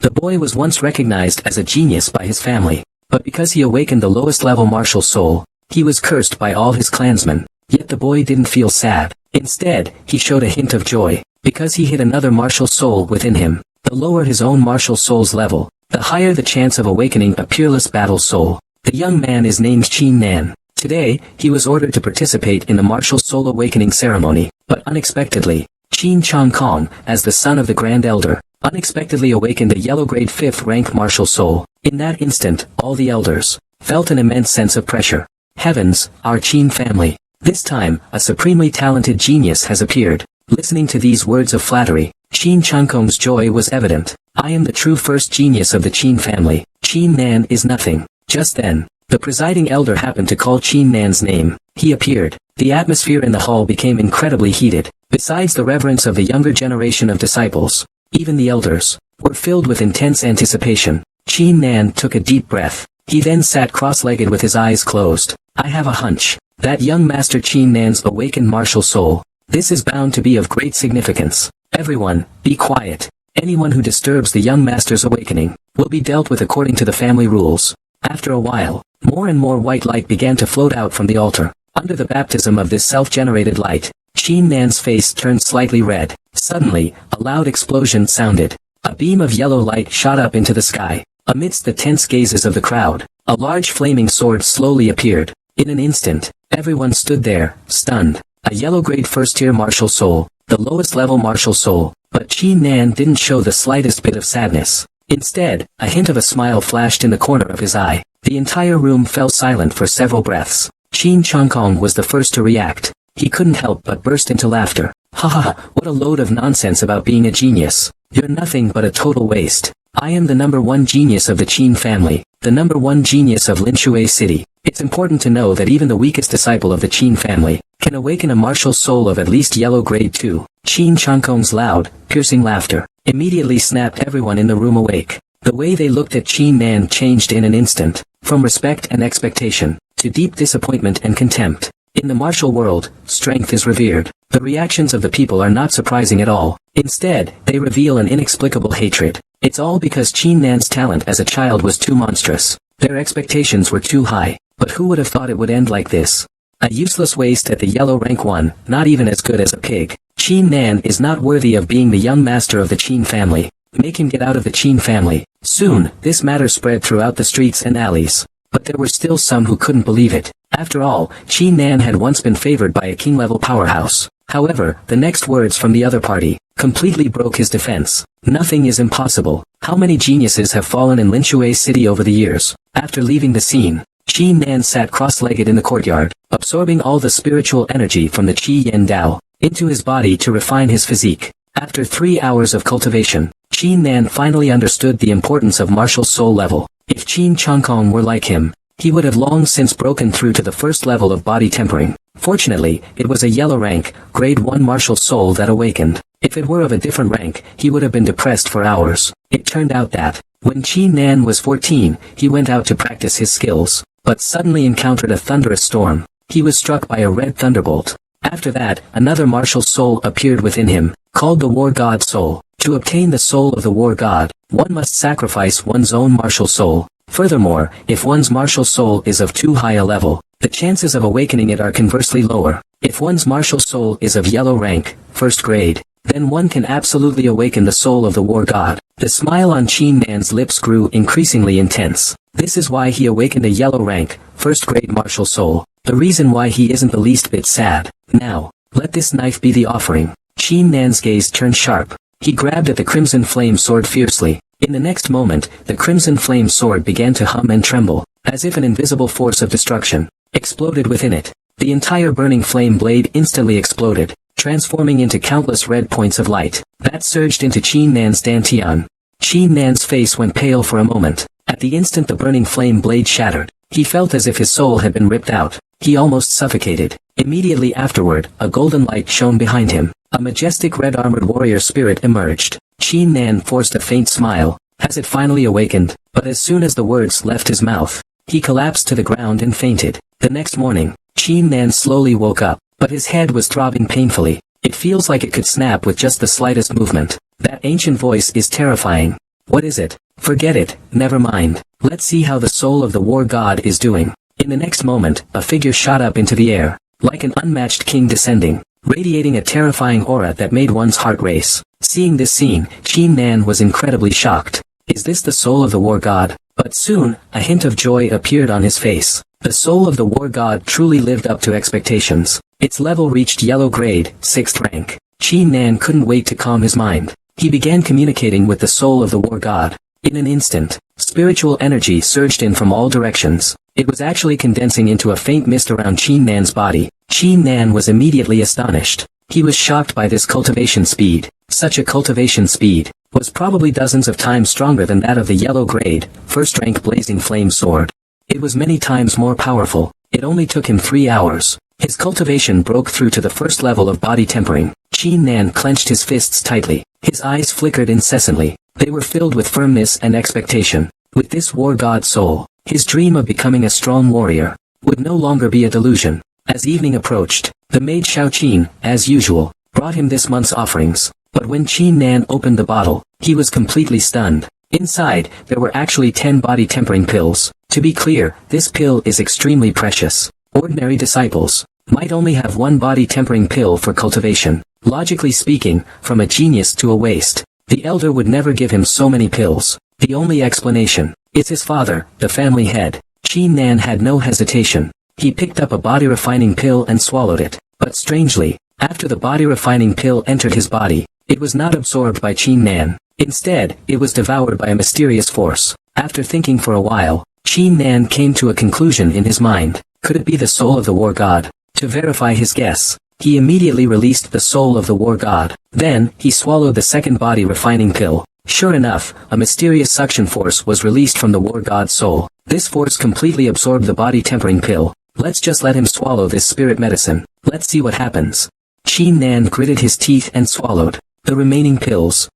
The boy was once recognized as a genius by his family, but because he awakened the lowest level martial soul, he was cursed by all his clansmen. Yet the boy didn't feel sad. Instead, he showed a hint of joy, because he hid another martial soul within him. The lower his own martial soul's level, the higher the chance of awakening a peerless battle soul. The young man is named Qin Nan. Today, he was ordered to participate in the martial soul awakening ceremony, but unexpectedly, Qin Chang Kong, as the son of the Grand Elder, unexpectedly awakened a yellow grade 5th rank martial soul. In that instant, all the elders felt an immense sense of pressure. Heavens, our Qin family. This time, a supremely talented genius has appeared. Listening to these words of flattery, Qin Changkong's joy was evident. I am the true first genius of the Qin family. Qin Nan is nothing. Just then, the presiding elder happened to call Qin Nan's name. He appeared. The atmosphere in the hall became incredibly heated. Besides the reverence of the younger generation of disciples, even the elders were filled with intense anticipation. Qin Nan took a deep breath. He then sat cross-legged with his eyes closed. I have a hunch that young Master Qin Nan's awakened martial soul. This is bound to be of great significance. Everyone, be quiet. Anyone who disturbs the young master's awakening will be dealt with according to the family rules. After a while, more and more white light began to float out from the altar. Under the baptism of this self-generated light, Qin Nan's face turned slightly red. Suddenly, a loud explosion sounded. A beam of yellow light shot up into the sky. Amidst the tense gazes of the crowd, a large flaming sword slowly appeared. In an instant, everyone stood there, stunned. A yellow grade 1st tier martial soul, the lowest level martial soul, but Qin Nan didn't show the slightest bit of sadness. Instead, a hint of a smile flashed in the corner of his eye. The entire room fell silent for several breaths. Qin Changkong was the first to react. He couldn't help but burst into laughter. Ha ha ha, what a load of nonsense about being a genius. You're nothing but a total waste. I am the #1 genius of the Qin family, the #1 genius of Linshui City. It's important to know that even the weakest disciple of the Qin family can awaken a martial soul of at least yellow grade 2. Qin Changkong's loud, piercing laughter immediately snapped everyone in the room awake. The way they looked at Qin Nan changed in an instant, from respect and expectation, to deep disappointment and contempt. In the martial world, strength is revered. The reactions of the people are not surprising at all. Instead, they reveal an inexplicable hatred. It's all because Qin Nan's talent as a child was too monstrous. Their expectations were too high. But who would have thought it would end like this? A useless waste at the yellow rank 1, not even as good as a pig. Qin Nan is not worthy of being the young master of the Qin family. Make him get out of the Qin family. Soon, this matter spread throughout the streets and alleys. But there were still some who couldn't believe it. After all, Qin Nan had once been favored by a king-level powerhouse. However, the next words from the other party completely broke his defense. Nothing is impossible. How many geniuses have fallen in Linshui City over the years? After leaving the scene, Qin Nan sat cross-legged in the courtyard, absorbing all the spiritual energy from the Qi Yen Dao into his body to refine his physique. After 3 hours of cultivation, Qin Nan finally understood the importance of martial soul level. If Qin Changkong were like him, he would have long since broken through to the first level of body tempering. Fortunately, it was a yellow rank, grade 1 martial soul that awakened. If it were of a different rank, he would have been depressed for hours. It turned out that, when Qin Nan was 14, he went out to practice his skills, but suddenly encountered a thunderous storm. He was struck by a red thunderbolt. After that, another martial soul appeared within him, called the War God Soul. To obtain the soul of the War God, one must sacrifice one's own martial soul. Furthermore, if one's martial soul is of too high a level, the chances of awakening it are conversely lower. If one's martial soul is of yellow rank, 1st grade, then one can absolutely awaken the soul of the War God. The smile on Qin Nan's lips grew increasingly intense. This is why he awakened a yellow rank, 1st grade martial soul. The reason why he isn't the least bit sad. Now, let this knife be the offering. Qin Nan's gaze turned sharp. He grabbed at the crimson flame sword fiercely. In the next moment, the crimson flame sword began to hum and tremble, as if an invisible force of destruction exploded within it. The entire burning flame blade instantly exploded, transforming into countless red points of light that surged into Qin Nan's dantian. Qin Nan's face went pale for a moment. At the instant the burning flame blade shattered, he felt as if his soul had been ripped out. He almost suffocated. Immediately afterward, a golden light shone behind him. A majestic red-armored warrior spirit emerged. Qin Nan forced a faint smile. Has it finally awakened? But as soon as the words left his mouth, he collapsed to the ground and fainted. The next morning, Qin Nan slowly woke up, but his head was throbbing painfully. It feels like it could snap with just the slightest movement. That ancient voice is terrifying. What is it? Forget it, never mind. Let's see how the soul of the war god is doing. In the next moment, a figure shot up into the air, like an unmatched king descending, radiating a terrifying aura that made one's heart race. Seeing this scene, Qin Nan was incredibly shocked. Is this the soul of the war god? But soon, a hint of joy appeared on his face. The soul of the war god truly lived up to expectations. Its level reached yellow grade, 6th rank. Qin Nan couldn't wait to calm his mind. He began communicating with the soul of the war god. In an instant, spiritual energy surged in from all directions. It was actually condensing into a faint mist around Qin Nan's body. Qin Nan was immediately astonished. He was shocked by this cultivation speed. Such a cultivation speed was probably dozens of times stronger than that of the yellow grade, 1st rank blazing flame sword. It was many times more powerful. It only took him 3 hours. His cultivation broke through to the 1st level of body tempering. Qin Nan clenched his fists tightly. His eyes flickered incessantly. They were filled with firmness and expectation. With this war god soul, his dream of becoming a strong warrior would no longer be a delusion. As evening approached, the maid Xiaoqin, as usual, brought him this month's offerings. But when Qin Nan opened the bottle, he was completely stunned. Inside, there were actually 10 body tempering pills. To be clear, this pill is extremely precious. Ordinary disciples might only have 1 body tempering pill for cultivation. Logically speaking, from a genius to a waste, the elder would never give him so many pills. The only explanation is his father, the family head. Qin Nan had no hesitation. He picked up a body refining pill and swallowed it. But strangely, after the body refining pill entered his body, it was not absorbed by Qin Nan. Instead, it was devoured by a mysterious force. After thinking for a while, Qin Nan came to a conclusion in his mind. Could it be the soul of the war god? To verify his guess, he immediately released the soul of the war god. Then, he swallowed the 2nd body refining pill. Sure enough, a mysterious suction force was released from the war god's soul. This force completely absorbed the body tempering pill. Let's just let him swallow this spirit medicine. Let's see what happens. Qin Nan gritted his teeth and swallowed the remaining pills,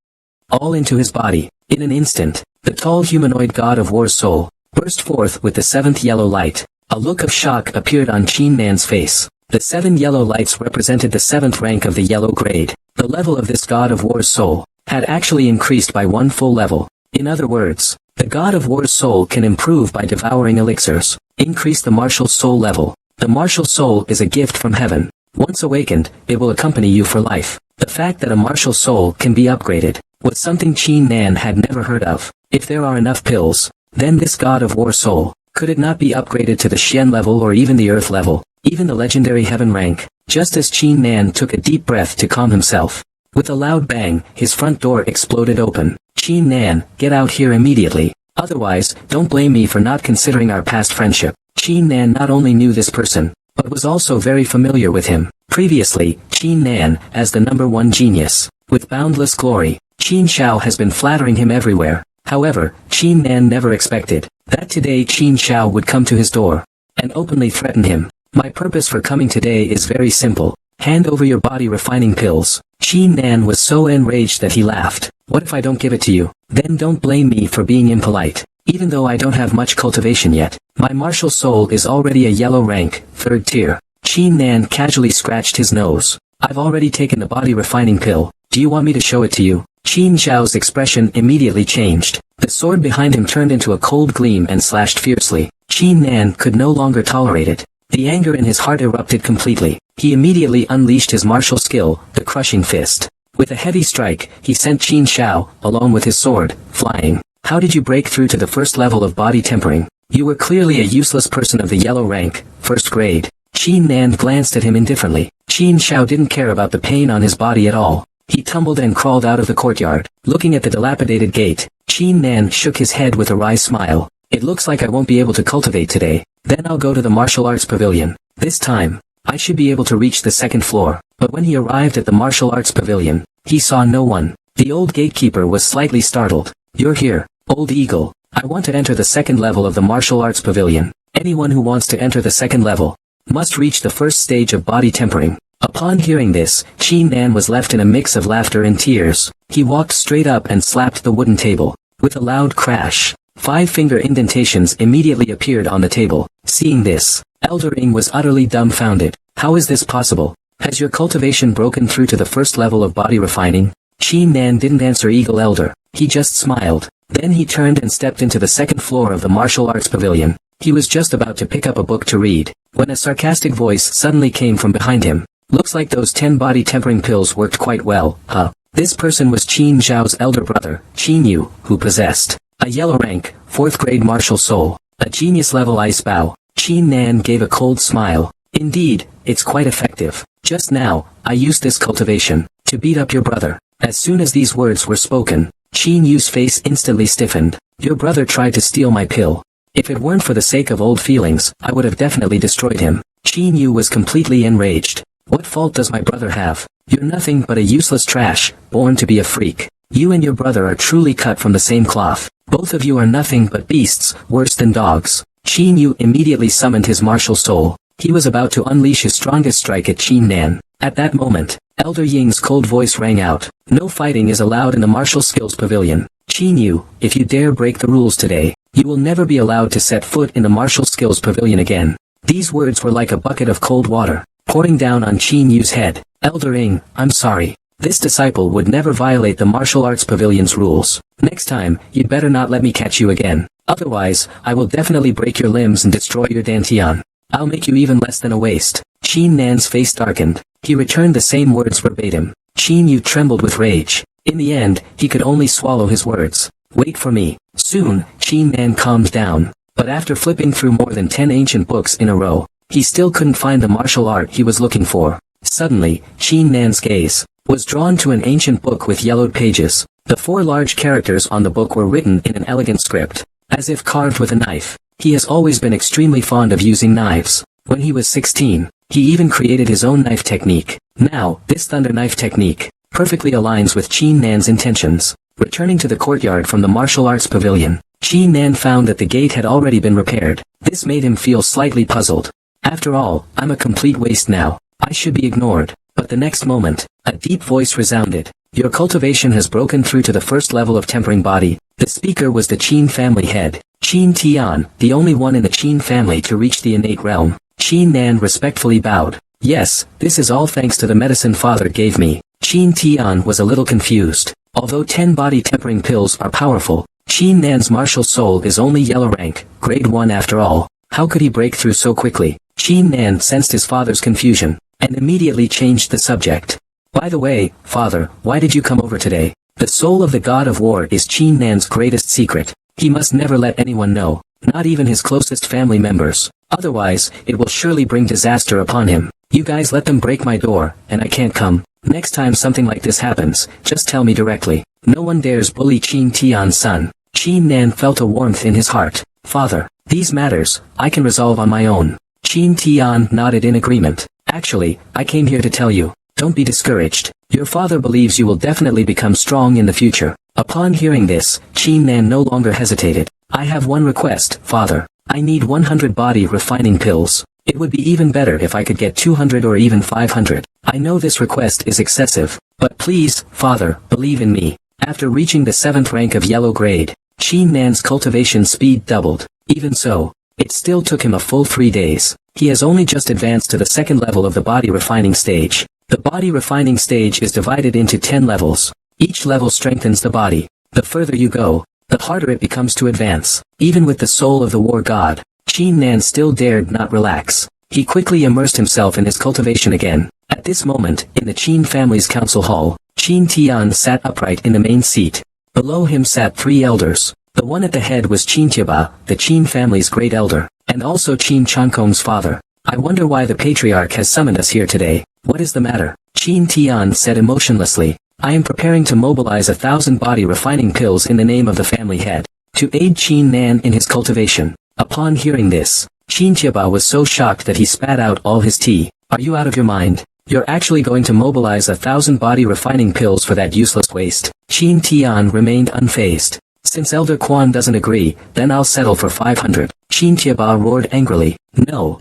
all into his body. In an instant, the tall humanoid god of war's soul burst forth with the 7th yellow light. A look of shock appeared on Qin Nan's face. The 7 yellow lights represented the 7th rank of the yellow grade. The level of this god of war's soul had actually increased by 1 full level. In other words, the god of war's soul can improve by devouring elixirs. Increase the martial soul level. The martial soul is a gift from heaven. Once awakened, it will accompany you for life. The fact that a martial soul can be upgraded was something Qin Nan had never heard of. If there are enough pills, then this god of war soul, could it not be upgraded to the Xian level or even the earth level, even the legendary heaven rank? Just as Qin Nan took a deep breath to calm himself, with a loud bang, his front door exploded open. Qin Nan, get out here immediately. Otherwise, don't blame me for not considering our past friendship. Qin Nan not only knew this person, but was also very familiar with him. Previously, Qin Nan, as the #1 genius, with boundless glory, Qin Xiao has been flattering him everywhere. However, Qin Nan never expected that today Qin Xiao would come to his door and openly threaten him. My purpose for coming today is very simple. Hand over your body refining pills. Qin Nan was so enraged that he laughed. What if I don't give it to you? Then don't blame me for being impolite. Even though I don't have much cultivation yet, my martial soul is already a yellow rank, 3rd tier. Qin Nan casually scratched his nose. I've already taken the body refining pill. Do you want me to show it to you? Qin Xiao's expression immediately changed. The sword behind him turned into a cold gleam and slashed fiercely. Qin Nan could no longer tolerate it. The anger in his heart erupted completely. He immediately unleashed his martial skill, the crushing fist. With a heavy strike, he sent Qin Xiao, along with his sword, flying. How did you break through to the 1st level of body tempering? You were clearly a useless person of the yellow rank, 1st grade. Qin Nan glanced at him indifferently. Qin Xiao didn't care about the pain on his body at all. He tumbled and crawled out of the courtyard. Looking at the dilapidated gate, Qin Nan shook his head with a wry smile. It looks like I won't be able to cultivate today. Then I'll go to the martial arts pavilion. This time, I should be able to reach the 2nd floor. But when he arrived at the martial arts pavilion, he saw no one. The old gatekeeper was slightly startled. You're here, old eagle. I want to enter the 2nd level of the martial arts pavilion. Anyone who wants to enter the 2nd level must reach the 1st stage of body tempering. Upon hearing this, Qin Nan was left in a mix of laughter and tears. He walked straight up and slapped the wooden table. With a loud crash, 5-finger indentations immediately appeared on the table. Seeing this, Elder Ing was utterly dumbfounded. How is this possible? Has your cultivation broken through to the 1st level of body refining? Qin Nan didn't answer Eagle Elder. He just smiled. Then he turned and stepped into the second floor of the martial arts pavilion. He was just about to pick up a book to read, when a sarcastic voice suddenly came from behind him. Looks like those 10 body tempering pills worked quite well, huh? This person was Qin Zhao's elder brother, Qin Yu, who possessed a yellow rank, 4th grade martial soul, a genius level ice bow. Qin Nan gave a cold smile. Indeed, it's quite effective. Just now, I used this cultivation to beat up your brother. As soon as these words were spoken, Qin Yu's face instantly stiffened. Your brother tried to steal my pill. If it weren't for the sake of old feelings, I would have definitely destroyed him. Qin Yu was completely enraged. What fault does my brother have? You're nothing but a useless trash, born to be a freak. You and your brother are truly cut from the same cloth. Both of you are nothing but beasts, worse than dogs. Qin Yu immediately summoned his martial soul. He was about to unleash his strongest strike at Qin Nan. At that moment, Elder Ying's cold voice rang out. No fighting is allowed in the martial skills pavilion. Qin Yu, if you dare break the rules today, you will never be allowed to set foot in the martial skills pavilion again. These words were like a bucket of cold water, pouring down on Qin Yu's head. Elder Ying, I'm sorry. This disciple would never violate the martial arts pavilion's rules. Next time, you'd better not let me catch you again. Otherwise, I will definitely break your limbs and destroy your dantian. I'll make you even less than a waste. Qin Nan's face darkened. He returned the same words verbatim. Qin Yu trembled with rage. In the end, he could only swallow his words. Wait for me. Soon, Qin Nan calmed down. But after flipping through more than 10 ancient books in a row, he still couldn't find the martial art he was looking for. Suddenly, Qin Nan's gaze was drawn to an ancient book with yellowed pages. The 4 large characters on the book were written in an elegant script, as if carved with a knife. He has always been extremely fond of using knives. When he was 16, he even created his own knife technique. Now, this thunder knife technique perfectly aligns with Qin Nan's intentions. Returning to the courtyard from the martial arts pavilion, Qin Nan found that the gate had already been repaired. This made him feel slightly puzzled. After all, I'm a complete waste now. I should be ignored. But the next moment, a deep voice resounded. Your cultivation has broken through to the first level of tempering body. The speaker was the Qin family head, Qin Tian, the only one in the Qin family to reach the innate realm. Qin Nan respectfully bowed. Yes, this is all thanks to the medicine father gave me. Qin Tian was a little confused. Although 10 body tempering pills are powerful, Qin Nan's martial soul is only yellow rank, grade 1 after all. How could he break through so quickly? Qin Nan sensed his father's confusion, and immediately changed the subject. By the way, father, why did you come over today? The soul of the god of war is Qin Nan's greatest secret. He must never let anyone know, not even his closest family members. Otherwise, it will surely bring disaster upon him. You guys let them break my door, and I can't come. Next time something like this happens, just tell me directly. No one dares bully Qin Tian's son. Qin Nan felt a warmth in his heart. Father, these matters, I can resolve on my own. Qin Tian nodded in agreement. Actually, I came here to tell you, don't be discouraged. Your father believes you will definitely become strong in the future. Upon hearing this, Qin Nan no longer hesitated. I have one request, father. I need 100 body refining pills. It would be even better if I could get 200 or even 500. I know this request is excessive, but please, father, believe in me. After reaching the 7th rank of yellow grade, Qin Nan's cultivation speed doubled. Even so, it still took him a full 3 days. He has only just advanced to the 2nd level of the body refining stage. The body refining stage is divided into 10 levels. Each level strengthens the body. The further you go, the harder it becomes to advance. Even with the soul of the war god, Qin Nan still dared not relax. He quickly immersed himself in his cultivation again. At this moment, in the Qin family's council hall, Qin Tian sat upright in the main seat. Below him sat 3 elders. The one at the head was Qin Tiaba, the Qin family's great elder, and also Qin Chankong's father. I wonder why the patriarch has summoned us here today. What is the matter? Qin Tian said emotionlessly. I am preparing to mobilize 1,000 body refining pills in the name of the family head, to aid Qin Nan in his cultivation. Upon hearing this, Qin Tiaba was so shocked that he spat out all his tea. Are you out of your mind? You're actually going to mobilize 1,000 body refining pills for that useless waste? Qin Tian remained unfazed. Since Elder Quan doesn't agree, then I'll settle for 500. Qin Tiaba roared angrily. No.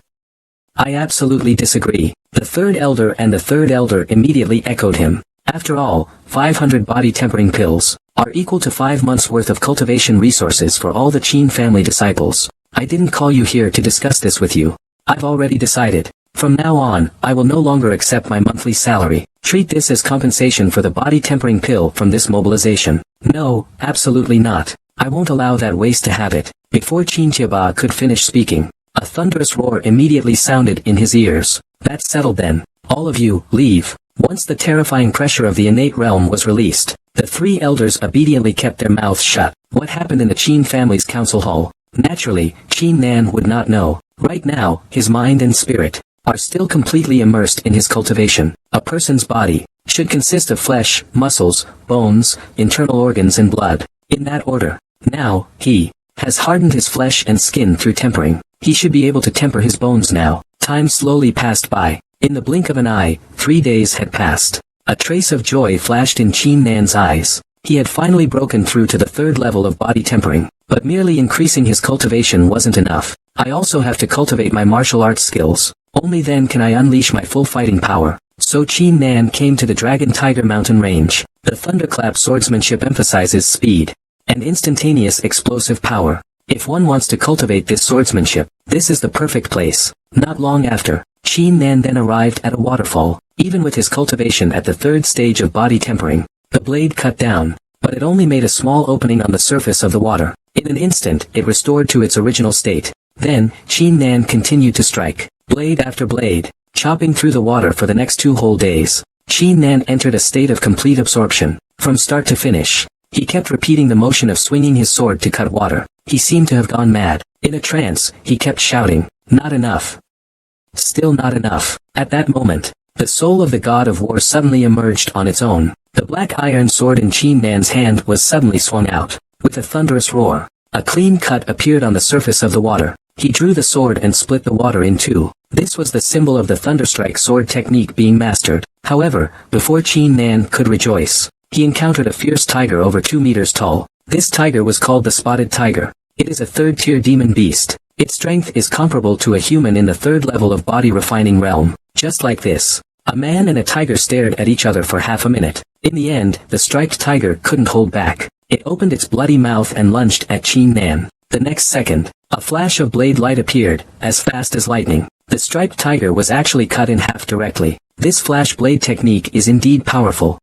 I absolutely disagree. The 3rd elder and the 3rd elder immediately echoed him. After all, 500 body tempering pills are equal to 5 months' worth of cultivation resources for all the Qin family disciples. I didn't call you here to discuss this with you. I've already decided. From now on, I will no longer accept my monthly salary. Treat this as compensation for the body tempering pill from this mobilization. No, absolutely not. I won't allow that waste to have it. Before Qin could finish speaking, a thunderous roar immediately sounded in his ears. That's settled then. All of you, leave. Once the terrifying pressure of the innate realm was released, the three elders obediently kept their mouths shut. What happened in the Qin family's council hall? Naturally, Qin Nan would not know. Right now, his mind and spirit are still completely immersed in his cultivation. A person's body should consist of flesh, muscles, bones, internal organs and blood. In that order. Now, he has hardened his flesh and skin through tempering. He should be able to temper his bones now. Time slowly passed by. In the blink of an eye, 3 days had passed. A trace of joy flashed in Qin Nan's eyes. He had finally broken through to the third level of body tempering. But merely increasing his cultivation wasn't enough. I also have to cultivate my martial arts skills. Only then can I unleash my full fighting power. So Qin Nan came to the Dragon Tiger Mountain Range. The thunderclap swordsmanship emphasizes speed and instantaneous explosive power. If one wants to cultivate this swordsmanship, this is the perfect place. Not long after, Qin Nan then arrived at a waterfall. Even with his cultivation at the third stage of body tempering, the blade cut down, but it only made a small opening on the surface of the water. In an instant, it restored to its original state. Then, Qin Nan continued to strike, blade after blade, chopping through the water for the next 2 whole days. Qin Nan entered a state of complete absorption. From start to finish, he kept repeating the motion of swinging his sword to cut water. He seemed to have gone mad. In a trance, he kept shouting, "Not enough. Still not enough." At that moment, the soul of the god of war suddenly emerged on its own. The black iron sword in Qin Nan's hand was suddenly swung out. With a thunderous roar, a clean cut appeared on the surface of the water. He drew the sword and split the water in two. This was the symbol of the thunderstrike sword technique being mastered. However, before Qin Nan could rejoice, he encountered a fierce tiger over 2 meters tall. This tiger was called the Spotted Tiger. It is a third-tier demon beast. Its strength is comparable to a human in the third level of body refining realm. Just like this, a man and a tiger stared at each other for half a minute. In the end, the striped tiger couldn't hold back. It opened its bloody mouth and lunged at Qin Nan. The next second, a flash of blade light appeared, as fast as lightning. The striped tiger was actually cut in half directly. This flash blade technique is indeed powerful.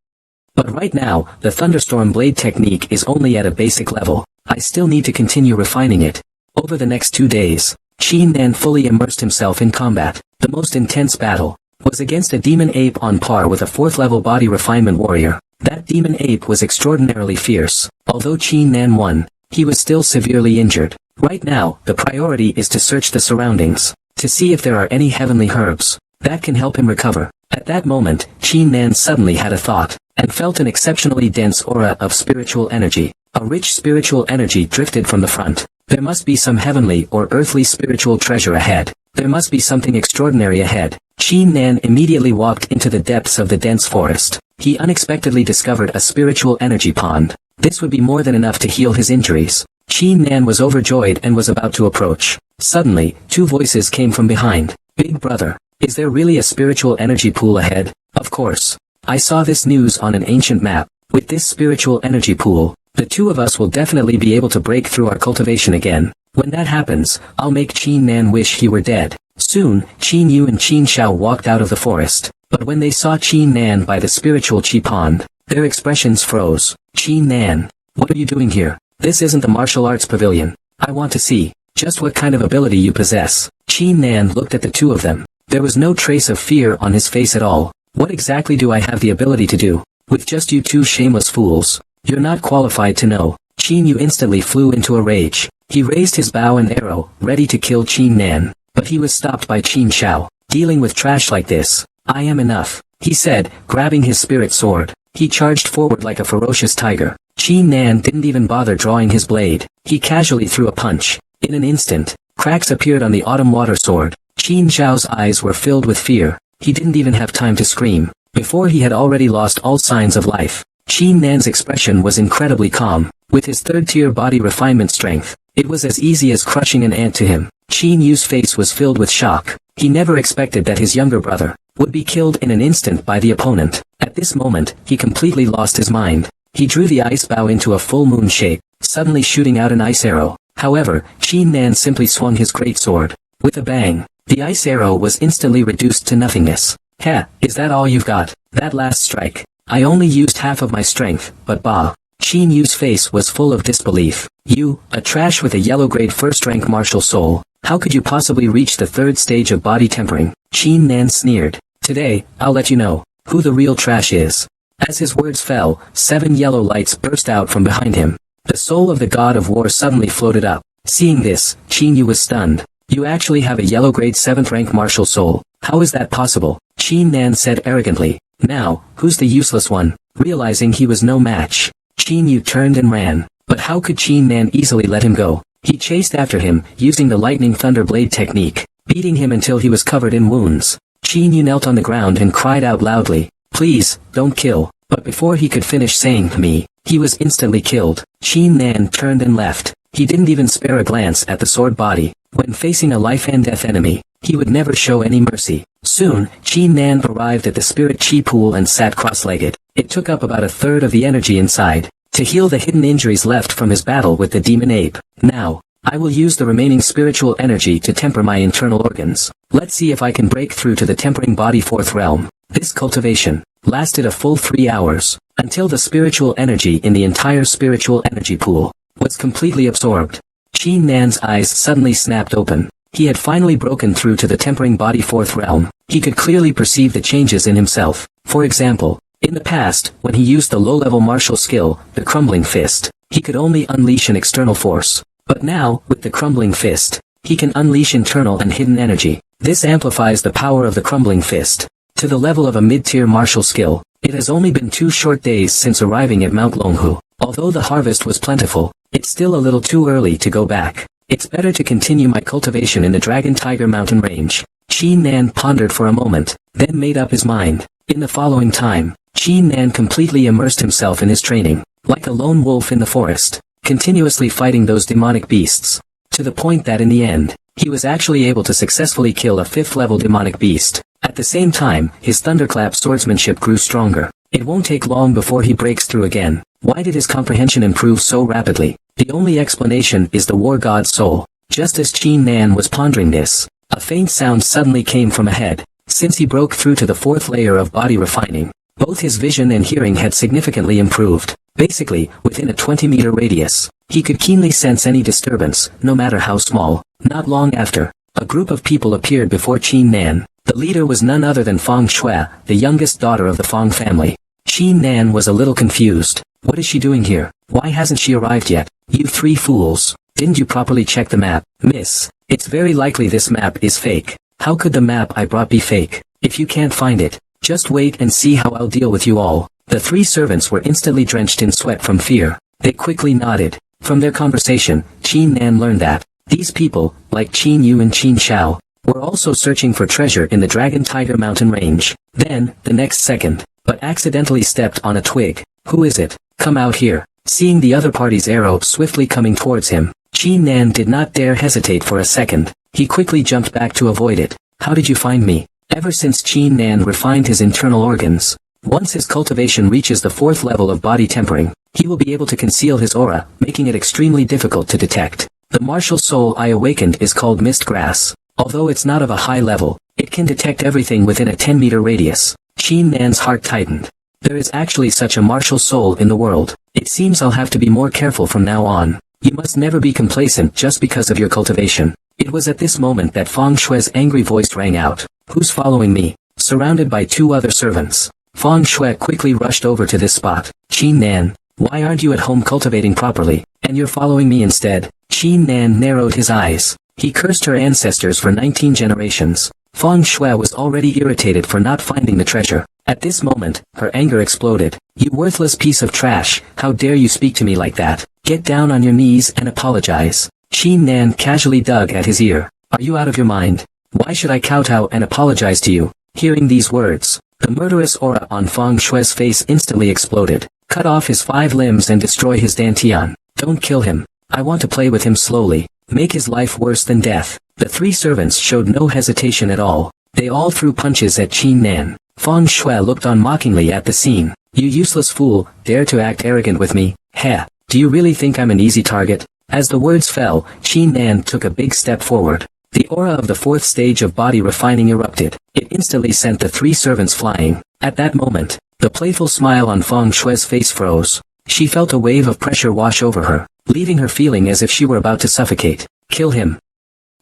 But right now, the thunderstorm blade technique is only at a basic level. I still need to continue refining it. Over the next 2 days, Qin Nan fully immersed himself in combat. The most intense battle was against a demon ape on par with a 4th level body refinement warrior. That demon ape was extraordinarily fierce. Although Qin Nan won, he was still severely injured. Right now, the priority is to search the surroundings, to see if there are any heavenly herbs that can help him recover. At that moment, Qin Nan suddenly had a thought, and felt an exceptionally dense aura of spiritual energy. A rich spiritual energy drifted from the front. There must be some heavenly or earthly spiritual treasure ahead. There must be something extraordinary ahead. Qin Nan immediately walked into the depths of the dense forest. He unexpectedly discovered a spiritual energy pond. This would be more than enough to heal his injuries. Qin Nan was overjoyed and was about to approach. Suddenly, 2 voices came from behind. "Big brother, is there really a spiritual energy pool ahead?" "Of course. I saw this news on an ancient map. With this spiritual energy pool, the 2 of us will definitely be able to break through our cultivation again. When that happens, I'll make Qin Nan wish he were dead." Soon, Qin Yu and Qin Xiao walked out of the forest. But when they saw Qin Nan by the spiritual chi pond, their expressions froze. "Qin Nan, what are you doing here? This isn't the martial arts pavilion. I want to see just what kind of ability you possess." Qin Nan looked at the 2 of them. There was no trace of fear on his face at all. "What exactly do I have the ability to do? With just you 2 shameless fools, you're not qualified to know." Qin Yu instantly flew into a rage. He raised his bow and arrow, ready to kill Qin Nan. But he was stopped by Qin Xiao. "Dealing with trash like this, I am enough," he said, grabbing his spirit sword. He charged forward like a ferocious tiger. Qin Nan didn't even bother drawing his blade. He casually threw a punch. In an instant, cracks appeared on the autumn water sword. Qin Xiao's eyes were filled with fear. He didn't even have time to scream. Before he had already lost all signs of life. Qin Nan's expression was incredibly calm. With his third-tier body refinement strength, it was as easy as crushing an ant to him. Qin Yu's face was filled with shock. He never expected that his younger brother would be killed in an instant by the opponent. At this moment, he completely lost his mind. He drew the ice bow into a full moon shape, suddenly shooting out an ice arrow. However, Qin Nan simply swung his great sword. With a bang, the ice arrow was instantly reduced to nothingness. "Heh, is that all you've got? That last strike? I only used half of my strength, but bah." Qin Yu's face was full of disbelief. You, a trash with a yellow-grade first-rank martial soul, how could you possibly reach the third stage of body tempering? Qin Nan sneered. Today, I'll let you know who the real trash is. As his words fell, 7 yellow lights burst out from behind him. The soul of the god of war suddenly floated up. Seeing this, Qin Yu was stunned. You actually have a yellow-grade 7th-rank martial soul. How is that possible? Qin Nan said arrogantly. Now, who's the useless one? Realizing he was no match, Qin Yu turned and ran. But how could Qin Nan easily let him go? He chased after him, using the lightning thunder blade technique, beating him until he was covered in wounds. Qin Yu knelt on the ground and cried out loudly, "Please, don't kill." But before he could finish saying me, he was instantly killed. Qin Nan turned and left. He didn't even spare a glance at the sword body. When facing a life-and-death enemy, he would never show any mercy. Soon, Qin Nan arrived at the spirit chi pool and sat cross-legged. It took up about a third of the energy inside to heal the hidden injuries left from his battle with the demon ape. Now, I will use the remaining spiritual energy to temper my internal organs. Let's see if I can break through to the tempering body 4th realm. This cultivation lasted a full 3 hours, until the spiritual energy in the entire spiritual energy pool was completely absorbed. Qin Nan's eyes suddenly snapped open. He had finally broken through to the tempering body 4th realm. He could clearly perceive the changes in himself. For example, in the past, when he used the low-level martial skill, the crumbling fist, he could only unleash an external force. But now, with the crumbling fist, he can unleash internal and hidden energy. This amplifies the power of the crumbling fist to the level of a mid-tier martial skill. It has only been 2 short days since arriving at Mount Longhu. Although the harvest was plentiful, it's still a little too early to go back. It's better to continue my cultivation in the Dragon Tiger Mountain Range. Qin Nan pondered for a moment, then made up his mind. In the following time, Qin Nan completely immersed himself in his training, like a lone wolf in the forest, continuously fighting those demonic beasts, to the point that in the end, he was actually able to successfully kill a 5th-level demonic beast. At the same time, his thunderclap swordsmanship grew stronger. It won't take long before he breaks through again. Why did his comprehension improve so rapidly? The only explanation is the war god's soul. Just as Qin Nan was pondering this, a faint sound suddenly came from ahead. Since he broke through to the 4th layer of body refining, both his vision and hearing had significantly improved. Basically, within a 20-meter radius, he could keenly sense any disturbance, no matter how small. Not long after, a group of people appeared before Qin Nan. The leader was none other than Fang Shui, the youngest daughter of the Fang family. Qin Nan was a little confused. What is she doing here? Why hasn't she arrived yet? You 3 fools. Didn't you properly check the map? Miss, it's very likely this map is fake. How could the map I brought be fake? If you can't find it, just wait and see how I'll deal with you all. The 3 servants were instantly drenched in sweat from fear. They quickly nodded. From their conversation, Qin Nan learned that these people, like Qin Yu and Qin Xiao, were also searching for treasure in the Dragon Tiger Mountain Range. Then, the next second, but accidentally stepped on a twig. Who is it? Come out here. Seeing the other party's arrow swiftly coming towards him, Qin Nan did not dare hesitate for a second. He quickly jumped back to avoid it. How did you find me? Ever since Qin Nan refined his internal organs, once his cultivation reaches the 4th level of body tempering, he will be able to conceal his aura, making it extremely difficult to detect. The martial soul I awakened is called Mist Grass. Although it's not of a high level, it can detect everything within a 10-meter radius. Qin Nan's heart tightened. There is actually such a martial soul in the world. It seems I'll have to be more careful from now on. You must never be complacent just because of your cultivation. It was at this moment that Fang Shui's angry voice rang out. Who's following me? Surrounded by 2 other servants, Fang Shui quickly rushed over to this spot. Qin Nan, why aren't you at home cultivating properly, and you're following me instead? Qin Nan narrowed his eyes. He cursed her ancestors for 19 generations. Fang Shui was already irritated for not finding the treasure. At this moment, her anger exploded. You worthless piece of trash, how dare you speak to me like that? Get down on your knees and apologize. Qin Nan casually dug at his ear. Are you out of your mind? Why should I kowtow and apologize to you? Hearing these words, the murderous aura on Fang Shui's face instantly exploded. Cut off his 5 limbs and destroy his dantian. Don't kill him. I want to play with him slowly. Make his life worse than death. The 3 servants showed no hesitation at all. They all threw punches at Qin Nan. Fang Shui looked on mockingly at the scene. You useless fool, dare to act arrogant with me? Heh, do you really think I'm an easy target? As the words fell, Qin Nan took a big step forward. The aura of the 4th stage of body refining erupted. It instantly sent the 3 servants flying. At that moment, the playful smile on Fang Shui's face froze. She felt a wave of pressure wash over her, leaving her feeling as if she were about to suffocate. Kill him.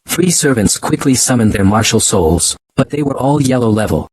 3 servants quickly summoned their martial souls, but they were all yellow level.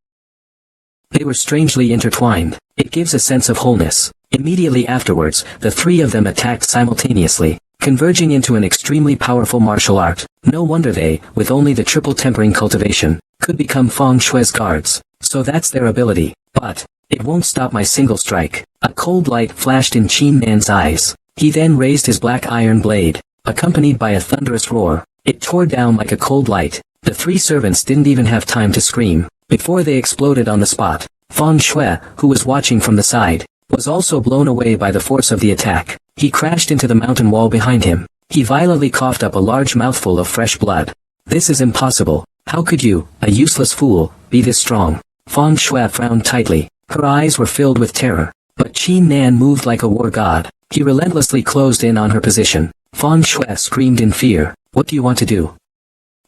They were strangely intertwined. It gives a sense of wholeness. Immediately afterwards, the 3 of them attacked simultaneously, converging into an extremely powerful martial art. No wonder they, with only the triple tempering cultivation, could become Feng Shui's guards. So that's their ability. But it won't stop my single strike. A cold light flashed in Qin Nan's eyes. He then raised his black iron blade, accompanied by a thunderous roar. It tore down like a cold light. The 3 servants didn't even have time to scream before they exploded on the spot. Feng Shui, who was watching from the side, was also blown away by the force of the attack. He crashed into the mountain wall behind him. He violently coughed up a large mouthful of fresh blood. This is impossible. How could you, a useless fool, be this strong? Feng Shui frowned tightly. Her eyes were filled with terror. But Qin Nan moved like a war god. He relentlessly closed in on her position. Feng Shui screamed in fear. What do you want to do?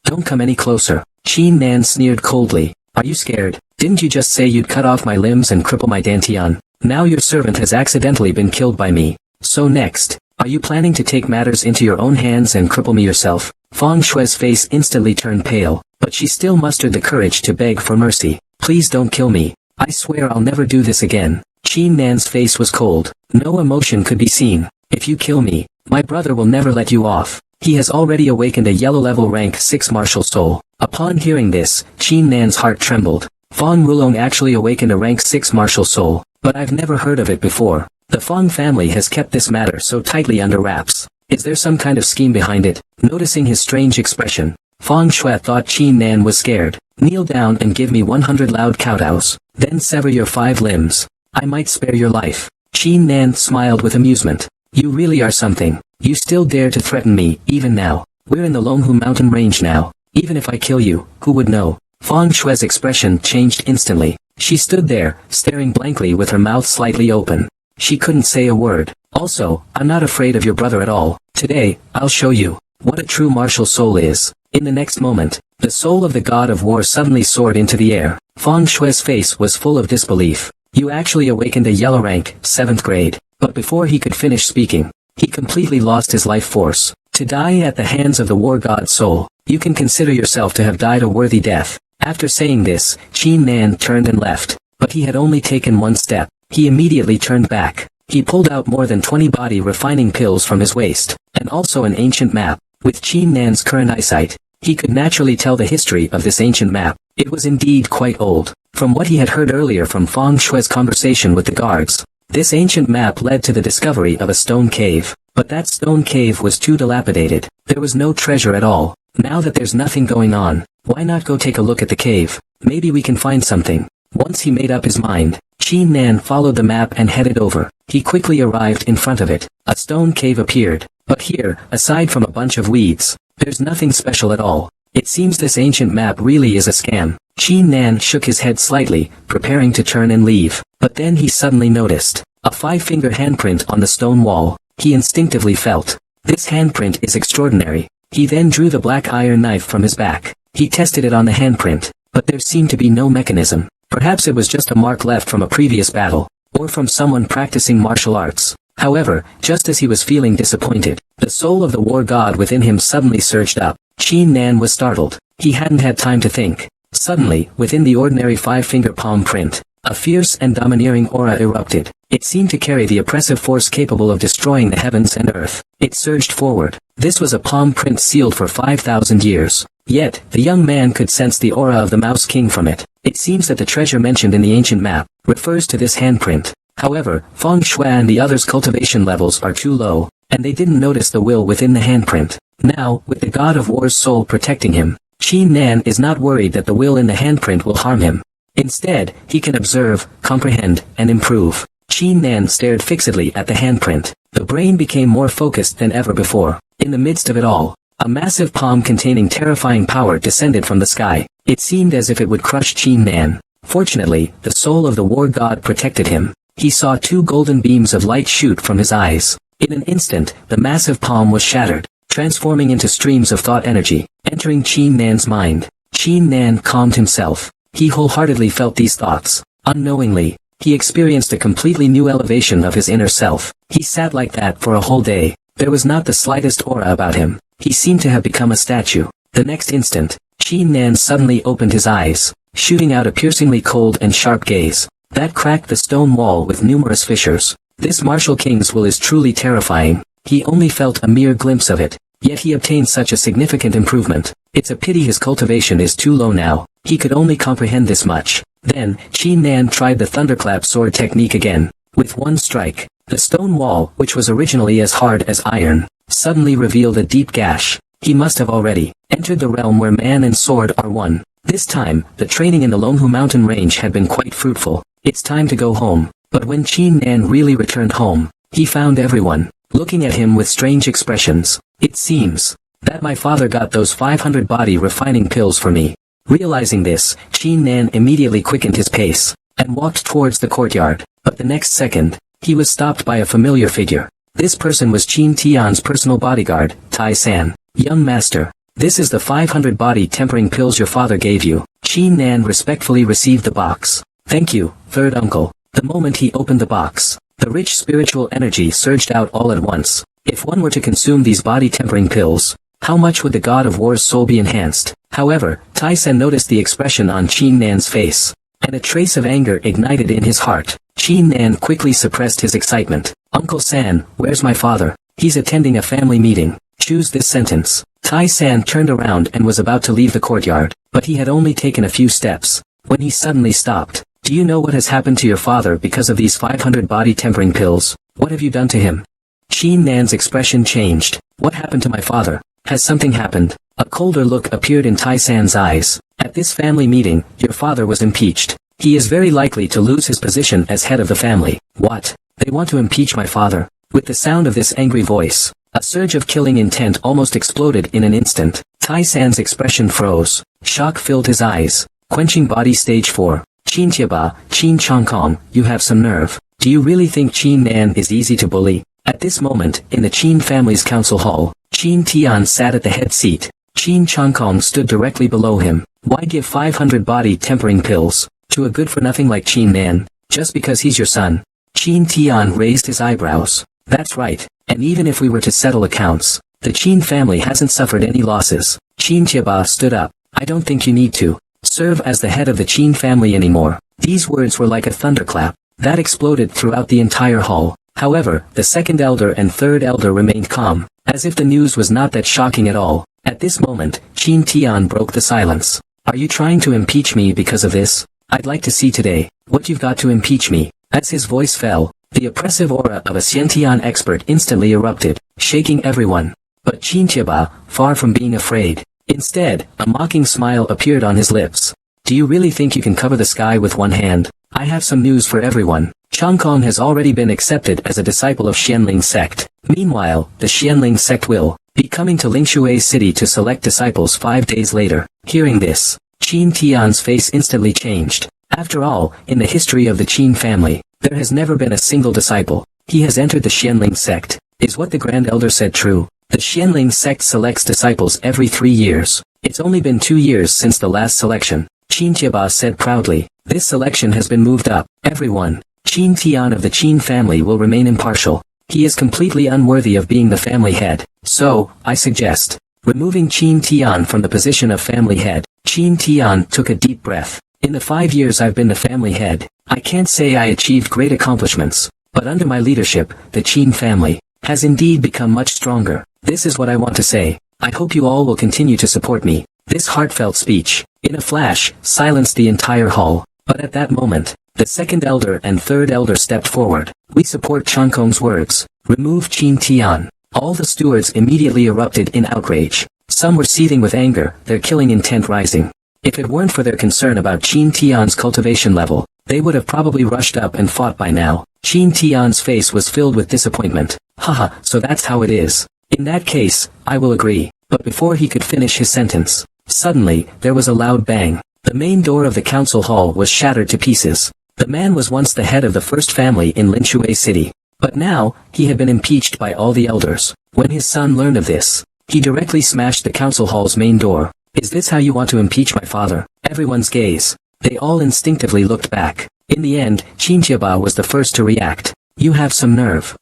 Don't come any closer. Qin Nan sneered coldly. Are you scared? Didn't you just say you'd cut off my limbs and cripple my dantian? Now your servant has accidentally been killed by me. So next, are you planning to take matters into your own hands and cripple me yourself? Feng Shui's face instantly turned pale, but she still mustered the courage to beg for mercy. Please don't kill me. I swear I'll never do this again. Qin Nan's face was cold. No emotion could be seen. If you kill me, my brother will never let you off. He has already awakened a yellow level rank 6 martial soul. Upon hearing this, Qin Nan's heart trembled. Feng Wulong actually awakened a rank 6 martial soul, but I've never heard of it before. The Feng family has kept this matter so tightly under wraps. Is there some kind of scheme behind it? Noticing his strange expression, Feng Shui thought Qin Nan was scared. Kneel down and give me 100 loud kowtows, then sever your 5 limbs. I might spare your life. Qin Nan smiled with amusement. You really are something. You still dare to threaten me, even now. We're in the Longhu mountain range now. Even if I kill you, who would know? Feng Shui's expression changed instantly. She stood there, staring blankly with her mouth slightly open. She couldn't say a word. Also, I'm not afraid of your brother at all. Today, I'll show you what a true martial soul is. In the next moment, the soul of the god of war suddenly soared into the air. Feng Shui's face was full of disbelief. You actually awakened a yellow rank, 7th grade. But before he could finish speaking, he completely lost his life force. To die at the hands of the war god's soul, you can consider yourself to have died a worthy death. After saying this, Qin Nan turned and left. But he had only taken 1 step. He immediately turned back. He pulled out more than 20 body refining pills from his waist, and also an ancient map. With Qin Nan's current eyesight, he could naturally tell the history of this ancient map. It was indeed quite old. From what he had heard earlier from Feng Shui's conversation with the guards, this ancient map led to the discovery of a stone cave. But that stone cave was too dilapidated. There was no treasure at all. Now that there's nothing going on, why not go take a look at the cave? Maybe we can find something. Once he made up his mind, Qin Nan followed the map and headed over. He quickly arrived in front of it. A stone cave appeared. But here, aside from a bunch of weeds, there's nothing special at all. It seems this ancient map really is a scam. Qin Nan shook his head slightly, preparing to turn and leave. But then he suddenly noticed a 5-finger handprint on the stone wall. He instinctively felt, this handprint is extraordinary. He then drew the black iron knife from his back. He tested it on the handprint, but there seemed to be no mechanism. Perhaps it was just a mark left from a previous battle, or from someone practicing martial arts. However, just as he was feeling disappointed, the soul of the war god within him suddenly surged up. Qin Nan was startled. He hadn't had time to think. Suddenly, within the ordinary 5-finger palm print, a fierce and domineering aura erupted. It seemed to carry the oppressive force capable of destroying the heavens and earth. It surged forward. This was a palm print sealed for 5,000 years. Yet, the young man could sense the aura of the Mouse King from it. It seems that the treasure mentioned in the ancient map refers to this handprint. However, Feng Shui and the others' cultivation levels are too low, and they didn't notice the will within the handprint. Now, with the god of war's soul protecting him, Qin Nan is not worried that the will in the handprint will harm him. Instead, he can observe, comprehend, and improve. Qin Nan stared fixedly at the handprint. The brain became more focused than ever before. In the midst of it all, a massive palm containing terrifying power descended from the sky. It seemed as if it would crush Qin Nan. Fortunately, the soul of the war god protected him. He saw 2 golden beams of light shoot from his eyes. In an instant, the massive palm was shattered, transforming into streams of thought energy, entering Qin Nan's mind. Qin Nan calmed himself. He wholeheartedly felt these thoughts. Unknowingly, he experienced a completely new elevation of his inner self. He sat like that for a whole day. There was not the slightest aura about him. He seemed to have become a statue. The next instant, Qin Nan suddenly opened his eyes, shooting out a piercingly cold and sharp gaze that cracked the stone wall with numerous fissures. This martial king's will is truly terrifying. He only felt a mere glimpse of it, yet he obtained such a significant improvement. It's a pity his cultivation is too low now. He could only comprehend this much. Then, Qin Nan tried the thunderclap sword technique again. With one strike, the stone wall, which was originally as hard as iron, suddenly revealed a deep gash. He must have already entered the realm where man and sword are one. This time, the training in the Longhu mountain range had been quite fruitful. It's time to go home. But when Qin Nan really returned home, he found everyone looking at him with strange expressions. It seems that my father got those 500 body refining pills for me. Realizing this, Qin Nan immediately quickened his pace and walked towards the courtyard. But the next second, he was stopped by a familiar figure. This person was Qin Tian's personal bodyguard, Tai San. Young master, this is the 500 body tempering pills your father gave you. Qin Nan respectfully received the box. Thank you, third uncle. The moment he opened the box, the rich spiritual energy surged out all at once. If one were to consume these body tempering pills, how much would the god of war's soul be enhanced? However, Tai San noticed the expression on Qin Nan's face, and a trace of anger ignited in his heart. Qin Nan quickly suppressed his excitement. Uncle San, where's my father? He's attending a family meeting. Choose this sentence. Tai San turned around and was about to leave the courtyard, but he had only taken a few steps, when he suddenly stopped. Do you know what has happened to your father because of these 500 body tempering pills? What have you done to him? Qin Nan's expression changed. What happened to my father? Has something happened? A colder look appeared in Tai San's eyes. At this family meeting, your father was impeached. He is very likely to lose his position as head of the family. What? They want to impeach my father? With the sound of this angry voice, a surge of killing intent almost exploded in an instant. Tai San's expression froze. Shock filled his eyes. Quenching body stage 4. Qin Tiaba, Qin Changkong, you have some nerve. Do you really think Qin Nan is easy to bully? At this moment, in the Qin family's council hall, Qin Tian sat at the head seat. Qin Changkong stood directly below him. Why give 500 body tempering pills to a good-for-nothing like Qin Nan, just because he's your son? Qin Tian raised his eyebrows. That's right, and even if we were to settle accounts, the Qin family hasn't suffered any losses. Qin Tiaba stood up. I don't think you need to serve as the head of the Qin family anymore. These words were like a thunderclap that exploded throughout the entire hall. However, the second elder and third elder remained calm, as if the news was not that shocking at all. At this moment, Qin Tian broke the silence. Are you trying to impeach me because of this? I'd like to see today what you've got to impeach me. As his voice fell, the oppressive aura of a Xiantian expert instantly erupted, shaking everyone. But Qin Tiaba, far from being afraid, instead, a mocking smile appeared on his lips. Do you really think you can cover the sky with one hand? I have some news for everyone. Changkong has already been accepted as a disciple of Xianling sect. Meanwhile, the Xianling sect will be coming to Lingshui city to select disciples 5 days later. Hearing this, Qin Tian's face instantly changed. After all, in the history of the Qin family, there has never been a single disciple. He has entered the Xianling sect. Is what the Grand Elder said true? The Xianling sect selects disciples every 3 years. It's only been 2 years since the last selection. Qin Tiaba said proudly. This selection has been moved up. Everyone, Qin Tian of the Qin family will remain impartial. He is completely unworthy of being the family head. So, I suggest removing Qin Tian from the position of family head. Qin Tian took a deep breath. In the 5 years I've been the family head, I can't say I achieved great accomplishments, but under my leadership, the Qin family has indeed become much stronger. This is what I want to say. I hope you all will continue to support me. This heartfelt speech, in a flash, silenced the entire hall. But at that moment, the second elder and third elder stepped forward. We support Changkong's words. Remove Qin Tian. All the stewards immediately erupted in outrage. Some were seething with anger, their killing intent rising. If it weren't for their concern about Qin Tian's cultivation level, they would have probably rushed up and fought by now. Qin Tian's face was filled with disappointment. Haha, so that's how it is. In that case, I will agree. But before he could finish his sentence, suddenly, there was a loud bang. The main door of the council hall was shattered to pieces. The man was once the head of the first family in Linshui city. But now, he had been impeached by all the elders. When his son learned of this, he directly smashed the council hall's main door. Is this how you want to impeach my father? Everyone's gaze They all instinctively looked back. In the end, Qin Jiaba was the first to react. You have some nerve.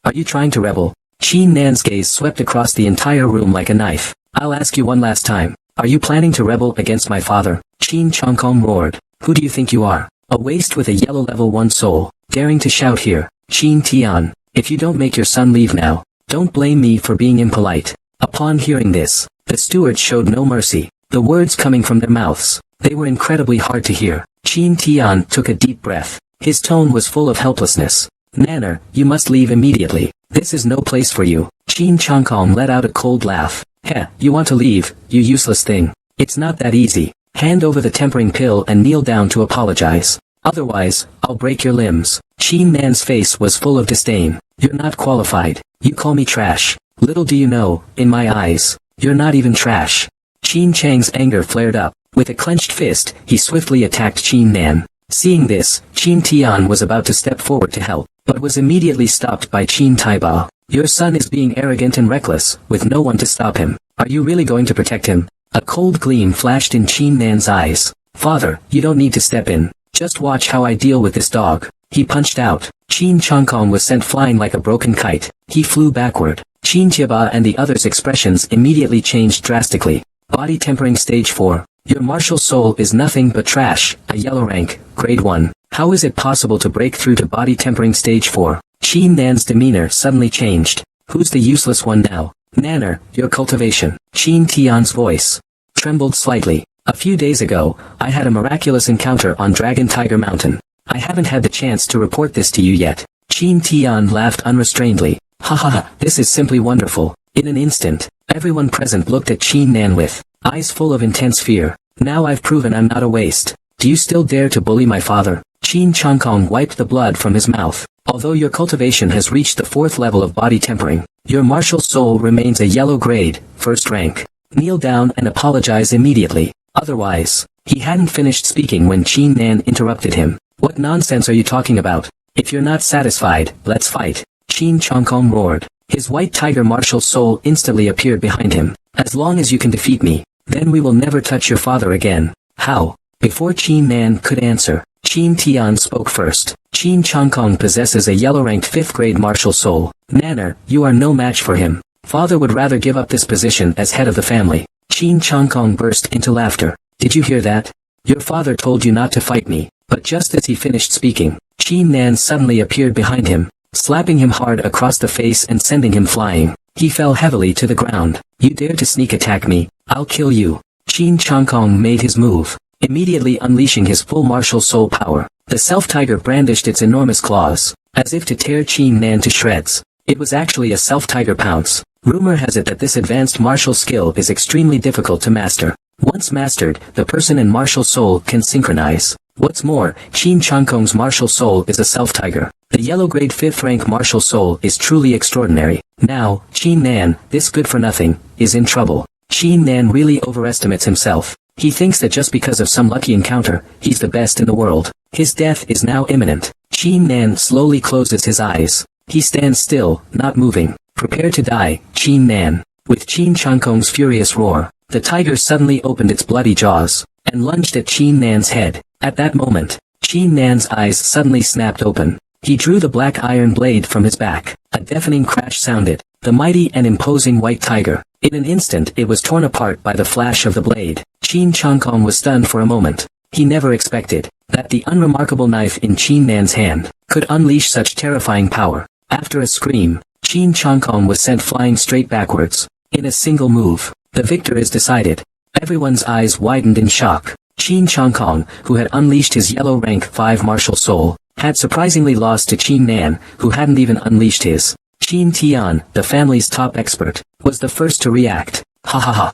Are you trying to rebel? Qin Nan's gaze swept across the entire room like a knife. I'll ask you one last time. Are you planning to rebel against my father? Qin Changkong roared. Who do you think you are? A waste with a yellow level 1 soul, daring to shout here. Qin Tian, if you don't make your son leave now, don't blame me for being impolite. Upon hearing this, the stewards showed no mercy. The words coming from their mouths, they were incredibly hard to hear. Qin Tian took a deep breath. His tone was full of helplessness. Nanner, you must leave immediately. This is no place for you. Qin Changkong let out a cold laugh. Heh, you want to leave, you useless thing. It's not that easy. Hand over the tempering pill and kneel down to apologize. Otherwise, I'll break your limbs. Qin Nan's face was full of disdain. You're not qualified. You call me trash. Little do you know, in my eyes, you're not even trash. Qin Chang's anger flared up. With a clenched fist, he swiftly attacked Qin Nan. Seeing this, Qin Tian was about to step forward to help, but was immediately stopped by Qin Taiba. Your son is being arrogant and reckless, with no one to stop him. Are you really going to protect him? A cold gleam flashed in Qin Nan's eyes. Father, you don't need to step in. Just watch how I deal with this dog. He punched out. Qin Changkong was sent flying like a broken kite. He flew backward. Qin Jiaba and the others' expressions immediately changed drastically. Body tempering stage 4. Your martial soul is nothing but trash, a yellow rank, grade 1. How is it possible to break through to body tempering stage 4? Qin Nan's demeanor suddenly changed. Who's the useless one now? Nanner, your cultivation. Qin Tian's voice trembled slightly. A few days ago, I had a miraculous encounter on Dragon Tiger Mountain. I haven't had the chance to report this to you yet. Qin Tian laughed unrestrainedly. Ha ha ha, this is simply wonderful. In an instant, everyone present looked at Qin Nan with eyes full of intense fear. Now I've proven I'm not a waste. Do you still dare to bully my father? Qin Changkong wiped the blood from his mouth. Although your cultivation has reached the 4th level of body tempering, your martial soul remains a yellow grade, 1st rank. Kneel down and apologize immediately. Otherwise, he hadn't finished speaking when Qin Nan interrupted him. What nonsense are you talking about? If you're not satisfied, let's fight. Qin Changkong roared. His white tiger martial soul instantly appeared behind him. As long as you can defeat me, then we will never touch your father again. How? Before Qin Nan could answer, Qin Tian spoke first. Qin Changkong possesses a yellow-ranked 5th grade martial soul. Nanner, you are no match for him. Father would rather give up this position as head of the family. Qin Changkong burst into laughter. Did you hear that? Your father told you not to fight me. But just as he finished speaking, Qin Nan suddenly appeared behind him, slapping him hard across the face and sending him flying. He fell heavily to the ground. You dare to sneak attack me? I'll kill you. Qin Changkong made his move, immediately unleashing his full martial soul power. The self-tiger brandished its enormous claws, as if to tear Qin Nan to shreds. It was actually a self-tiger pounce. Rumor has it that this advanced martial skill is extremely difficult to master. Once mastered, the person and martial soul can synchronize. What's more, Qin Changkong's martial soul is a self-tiger. The yellow grade 5th rank martial soul is truly extraordinary. Now, Qin Nan, this good-for-nothing, is in trouble. Qin Nan really overestimates himself. He thinks that just because of some lucky encounter, he's the best in the world. His death is now imminent. Qin Nan slowly closes his eyes. He stands still, not moving. Prepare to die, Qin Nan. With Qin Changkong's furious roar, the tiger suddenly opened its bloody jaws, and lunged at Qin Nan's head. At that moment, Qin Nan's eyes suddenly snapped open. He drew the black iron blade from his back. A deafening crash sounded. The mighty and imposing white tiger. In an instant it was torn apart by the flash of the blade. Qin Changkong was stunned for a moment. He never expected that the unremarkable knife in Qin Nan's hand could unleash such terrifying power. After a scream, Qin Changkong was sent flying straight backwards. In a single move, the victor is decided. Everyone's eyes widened in shock. Qin Changkong, who had unleashed his yellow rank 5 martial soul, had surprisingly lost to Qin Nan, who hadn't even unleashed his. Qin Tian, the family's top expert, was the first to react. Ha ha ha.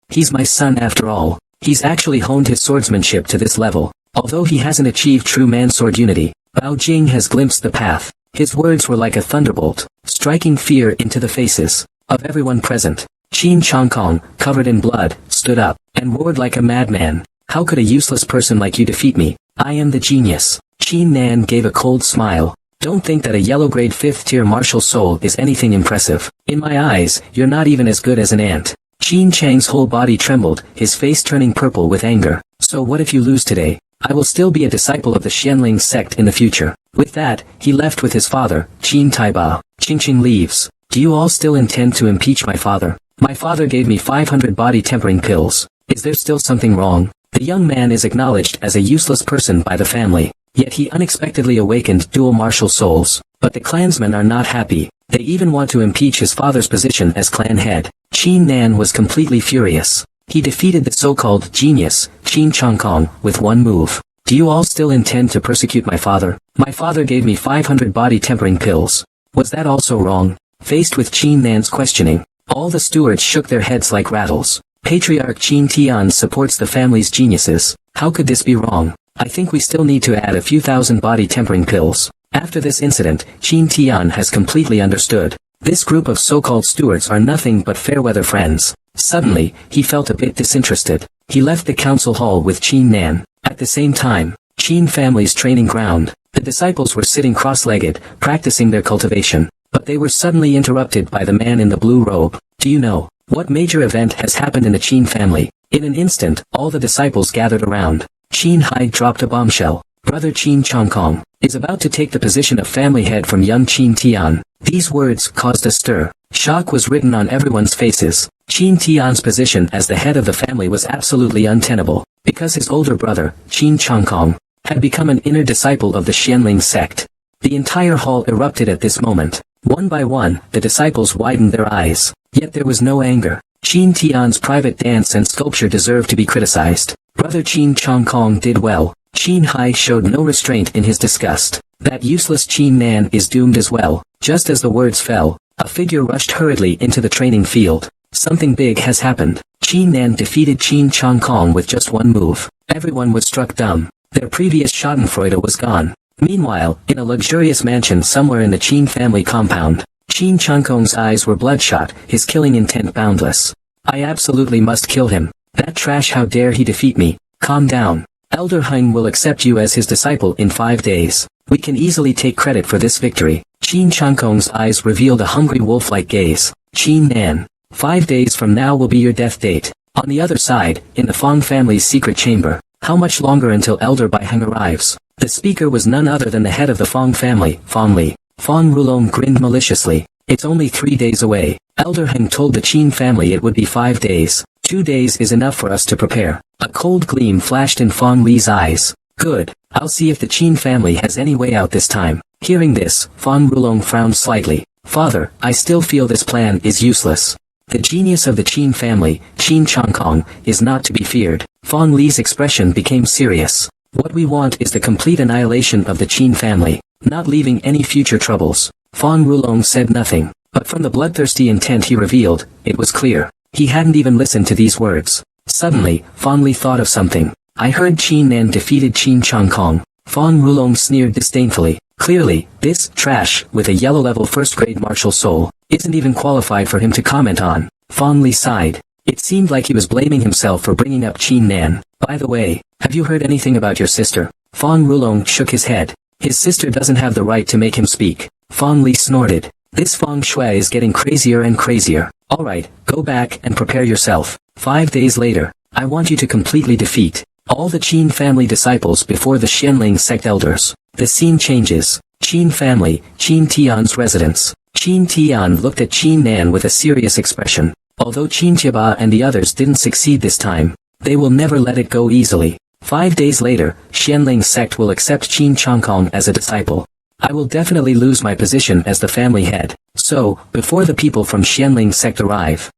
He's my son after all. He's actually honed his swordsmanship to this level. Although he hasn't achieved true man-sword unity, Bao Jing has glimpsed the path. His words were like a thunderbolt, striking fear into the faces of everyone present. Qin Changkong, covered in blood, stood up, and roared like a madman. How could a useless person like you defeat me? I am the genius. Qin Nan gave a cold smile. Don't think that a yellow grade 5th tier martial soul is anything impressive. In my eyes, you're not even as good as an ant. Qin Chang's whole body trembled, his face turning purple with anger. So what if you lose today? I will still be a disciple of the Xianling sect in the future. With that, he left with his father, Qin Taiba. Qingqing leaves. Do you all still intend to impeach my father? My father gave me 500 body tempering pills. Is there still something wrong? The young man is acknowledged as a useless person by the family. Yet he unexpectedly awakened dual martial souls. But the clansmen are not happy. They even want to impeach his father's position as clan head. Qin Nan was completely furious. He defeated the so-called genius, Qin Changkong, with one move. Do you all still intend to persecute my father? My father gave me 500 body tempering pills. Was that also wrong? Faced with Qin Nan's questioning, all the stewards shook their heads like rattles. Patriarch Qin Tian supports the family's geniuses. How could this be wrong? I think we still need to add a few thousand body tempering pills. After this incident, Qin Tian has completely understood. This group of so-called stewards are nothing but fair-weather friends. Suddenly, he felt a bit disinterested. He left the council hall with Qin Nan. At the same time, Qin family's training ground, the disciples were sitting cross-legged, practicing their cultivation. But they were suddenly interrupted by the man in the blue robe. Do you know what major event has happened in the Qin family? In an instant, all the disciples gathered around. Qin Hai dropped a bombshell. Brother Qin Changkong is about to take the position of family head from young Qin Tian. These words caused a stir. Shock was written on everyone's faces. Qin Tian's position as the head of the family was absolutely untenable, because his older brother, Qin Changkong, had become an inner disciple of the Xianling sect. The entire hall erupted at this moment. One by one, the disciples widened their eyes. Yet there was no anger. Qin Tian's private dance and sculpture deserved to be criticized. Brother Qin Changkong did well. Qin Hai showed no restraint in his disgust. That useless Qin Nan is doomed as well. Just as the words fell, a figure rushed hurriedly into the training field. Something big has happened. Qin Nan defeated Qin Changkong with just one move. Everyone was struck dumb. Their previous schadenfreude was gone. Meanwhile, in a luxurious mansion somewhere in the Qin family compound, Qin Changkong's eyes were bloodshot, his killing intent boundless. I absolutely must kill him. That trash, how dare he defeat me? Calm down. Elder Heng will accept you as his disciple in 5 days. We can easily take credit for this victory. Qin Changkong's eyes revealed a hungry wolf-like gaze. Qin Nan, 5 days from now will be your death date. On the other side, in the Fong family's secret chamber, how much longer until Elder Bai Heng arrives? The speaker was none other than the head of the Fong family, Fong Li. Fong Rulong grinned maliciously. It's only 3 days away. Elder Heng told the Qin family it would be 5 days. 2 days is enough for us to prepare. A cold gleam flashed in Fong Li's eyes. Good. I'll see if the Qin family has any way out this time. Hearing this, Fong Rulong frowned slightly. Father, I still feel this plan is useless. The genius of the Qin family, Qin Changkong, is not to be feared. Fong Li's expression became serious. What we want is the complete annihilation of the Qin family, not leaving any future troubles. Fong Rulong said nothing, but from the bloodthirsty intent he revealed, it was clear. He hadn't even listened to these words. Suddenly, Fong Li thought of something. I heard Qin Nan defeated Qin Changkong. Fong Rulong sneered disdainfully. Clearly, this trash, with a yellow-level first-grade martial soul, isn't even qualified for him to comment on. Fong Li sighed. It seemed like he was blaming himself for bringing up Qin Nan. By the way, have you heard anything about your sister? Fong Rulong shook his head. His sister doesn't have the right to make him speak. Fong Li snorted. This Fong Shui is getting crazier and crazier. Alright, go back and prepare yourself. 5 days later, I want you to completely defeat all the Qin family disciples before the Xianling sect elders. The scene changes. Qin family, Qin Tian's residence. Qin Tian looked at Qin Nan with a serious expression. Although Qin Chiba and the others didn't succeed this time, they will never let it go easily. 5 days later, Xianling sect will accept Qin Changkong as a disciple. I will definitely lose my position as the family head. So, before the people from Xianling sect arrive,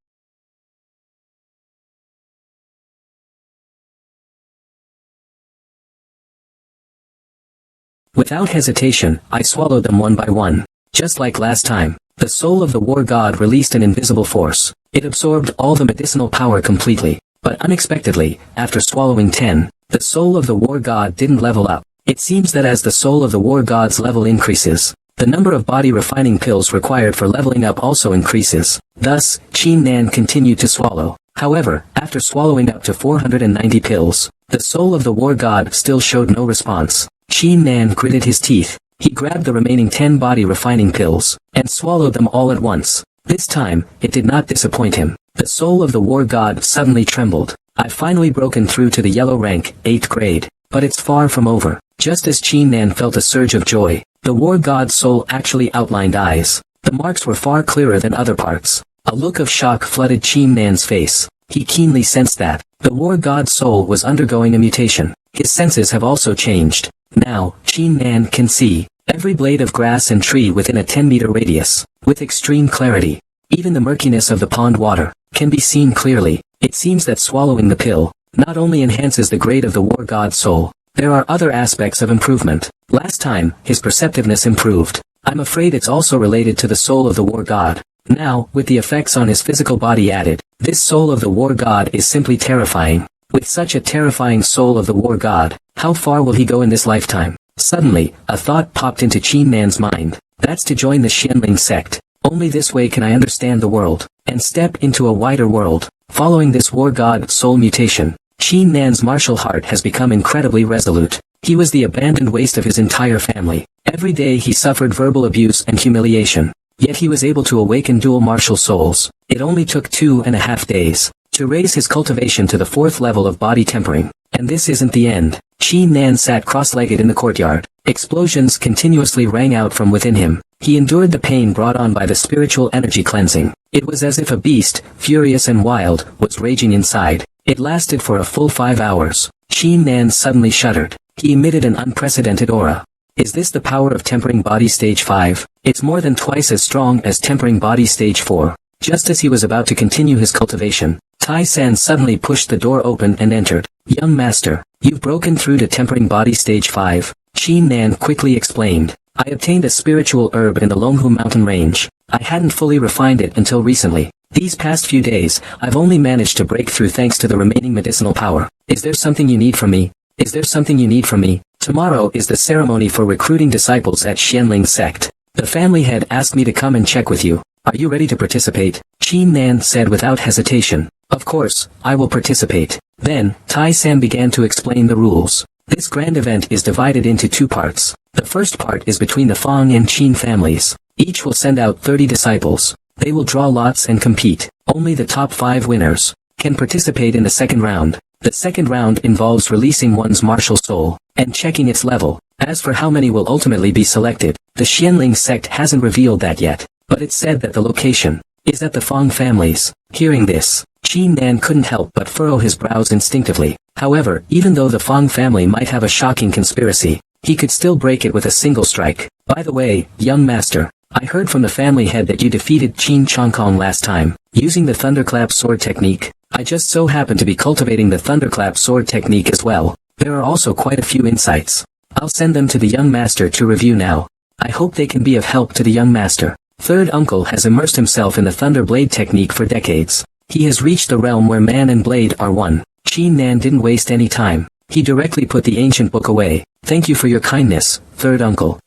without hesitation, I swallowed them one by one. Just like last time, the soul of the war god released an invisible force. It absorbed all the medicinal power completely. But unexpectedly, after swallowing 10, the soul of the war god didn't level up. It seems that as the soul of the war god's level increases, the number of body refining pills required for leveling up also increases. Thus, Qin Nan continued to swallow. However, after swallowing up to 490 pills, the soul of the war god still showed no response. Qin Nan gritted his teeth. He grabbed the remaining 10 body refining pills, and swallowed them all at once. This time, it did not disappoint him. The soul of the war god suddenly trembled. I've finally broken through to the yellow rank, 8th grade. But it's far from over. Just as Qin Nan felt a surge of joy, the war god's soul actually outlined eyes. The marks were far clearer than other parts. A look of shock flooded Qin Nan's face. He keenly sensed that the war god's soul was undergoing a mutation. His senses have also changed. Now, Qin Nan can see every blade of grass and tree within a 10-meter radius, with extreme clarity. Even the murkiness of the pond water can be seen clearly. It seems that swallowing the pill not only enhances the grade of the war god's soul, there are other aspects of improvement. Last time, his perceptiveness improved. I'm afraid it's also related to the soul of the war god. Now, with the effects on his physical body added, this soul of the war god is simply terrifying. With such a terrifying soul of the war god, how far will he go in this lifetime? Suddenly, a thought popped into Qin Nan's mind. That's to join the Xianling sect. Only this way can I understand the world, and step into a wider world. Following this war god soul mutation, Qin Nan's martial heart has become incredibly resolute. He was the abandoned waste of his entire family. Every day he suffered verbal abuse and humiliation. Yet he was able to awaken dual martial souls. It only took 2.5 days to raise his cultivation to the 4th level of body tempering. And this isn't the end. Qin Nan sat cross-legged in the courtyard. Explosions continuously rang out from within him. He endured the pain brought on by the spiritual energy cleansing. It was as if a beast, furious and wild, was raging inside. It lasted for a full 5 hours. Qin Nan suddenly shuddered. He emitted an unprecedented aura. Is this the power of tempering body stage 5? It's more than twice as strong as tempering body stage 4. Just as he was about to continue his cultivation, Tai San suddenly pushed the door open and entered. Young master, you've broken through to tempering body stage 5. Qin Nan quickly explained. I obtained a spiritual herb in the Longhu mountain range. I hadn't fully refined it until recently. These past few days, I've only managed to break through thanks to the remaining medicinal power. Is there something you need from me? Is there something you need from me? Tomorrow is the ceremony for recruiting disciples at Xianling sect. The family head asked me to come and check with you. Are you ready to participate? Qin Nan said without hesitation. Of course, I will participate. Then, Tai San began to explain the rules. This grand event is divided into 2 parts. The first part is between the Fang and Qin families. Each will send out 30 disciples. They will draw lots and compete. Only the top 5 winners can participate in the second round. The second round involves releasing one's martial soul and checking its level. As for how many will ultimately be selected, the Xianling sect hasn't revealed that yet, but it's said that the location is at the Fang families. Hearing this, Qin Nan couldn't help but furrow his brows instinctively. However, even though the Fang family might have a shocking conspiracy, he could still break it with a single strike. By the way, young master, I heard from the family head that you defeated Qin Chongkong last time, using the thunderclap sword technique. I just so happen to be cultivating the thunderclap sword technique as well. There are also quite a few insights. I'll send them to the young master to review now. I hope they can be of help to the young master. Third uncle has immersed himself in the thunder blade technique for decades. He has reached the realm where man and blade are one. Qin Nan didn't waste any time. He directly put the ancient book away. Thank you for your kindness, third uncle.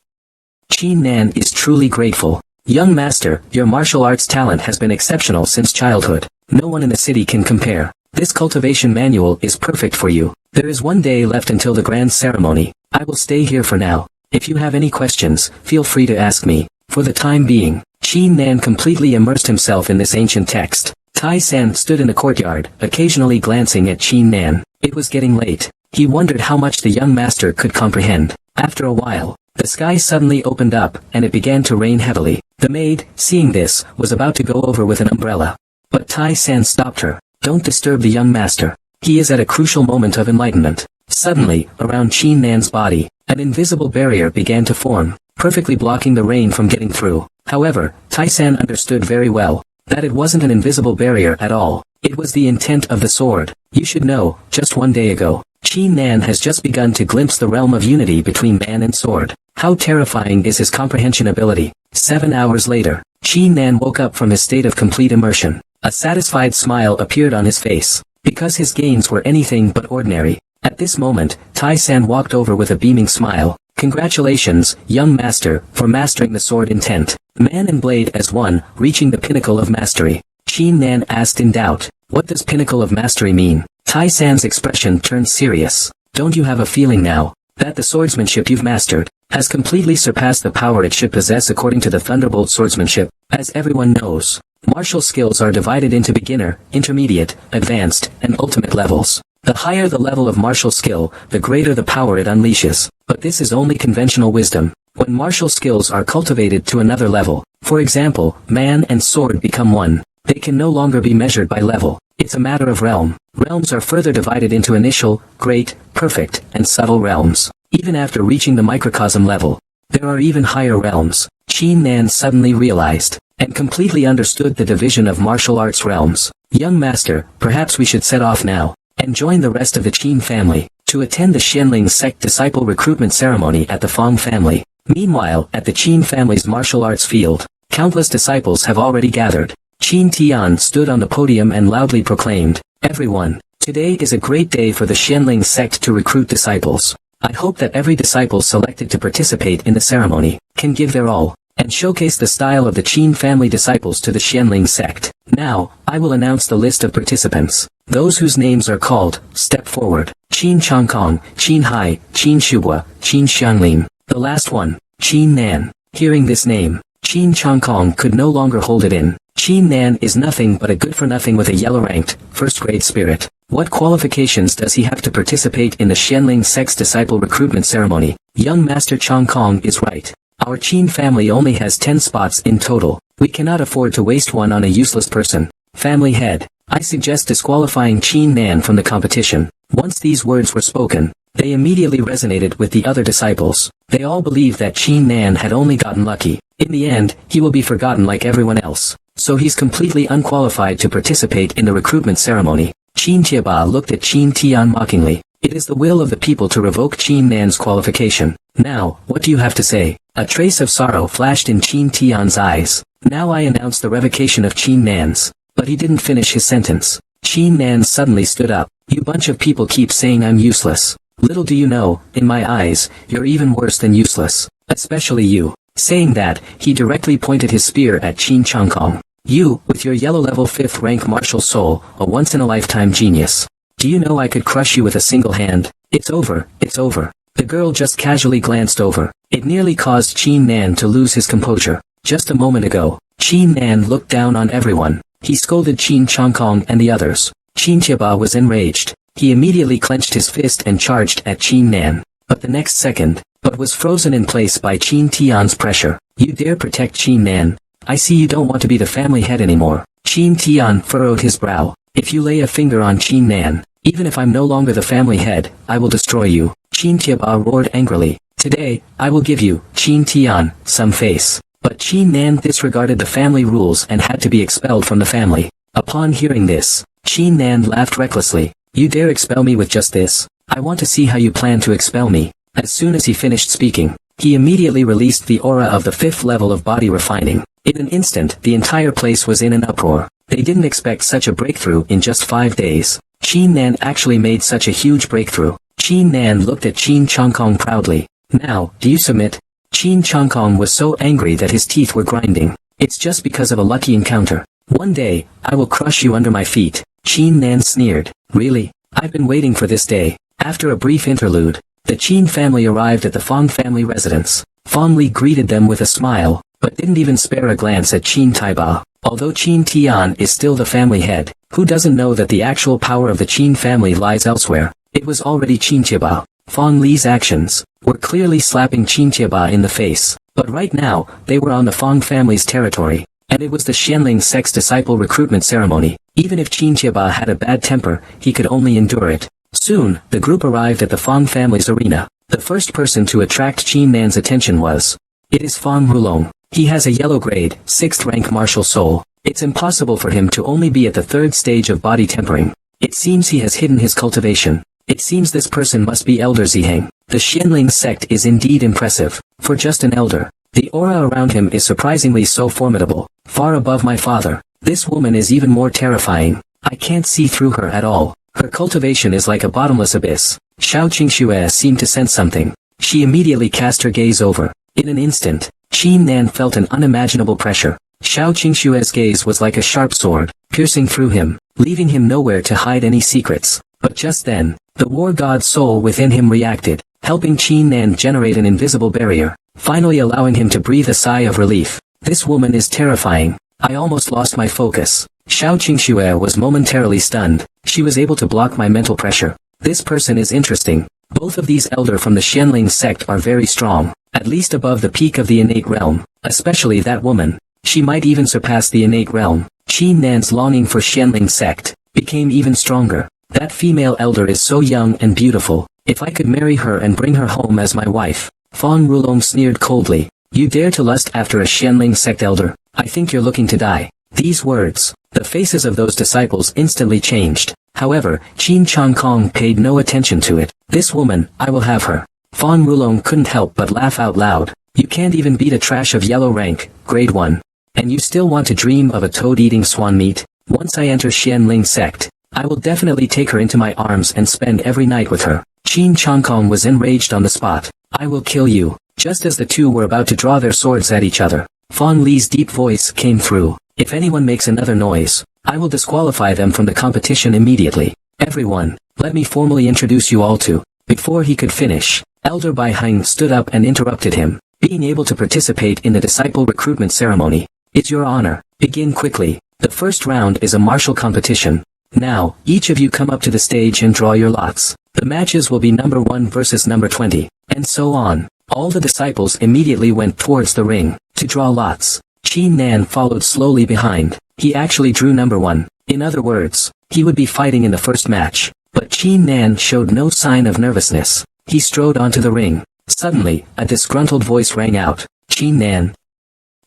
Qin Nan is truly grateful. Young master, your martial arts talent has been exceptional since childhood. No one in the city can compare. This cultivation manual is perfect for you. There is 1 day left until the grand ceremony. I will stay here for now. If you have any questions, feel free to ask me. For the time being, Qin Nan completely immersed himself in this ancient text. Tai San stood in the courtyard, occasionally glancing at Qin Nan. It was getting late. He wondered how much the young master could comprehend. After a while, the sky suddenly opened up, and it began to rain heavily. The maid, seeing this, was about to go over with an umbrella. But Tai San stopped her. Don't disturb the young master. He is at a crucial moment of enlightenment. Suddenly, around Qin Nan's body, an invisible barrier began to form, perfectly blocking the rain from getting through. However, Tai San understood very well that it wasn't an invisible barrier at all. It was the intent of the sword. You should know, just 1 day ago, Qin Nan has just begun to glimpse the realm of unity between man and sword. How terrifying is his comprehension ability? 7 hours later, Qin Nan woke up from his state of complete immersion. A satisfied smile appeared on his face, because his gains were anything but ordinary. At this moment, Tai San walked over with a beaming smile. Congratulations, young master, for mastering the sword intent. Man and blade as one, reaching the pinnacle of mastery. Qin Nan asked in doubt, what does pinnacle of mastery mean? Tai San's expression turned serious. Don't you have a feeling now, that the swordsmanship you've mastered, has completely surpassed the power it should possess according to the Thunderbolt swordsmanship? As everyone knows, Martial skills are divided into beginner, intermediate, advanced, and ultimate levels. The higher the level of martial skill, the greater the power it unleashes. But this is only conventional wisdom. When martial skills are cultivated to another level, for example, man and sword become one, they can no longer be measured by level. It's a matter of realm. Realms are further divided into initial, great, perfect, and subtle realms. Even after reaching the microcosm level, there are even higher realms. Qin Nan suddenly realized, and completely understood the division of martial arts realms. Young master, perhaps we should set off now, and join the rest of the Qin family, to attend the Xianling sect disciple recruitment ceremony at the Fang family. Meanwhile, at the Qin family's martial arts field, countless disciples have already gathered. Qin Tian stood on the podium and loudly proclaimed, "Everyone, today is a great day for the Xianling sect to recruit disciples. I hope that every disciple selected to participate in the ceremony can give their all, and showcase the style of the Qin family disciples to the Xianling sect. Now, I will announce the list of participants. Those whose names are called, step forward. Qin Changkong, Qin Hai, Qin Shubua, Qin Xianglin. The last one, Qin Nan." Hearing this name, Qin Changkong could no longer hold it in. Qin Nan is nothing but a good-for-nothing with a yellow-ranked, first-grade spirit. What qualifications does he have to participate in the Xianling sect's disciple recruitment ceremony? Young Master Changkong is right. Our Qin family only has 10 spots in total. We cannot afford to waste one on a useless person. Family head, I suggest disqualifying Qin Nan from the competition. Once these words were spoken, they immediately resonated with the other disciples. They all believed that Qin Nan had only gotten lucky. In the end, he will be forgotten like everyone else. So he's completely unqualified to participate in the recruitment ceremony. Qin Tieba looked at Qin Tian mockingly. It is the will of the people to revoke Qin Nan's qualification. Now, what do you have to say? A trace of sorrow flashed in Qin Tian's eyes. Now I announce the revocation of Qin Nan's. But he didn't finish his sentence. Qin Nan suddenly stood up. You bunch of people keep saying I'm useless. Little do you know, in my eyes, you're even worse than useless. Especially you. Saying that, he directly pointed his spear at Qin Changkong. You, with your yellow level 5th rank martial soul, a once-in-a-lifetime genius. Do you know I could crush you with a single hand? It's over, it's over. The girl just casually glanced over. It nearly caused Qin Nan to lose his composure. Just a moment ago, Qin Nan looked down on everyone. He scolded Qin Changkong and the others. Qin Tieba was enraged. He immediately clenched his fist and charged at Qin Nan. But the next second, was frozen in place by Qin Tian's pressure. You dare protect Qin Nan? I see you don't want to be the family head anymore. Qin Tian furrowed his brow. If you lay a finger on Qin Nan, even if I'm no longer the family head, I will destroy you. Qin Tieba roared angrily. Today, I will give you, Qin Tian, some face. But Qin Nan disregarded the family rules and had to be expelled from the family. Upon hearing this, Qin Nan laughed recklessly. You dare expel me with just this? I want to see how you plan to expel me. As soon as he finished speaking, he immediately released the aura of the 5th level of body refining. In an instant, the entire place was in an uproar. They didn't expect such a breakthrough in just 5 days. Qin Nan actually made such a huge breakthrough. Qin Nan looked at Qin Changkong proudly. Now, do you submit? Qin Changkong was so angry that his teeth were grinding. It's just because of a lucky encounter. One day, I will crush you under my feet. Qin Nan sneered. Really? I've been waiting for this day. After a brief interlude, the Qin family arrived at the Fang family residence. Fang Li greeted them with a smile, but didn't even spare a glance at Qin Taiba. Although Qin Tian is still the family head, who doesn't know that the actual power of the Qin family lies elsewhere? It was already Qin Tieba. Fang Li's actions were clearly slapping Qin Tieba in the face. But right now, they were on the Fang family's territory, and it was the Xianling sect's disciple recruitment ceremony. Even if Qin Tieba had a bad temper, he could only endure it. Soon, the group arrived at the Fang family's arena. The first person to attract Qin Nan's attention was, it is Fang Rulong. He has a yellow grade, 6th rank martial soul. It's impossible for him to only be at the 3rd stage of body tempering. It seems he has hidden his cultivation. It seems this person must be Elder Ziheng. The Xianling sect is indeed impressive. For just an elder, the aura around him is surprisingly so formidable. Far above my father. This woman is even more terrifying. I can't see through her at all. Her cultivation is like a bottomless abyss. Xiao Qingxue seemed to sense something. She immediately cast her gaze over. In an instant, Qin Nan felt an unimaginable pressure. Xiao Qingxue's gaze was like a sharp sword, piercing through him, leaving him nowhere to hide any secrets. But just then, the war god soul within him reacted, helping Qin Nan generate an invisible barrier, finally allowing him to breathe a sigh of relief. This woman is terrifying. I almost lost my focus. Xiao Qingxue was momentarily stunned. She was able to block my mental pressure. This person is interesting. Both of these elder from the Xianling sect are very strong, at least above the peak of the innate realm, especially that woman. She might even surpass the innate realm. Qin Nan's longing for Xianling sect became even stronger. That female elder is so young and beautiful. If I could marry her and bring her home as my wife. Fang Rulong sneered coldly. You dare to lust after a Xianling sect elder? I think you're looking to die. These words, the faces of those disciples instantly changed. However, Qin Changkong paid no attention to it. This woman, I will have her. Fang Rulong couldn't help but laugh out loud. You can't even beat a trash of yellow rank, grade 1. And you still want to dream of a toad-eating swan meat? Once I enter Xianling sect, I will definitely take her into my arms and spend every night with her. Qin Changkong was enraged on the spot. I will kill you. Just as the two were about to draw their swords at each other, Fang Li's deep voice came through. If anyone makes another noise, I will disqualify them from the competition immediately. Everyone, let me formally introduce you all to. Before he could finish, Elder Bai Heng stood up and interrupted him. Being able to participate in the disciple recruitment ceremony is your honor. Begin quickly. The first round is a martial competition. Now, each of you come up to the stage and draw your lots. The matches will be number 1 versus number 20, and so on. All the disciples immediately went towards the ring to draw lots. Qin Nan followed slowly behind. He actually drew number 1. In other words, he would be fighting in the first match. But Qin Nan showed no sign of nervousness. He strode onto the ring. Suddenly, a disgruntled voice rang out. Qin Nan.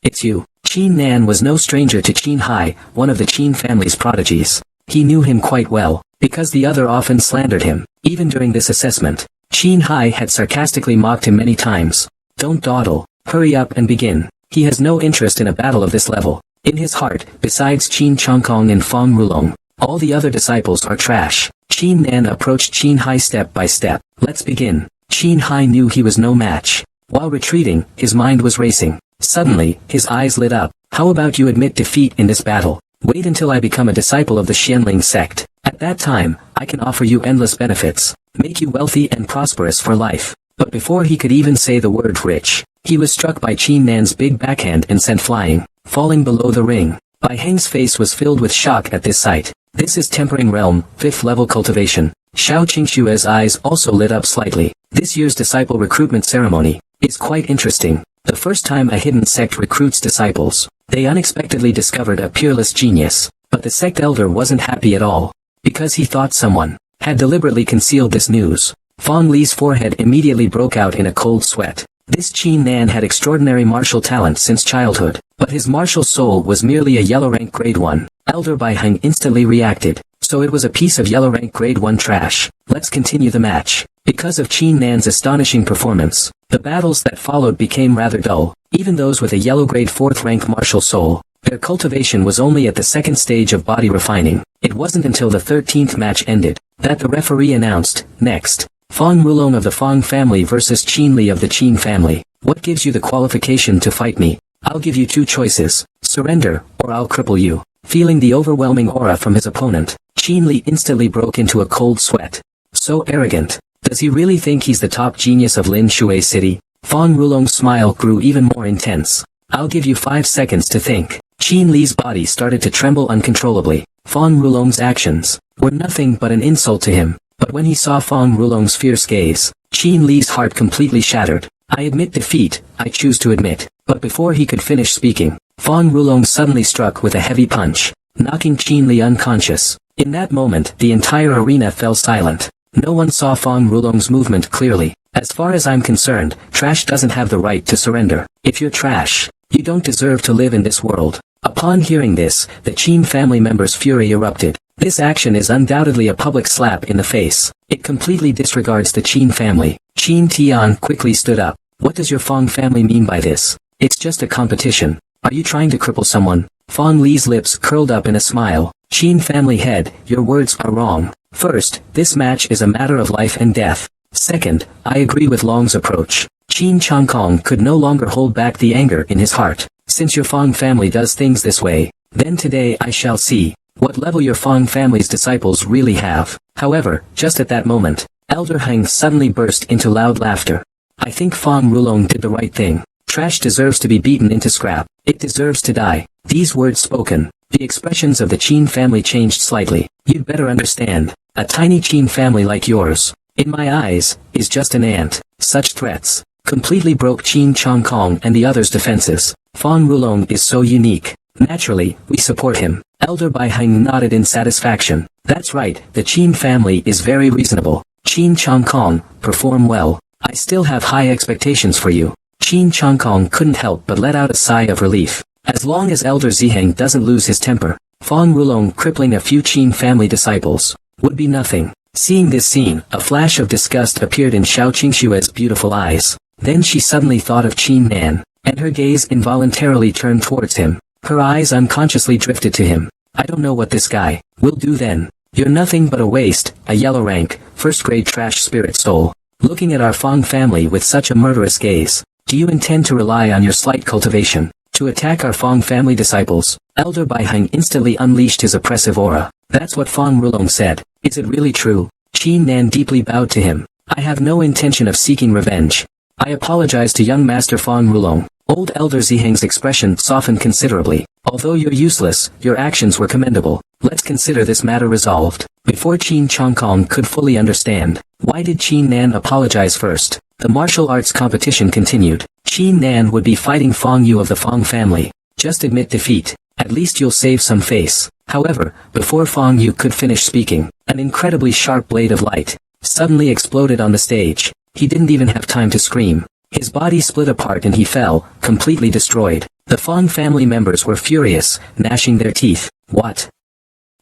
It's you. Qin Nan was no stranger to Qin Hai, one of the Qin family's prodigies. He knew him quite well, because the other often slandered him. Even during this assessment, Qin Hai had sarcastically mocked him many times. Don't dawdle. Hurry up and begin. He has no interest in a battle of this level. In his heart, besides Qin Changkong and Fang Rulong, all the other disciples are trash. Qin Nan approached Qin Hai step by step. Let's begin. Qin Hai knew he was no match. While retreating, his mind was racing. Suddenly, his eyes lit up. How about you admit defeat in this battle? Wait until I become a disciple of the Xianling sect. At that time, I can offer you endless benefits, make you wealthy and prosperous for life. But before he could even say the word rich, he was struck by Qin Nan's big backhand and sent flying, falling below the ring. Bai Heng's face was filled with shock at this sight. This is Tempering Realm, 5th level cultivation. Xiao Qingxue's eyes also lit up slightly. This year's disciple recruitment ceremony is quite interesting. The first time a hidden sect recruits disciples, they unexpectedly discovered a peerless genius. But the sect elder wasn't happy at all, because he thought someone had deliberately concealed this news. Fang Li's forehead immediately broke out in a cold sweat. This Qin Nan had extraordinary martial talent since childhood, but his martial soul was merely a yellow rank grade 1. Elder Bai Heng instantly reacted. So it was a piece of yellow rank grade 1 trash. Let's continue the match. Because of Qin Nan's astonishing performance, the battles that followed became rather dull. Even those with a yellow grade 4th rank martial soul, their cultivation was only at the second stage of body refining. It wasn't until the 13th match ended that the referee announced, next, Fang Rulong of the Fang family versus Qin Li of the Qin family. What gives you the qualification to fight me? I'll give you 2 choices. Surrender, or I'll cripple you. Feeling the overwhelming aura from his opponent, Qin Li instantly broke into a cold sweat. So arrogant. Does he really think he's the top genius of Lin Shui City? Fang Rulong's smile grew even more intense. I'll give you 5 seconds to think. Qin Li's body started to tremble uncontrollably. Fang Rulong's actions were nothing but an insult to him. But when he saw Fang Rulong's fierce gaze, Qin Li's heart completely shattered. I admit defeat, I choose to admit. But before he could finish speaking, Fang Rulong suddenly struck with a heavy punch, knocking Qin Li unconscious. In that moment, the entire arena fell silent. No one saw Fang Rulong's movement clearly. As far as I'm concerned, trash doesn't have the right to surrender. If you're trash, you don't deserve to live in this world. Upon hearing this, the Qin family members' fury erupted. This action is undoubtedly a public slap in the face. It completely disregards the Qin family. Qin Tian quickly stood up. What does your Fang family mean by this? It's just a competition. Are you trying to cripple someone? Fang Li's lips curled up in a smile. Qin family head, your words are wrong. First, this match is a matter of life and death. Second, I agree with Long's approach. Qin Changkong could no longer hold back the anger in his heart. Since your Fang family does things this way, then today I shall see what level your Fang family's disciples really have. However, just at that moment, Elder Heng suddenly burst into loud laughter. I think Fang Rulong did the right thing. Trash deserves to be beaten into scrap. It deserves to die. These words spoken, the expressions of the Qin family changed slightly. You'd better understand, a tiny Qin family like yours, in my eyes, is just an ant. Such threats completely broke Qin Chongkong and the others' defenses. Fang Rulong is so unique. Naturally, we support him. Elder Bai Heng nodded in satisfaction. That's right, the Qin family is very reasonable. Qin Chongkong, perform well. I still have high expectations for you. Qin Chongkong couldn't help but let out a sigh of relief. As long as Elder Ziheng doesn't lose his temper, Fang Rulong crippling a few Qin family disciples would be nothing. Seeing this scene, a flash of disgust appeared in Xiao Qingshue's beautiful eyes. Then she suddenly thought of Qin Nan, and her gaze involuntarily turned towards him. Her eyes unconsciously drifted to him. I don't know what this guy will do then. You're nothing but a waste, a yellow rank, first-grade trash spirit soul. Looking at our Fang family with such a murderous gaze, do you intend to rely on your slight cultivation to attack our Fang family disciples? Elder Bai Heng instantly unleashed his oppressive aura. That's what Fang Rulong said. Is it really true? Qin Nan deeply bowed to him. I have no intention of seeking revenge. I apologize to young Master Fang Rulong. Old Elder Ziheng's expression softened considerably. Although you're useless, your actions were commendable. Let's consider this matter resolved. Before Qin Chongkong could fully understand, why did Qin Nan apologize first? The martial arts competition continued. Qin Nan would be fighting Fang Yu of the Fang family. Just admit defeat. At least you'll save some face. However, before Fang Yu could finish speaking, an incredibly sharp blade of light suddenly exploded on the stage. He didn't even have time to scream. His body split apart and he fell, completely destroyed. The Fang family members were furious, gnashing their teeth. What?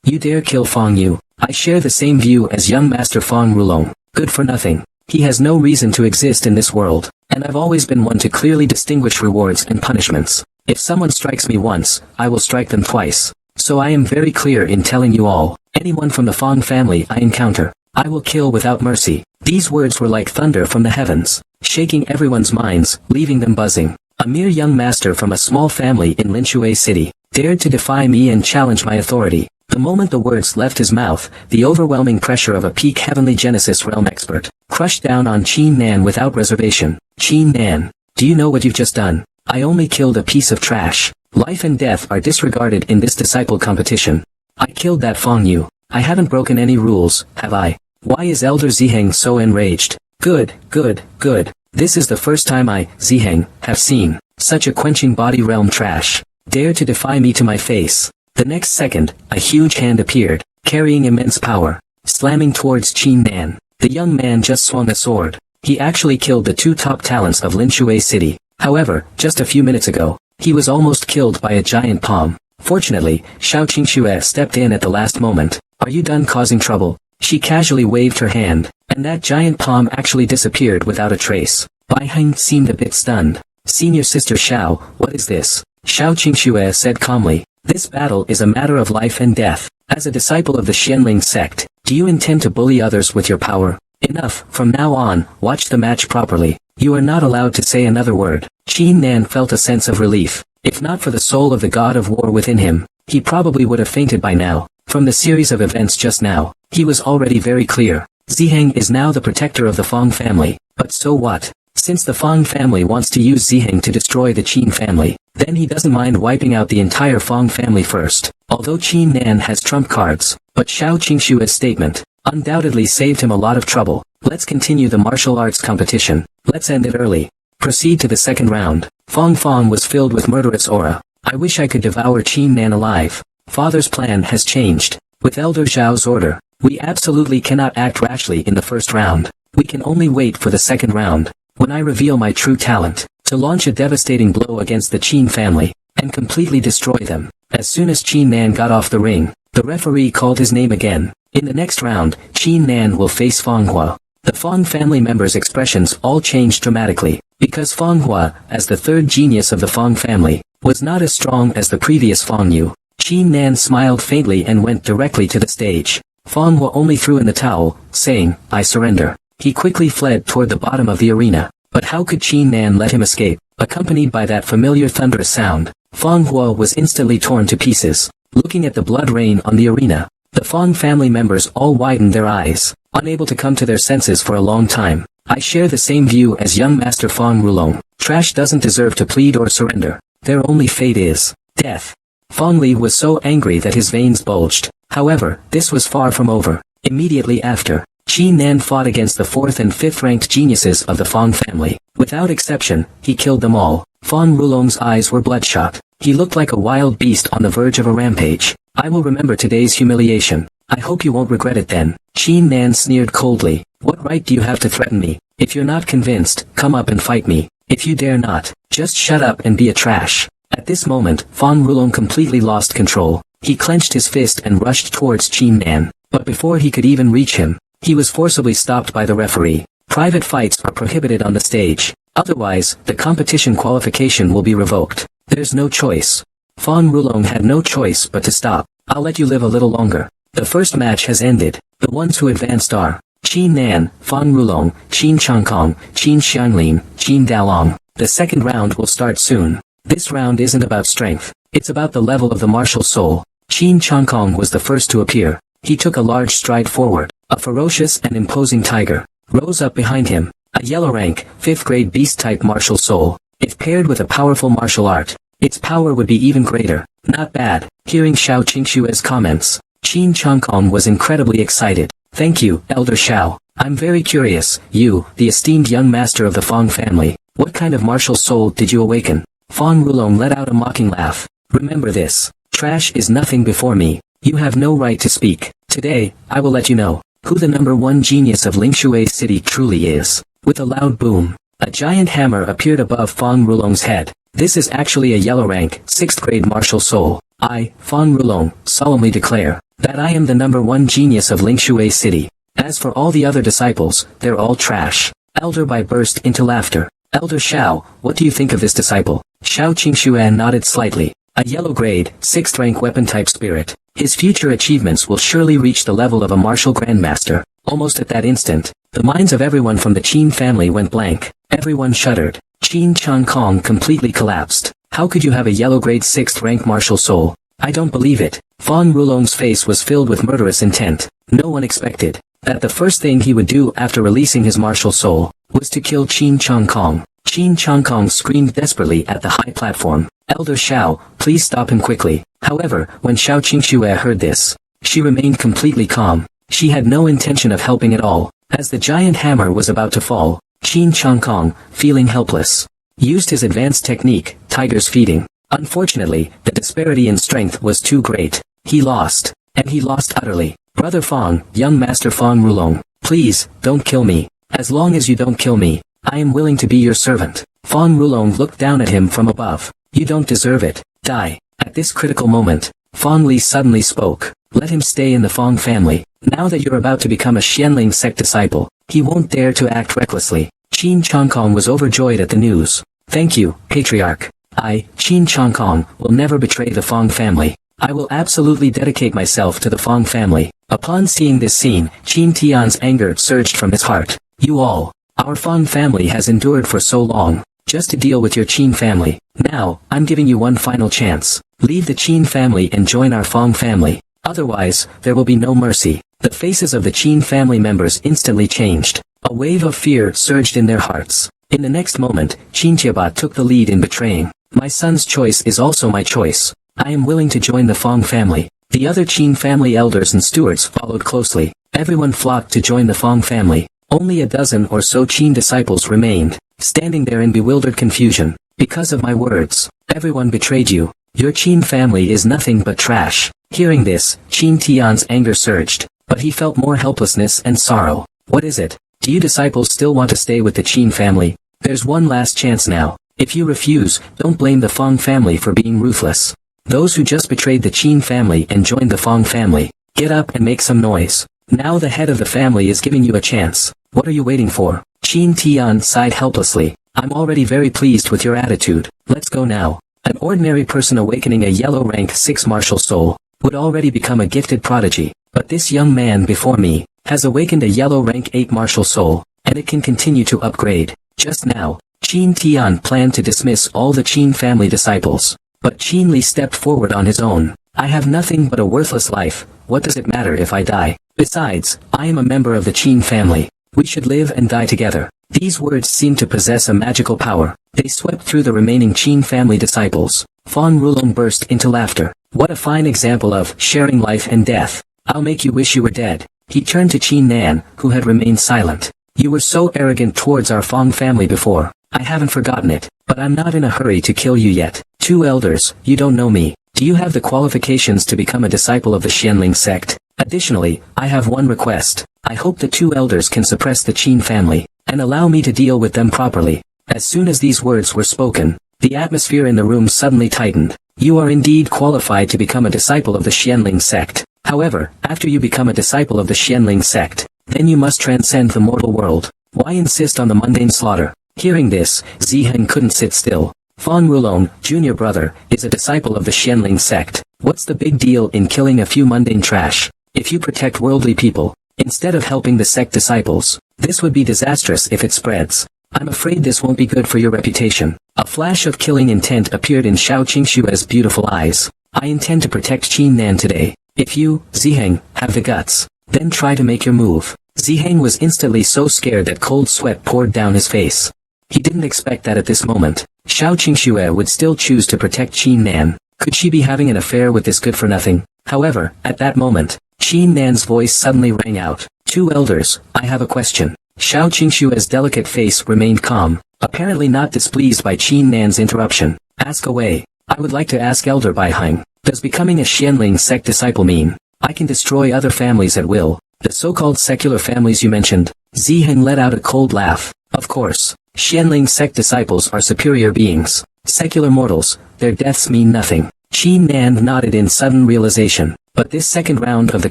You dare kill Fang Yu? I share the same view as young Master Fang Rulong. Good for nothing. He has no reason to exist in this world, and I've always been one to clearly distinguish rewards and punishments. If someone strikes me once, I will strike them twice. So I am very clear in telling you all, anyone from the Fang family I encounter, I will kill without mercy. These words were like thunder from the heavens, shaking everyone's minds, leaving them buzzing. A mere young master from a small family in Linxue City dared to defy me and challenge my authority. The moment the words left his mouth, the overwhelming pressure of a peak heavenly Genesis realm expert crushed down on Qin Nan without reservation. Qin Nan, do you know what you've just done? I only killed a piece of trash. Life and death are disregarded in this disciple competition. I killed that Fang Yu. I haven't broken any rules, have I? Why is Elder Ziheng so enraged? Good, good, good. This is the first time I, Ziheng, have seen such a quenching body realm trash dare to defy me to my face. The next second, a huge hand appeared, carrying immense power, slamming towards Qin Nan. The young man just swung a sword. He actually killed the two top talents of Linxue City. However, just a few minutes ago, he was almost killed by a giant palm. Fortunately, Xiao Qingxue stepped in at the last moment. Are you done causing trouble? She casually waved her hand, and that giant palm actually disappeared without a trace. Bai Heng seemed a bit stunned. Senior Sister Xiao, what is this? Xiao Qingxue said calmly. This battle is a matter of life and death. As a disciple of the Xianling sect, do you intend to bully others with your power? Enough, from now on, watch the match properly. You are not allowed to say another word. Qin Nan felt a sense of relief. If not for the soul of the god of war within him, he probably would have fainted by now. From the series of events just now, he was already very clear. Ziheng is now the protector of the Fang family. But so what? Since the Fang family wants to use Ziheng to destroy the Qin family, then he doesn't mind wiping out the entire Fang family first. Although Qin Nan has trump cards, but Xiao Qingshue's statement undoubtedly saved him a lot of trouble. Let's continue the martial arts competition. Let's end it early. Proceed to the second round. Fang was filled with murderous aura. I wish I could devour Qin Nan alive. Father's plan has changed. With Elder Zhao's order, we absolutely cannot act rashly in the first round. We can only wait for the second round, when I reveal my true talent, to launch a devastating blow against the Qin family, and completely destroy them. As soon as Qin Nan got off the ring, the referee called his name again. In the next round, Qin Nan will face Fang Hua. The Fang family members' expressions all changed dramatically, because Fang Hua, as the third genius of the Fang family, was not as strong as the previous Fang Yu. Qin Nan smiled faintly and went directly to the stage. Fang Hua only threw in the towel, saying, I surrender. He quickly fled toward the bottom of the arena. But how could Qin Nan let him escape? Accompanied by that familiar thunderous sound, Fang Hua was instantly torn to pieces. Looking at the blood rain on the arena, the Fang family members all widened their eyes, unable to come to their senses for a long time. I share the same view as young Master Fang Rulong. Trash doesn't deserve to plead or surrender. Their only fate is death. Fong Li was so angry that his veins bulged. However, this was far from over. Immediately after, Qin Nan fought against the 4th and 5th ranked geniuses of the Fong family. Without exception, he killed them all. Fong Rulong's eyes were bloodshot. He looked like a wild beast on the verge of a rampage. I will remember today's humiliation. I hope you won't regret it then. Qin Nan sneered coldly. What right do you have to threaten me? If you're not convinced, come up and fight me. If you dare not, just shut up and be a trash. At this moment, Fong Rulong completely lost control. He clenched his fist and rushed towards Qin Nan. But before he could even reach him, he was forcibly stopped by the referee. Private fights are prohibited on the stage. Otherwise, the competition qualification will be revoked. There's no choice. Fong Rulong had no choice but to stop. I'll let you live a little longer. The first match has ended. The ones who advanced are Qin Nan, Fong Rulong, Qin Changkong, Qin Xianlin, Qin Dalong. The second round will start soon. This round isn't about strength. It's about the level of the martial soul. Qin Changkong was the first to appear. He took a large stride forward. A ferocious and imposing tiger rose up behind him. A yellow rank, 5th grade beast-type martial soul. If paired with a powerful martial art, its power would be even greater. Not bad. Hearing Xiao Qingshue's comments, Qin Changkong was incredibly excited. Thank you, Elder Xiao. I'm very curious, you, the esteemed young master of the Fong family, what kind of martial soul did you awaken? Fong Rulong let out a mocking laugh. Remember this. Trash is nothing before me. You have no right to speak. Today, I will let you know who the #1 genius of Lingshui City truly is. With a loud boom, a giant hammer appeared above Fong Rulong's head. This is actually a yellow rank, 6th grade martial soul. I, Fong Rulong, solemnly declare that I am the #1 genius of Lingshui City. As for all the other disciples, they're all trash. Elder Bai burst into laughter. Elder Xiao, what do you think of this disciple? Xiao Qingshuan nodded slightly. A yellow grade, 6th rank weapon-type spirit. His future achievements will surely reach the level of a martial grandmaster. Almost at that instant, the minds of everyone from the Qin family went blank. Everyone shuddered. Qin Changkong completely collapsed. How could you have a yellow grade 6th rank martial soul? I don't believe it. Fong Rulong's face was filled with murderous intent. No one expected that the first thing he would do after releasing his martial soul was to kill Qin Changkong. Qin Changkong screamed desperately at the high platform. Elder Xiao, please stop him quickly. However, when Xiao Qingxue heard this, she remained completely calm. She had no intention of helping at all. As the giant hammer was about to fall, Qin Changkong, feeling helpless, used his advanced technique, Tiger's Feeding. Unfortunately, the disparity in strength was too great. He lost. And he lost utterly. Brother Fong, young Master Fong Rulong, please, don't kill me. As long as you don't kill me, I am willing to be your servant. Fong Rulong looked down at him from above. You don't deserve it. Die. At this critical moment, Fong Li suddenly spoke. Let him stay in the Fong family. Now that you're about to become a Xianling sect disciple, he won't dare to act recklessly. Qin Changkong was overjoyed at the news. Thank you, Patriarch. I, Qin Changkong, will never betray the Fong family. I will absolutely dedicate myself to the Fong family. Upon seeing this scene, Qin Tian's anger surged from his heart. You all, our Fong family has endured for so long, just to deal with your Qin family. Now, I'm giving you one final chance. Leave the Qin family and join our Fong family. Otherwise, there will be no mercy. The faces of the Qin family members instantly changed. A wave of fear surged in their hearts. In the next moment, Qin Chiaba took the lead in betraying. My son's choice is also my choice. I am willing to join the Fong family. The other Qin family elders and stewards followed closely. Everyone flocked to join the Fong family. Only a dozen or so Qin disciples remained, standing there in bewildered confusion. Because of my words, everyone betrayed you. Your Qin family is nothing but trash. Hearing this, Qin Tian's anger surged, but he felt more helplessness and sorrow. What is it? Do you disciples still want to stay with the Qin family? There's one last chance now. If you refuse, don't blame the Fong family for being ruthless. Those who just betrayed the Qin family and joined the Fong family, get up and make some noise. Now the head of the family is giving you a chance. What are you waiting for? Qin Tian sighed helplessly. I'm already very pleased with your attitude. Let's go now. An ordinary person awakening a yellow rank 6 martial soul would already become a gifted prodigy. But this young man before me has awakened a yellow rank 8 martial soul, and it can continue to upgrade. Just now, Qin Tian planned to dismiss all the Qin family disciples. But Qin Li stepped forward on his own. I have nothing but a worthless life. What does it matter if I die? Besides, I am a member of the Qin family. We should live and die together. These words seemed to possess a magical power. They swept through the remaining Qin family disciples. Fong Rulong burst into laughter. What a fine example of sharing life and death. I'll make you wish you were dead. He turned to Qin Nan, who had remained silent. You were so arrogant towards our Fong family before. I haven't forgotten it, but I'm not in a hurry to kill you yet. Two elders, you don't know me. Do you have the qualifications to become a disciple of the Xianling sect? Additionally, I have one request. I hope the two elders can suppress the Qin family, and allow me to deal with them properly. As soon as these words were spoken, the atmosphere in the room suddenly tightened. You are indeed qualified to become a disciple of the Xianling sect. However, after you become a disciple of the Xianling sect, then you must transcend the mortal world. Why insist on the mundane slaughter? Hearing this, Ziheng couldn't sit still. Fong Rulong, junior brother, is a disciple of the Xianling sect. What's the big deal in killing a few mundane trash? If you protect worldly people, instead of helping the sect disciples, this would be disastrous if it spreads. I'm afraid this won't be good for your reputation. A flash of killing intent appeared in Xiao Qingshue's beautiful eyes. I intend to protect Qin Nan today. If you, Ziheng, have the guts, then try to make your move. Ziheng was instantly so scared that cold sweat poured down his face. He didn't expect that at this moment, Xiao Qingxue would still choose to protect Qin Nan. Could she be having an affair with this good-for-nothing? However, at that moment, Qin Nan's voice suddenly rang out. Two elders, I have a question. Xiao Qingshue's delicate face remained calm, apparently not displeased by Qin Nan's interruption. Ask away. I would like to ask Elder Baihang, does becoming a Xianling sect disciple mean I can destroy other families at will? The so-called secular families you mentioned? Ziheng let out a cold laugh. Of course, Xianling sect disciples are superior beings. Secular mortals, their deaths mean nothing. Qin Nan nodded in sudden realization. But this second round of the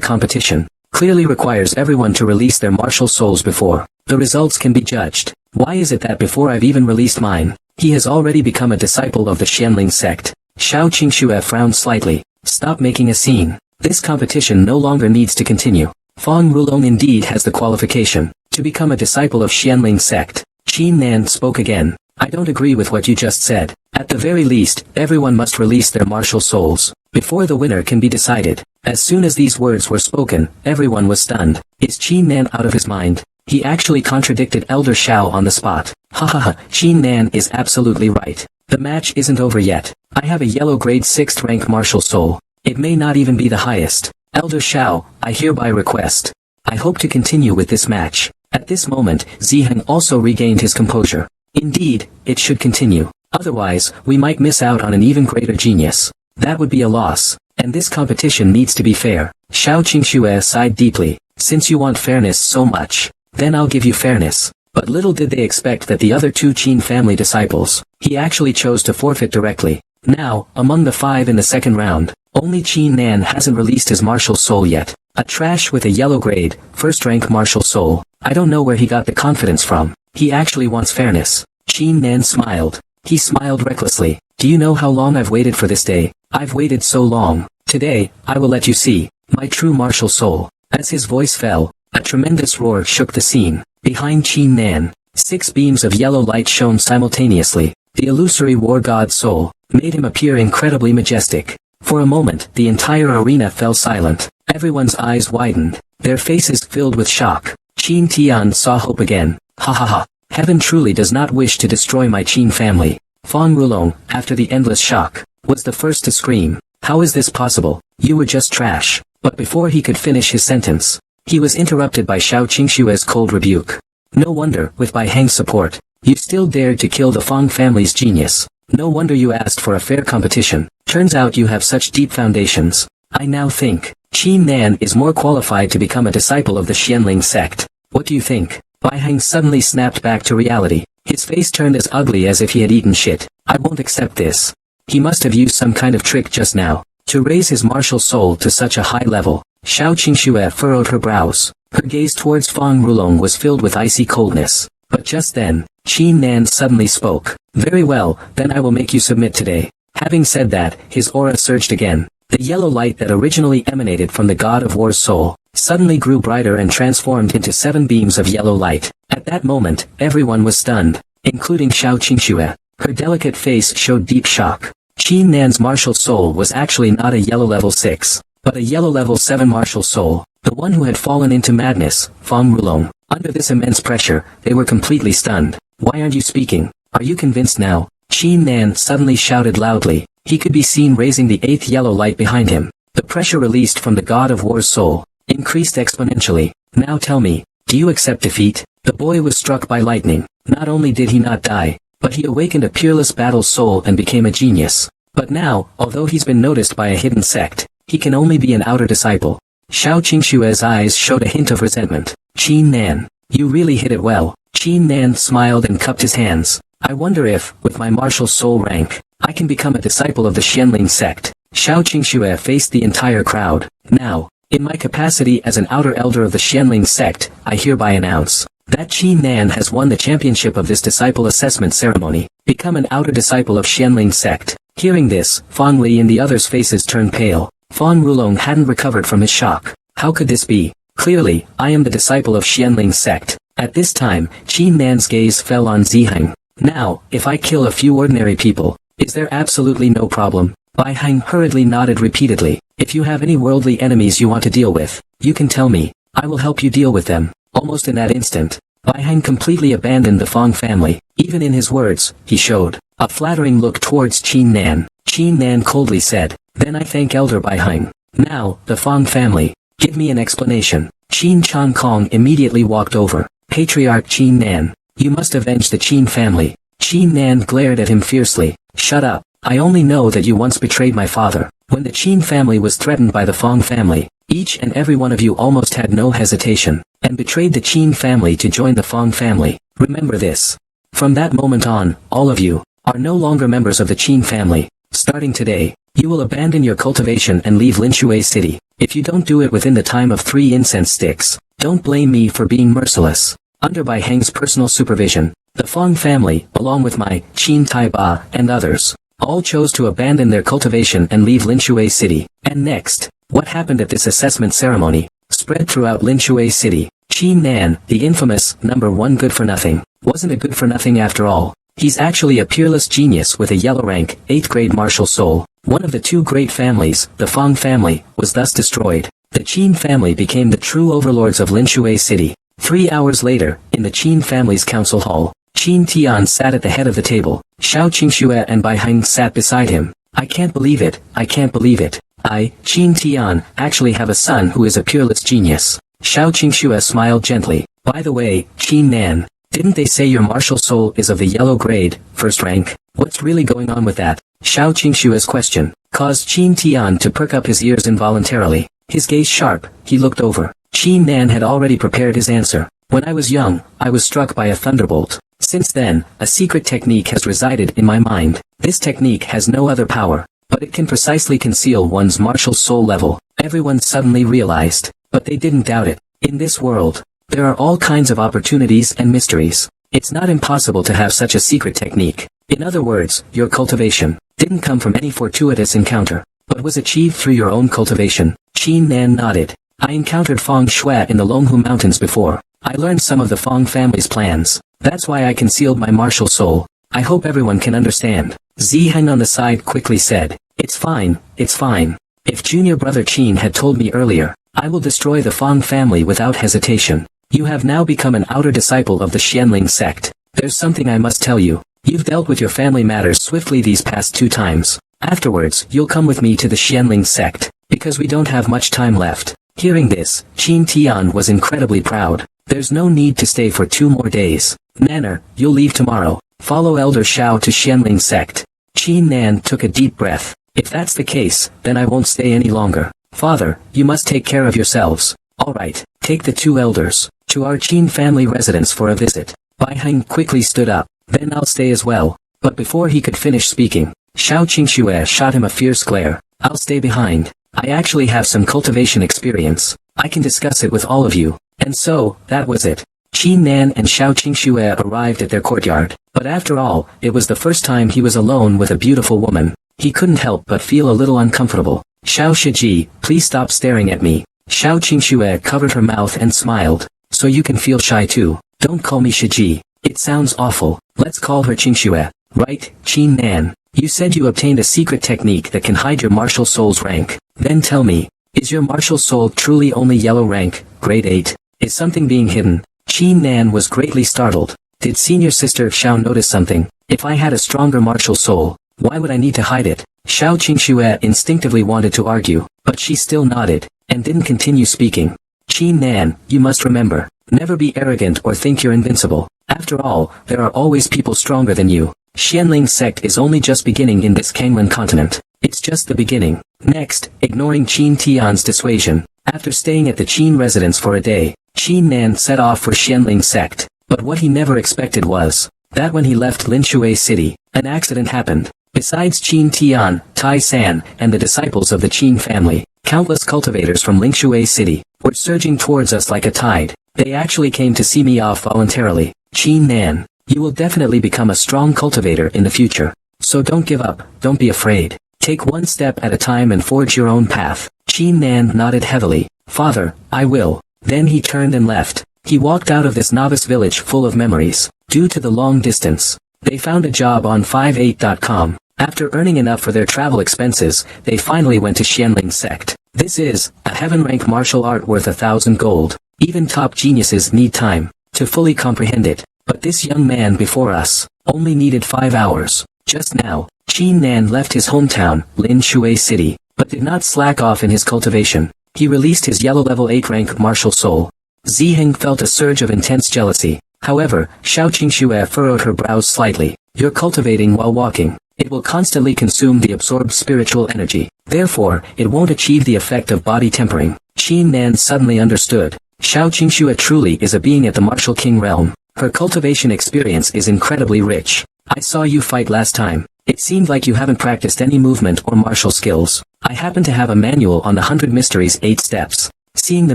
competition clearly requires everyone to release their martial souls before the results can be judged. Why is it that before I've even released mine, he has already become a disciple of the Xianling sect? Xiao Qingxue frowned slightly. Stop making a scene. This competition no longer needs to continue. Fong Rulong indeed has the qualification to become a disciple of Xianling sect. Qin Nan spoke again. I don't agree with what you just said. At the very least, everyone must release their martial souls before the winner can be decided. As soon as these words were spoken, everyone was stunned. Is Qin Nan out of his mind? He actually contradicted Elder Xiao on the spot. Ha, Qin Nan is absolutely right. The match isn't over yet. I have a yellow grade 6th rank martial soul. It may not even be the highest. Elder Xiao, I hereby request. I hope to continue with this match. At this moment, Ziheng also regained his composure. Indeed, it should continue. Otherwise, we might miss out on an even greater genius. That would be a loss. And this competition needs to be fair. Xiao Qingxue sighed deeply. Since you want fairness so much, then I'll give you fairness. But little did they expect that the other two Qin family disciples, he actually chose to forfeit directly. Now, among the 5 in the second round, only Qin Nan hasn't released his martial soul yet. A trash with a yellow grade, 1st rank martial soul. I don't know where he got the confidence from. He actually wants fairness. Qin Nan smiled. He smiled recklessly. Do you know how long I've waited for this day? I've waited so long. Today, I will let you see my true martial soul. As his voice fell, a tremendous roar shook the scene. Behind Qin Nan, 6 beams of yellow light shone simultaneously. The illusory war god soul made him appear incredibly majestic. For a moment, the entire arena fell silent. Everyone's eyes widened, their faces filled with shock. Qin Tian saw hope again. Ha. Heaven truly does not wish to destroy my Qin family. Fong Rulong, after the endless shock, was the first to scream. How is this possible? You were just trash. But before he could finish his sentence, he was interrupted by Xiao Qingshue's cold rebuke. No wonder, with Bai Hang's support, you still dared to kill the Fong family's genius. No wonder you asked for a fair competition. Turns out you have such deep foundations. I now think, Qin Nan is more qualified to become a disciple of the Xianling sect. What do you think? Bai Hang suddenly snapped back to reality. His face turned as ugly as if he had eaten shit. I won't accept this. He must have used some kind of trick just now to raise his martial soul to such a high level. Xiao Qingxue furrowed her brows. Her gaze towards Fong Rulong was filled with icy coldness. But just then, Qin Nan suddenly spoke. Very well, then I will make you submit today. Having said that, his aura surged again. The yellow light that originally emanated from the god of war's soul suddenly grew brighter and transformed into 7 beams of yellow light. At that moment, everyone was stunned, including Xiao Qingxue. Her delicate face showed deep shock. Qin Nan's martial soul was actually not a yellow level 6, but a yellow level 7 martial soul, the one who had fallen into madness, Fong Rulong. Under this immense pressure, they were completely stunned. Why aren't you speaking? Are you convinced now? Qin Nan suddenly shouted loudly. he could be seen raising the 8th yellow light behind him. The pressure released from the god of war's soul increased exponentially. Now tell me, do you accept defeat? The boy was struck by lightning. Not only did he not die, but he awakened a peerless battle soul and became a genius. But now, although he's been noticed by a hidden sect, he can only be an outer disciple. Xiao Qingshue's eyes showed a hint of resentment. Qin Nan, you really hit it well. Qin Nan smiled and cupped his hands. I wonder if, with my martial soul rank, I can become a disciple of the Xianling sect. Xiao Qingxue faced the entire crowd. Now, in my capacity as an outer elder of the Xianling sect, I hereby announce that Qin Nan has won the championship of this disciple assessment ceremony. Become an outer disciple of Xianling sect. Hearing this, Fang Li and the others' faces turned pale. Fang Rulong hadn't recovered from his shock. How could this be? Clearly, I am the disciple of Xianling sect. At this time, Qin Nan's gaze fell on Ziheng. Now, if I kill a few ordinary people, is there absolutely no problem? Bai Heng hurriedly nodded repeatedly. If you have any worldly enemies you want to deal with, you can tell me. I will help you deal with them. Almost in that instant, Bai Heng completely abandoned the Fang family. Even in his words, he showed a flattering look towards Qin Nan. Qin Nan coldly said, then I thank Elder Bai Heng. Now, the Fang family, give me an explanation. Qin Chang Kong immediately walked over. Patriarch Qin Nan, you must avenge the Qin family. Qin Nan glared at him fiercely. Shut up. I only know that you once betrayed my father. When the Qin family was threatened by the Fang family, each and every one of you almost had no hesitation, and betrayed the Qin family to join the Fang family. Remember this. From that moment on, all of you are no longer members of the Qin family. Starting today, you will abandon your cultivation and leave Linshui City. If you don't do it within the time of 3 incense sticks, don't blame me for being merciless. Under Bai Heng's personal supervision, the Fang family, along with my Qin Taiba and others, all chose to abandon their cultivation and leave Linshui City. And next, what happened at this assessment ceremony, spread throughout Linshui City. Qin Nan, the infamous #1 good-for-nothing, wasn't a good-for-nothing after all. He's actually a peerless genius with a yellow rank, 8th grade martial soul. One of the 2 great families, the Fang family, was thus destroyed. The Qin family became the true overlords of Linshui City. 3 hours later, in the Qin family's council hall, Qin Tian sat at the head of the table. Xiao Qingxue and Bai Heng sat beside him. I can't believe it, I can't believe it. I, Qin Tian, actually have a son who is a peerless genius. Xiao Qingxue smiled gently. By the way, Qin Nan, didn't they say your martial soul is of the yellow grade, 1st rank? What's really going on with that? Xiao Qingxue's question caused Qin Tian to perk up his ears involuntarily. His gaze sharp, he looked over. Qin Nan had already prepared his answer. When I was young, I was struck by a thunderbolt. Since then, a secret technique has resided in my mind. This technique has no other power, but it can precisely conceal one's martial soul level. Everyone suddenly realized, but they didn't doubt it. In this world, there are all kinds of opportunities and mysteries. It's not impossible to have such a secret technique. In other words, your cultivation didn't come from any fortuitous encounter, but was achieved through your own cultivation. Qin Nan nodded. I encountered Fang Shui in the Longhu Mountains before. I learned some of the Fang family's plans. That's why I concealed my martial soul. I hope everyone can understand. Ziheng on the side quickly said, it's fine, it's fine. If junior brother Qin had told me earlier, I will destroy the Fang family without hesitation. You have now become an outer disciple of the Xianling sect. There's something I must tell you. You've dealt with your family matters swiftly these past 2 times. Afterwards, you'll come with me to the Xianling sect, because we don't have much time left. Hearing this, Qin Tian was incredibly proud. There's no need to stay for 2 more days. Nanner, you'll leave tomorrow. Follow Elder Xiao to Xianling sect. Qin Nan took a deep breath. If that's the case, then I won't stay any longer. Father, you must take care of yourselves. Alright, take the 2 elders to our Qin family residence for a visit. Bai Heng quickly stood up. Then I'll stay as well. But before he could finish speaking, Xiao Qingxue shot him a fierce glare. I'll stay behind. I actually have some cultivation experience. I can discuss it with all of you. And so, that was it. Qin Nan and Xiao Qingxue arrived at their courtyard. But after all, it was the first time he was alone with a beautiful woman. He couldn't help but feel a little uncomfortable. Xiao Shiji, please stop staring at me. Xiao Qingxue covered her mouth and smiled. So you can feel shy too. Don't call me Shiji. It sounds awful. Let's call her Qingxue. Right, Qin Nan. You said you obtained a secret technique that can hide your martial soul's rank. Then tell me, is your martial soul truly only yellow rank, grade 8? Is something being hidden? Qin Nan was greatly startled. Did senior sister Xiao notice something? If I had a stronger martial soul, why would I need to hide it? Xiao Qingxue instinctively wanted to argue, but she still nodded, and didn't continue speaking. Qin Nan, you must remember, never be arrogant or think you're invincible. After all, there are always people stronger than you. Xianling sect is only just beginning in this Kanglan continent. It's just the beginning. Next, ignoring Qin Tian's dissuasion, after staying at the Qin residence for a day, Qin Nan set off for Xianling sect. But what he never expected was that when he left Linshui city, an accident happened. Besides Qin Tian, Tai San, and the disciples of the Qin family, countless cultivators from Linshui city were surging towards us like a tide. They actually came to see me off voluntarily. Qin Nan, you will definitely become a strong cultivator in the future. So don't give up, don't be afraid. Take one step at a time and forge your own path. Qin Nan nodded heavily. Father, I will. Then he turned and left. He walked out of this novice village full of memories. Due to the long distance, they found a job on 58.com. After earning enough for their travel expenses, they finally went to Xianling sect. This is a heaven-rank martial art worth 1,000 gold. Even top geniuses need time to fully comprehend it. But this young man before us only needed 5 hours. Just now, Qin Nan left his hometown, Linshui city, but did not slack off in his cultivation. He released his yellow level 8 rank martial soul. Ziheng felt a surge of intense jealousy. However, Xiao Qingxue furrowed her brows slightly. You're cultivating while walking. It will constantly consume the absorbed spiritual energy. Therefore, it won't achieve the effect of body tempering. Qin Nan suddenly understood. Xiao Qingxue truly is a being at the martial king realm. Her cultivation experience is incredibly rich. I saw you fight last time. It seemed like you haven't practiced any movement or martial skills. I happen to have a manual on the 100 Mysteries 8 steps. Seeing the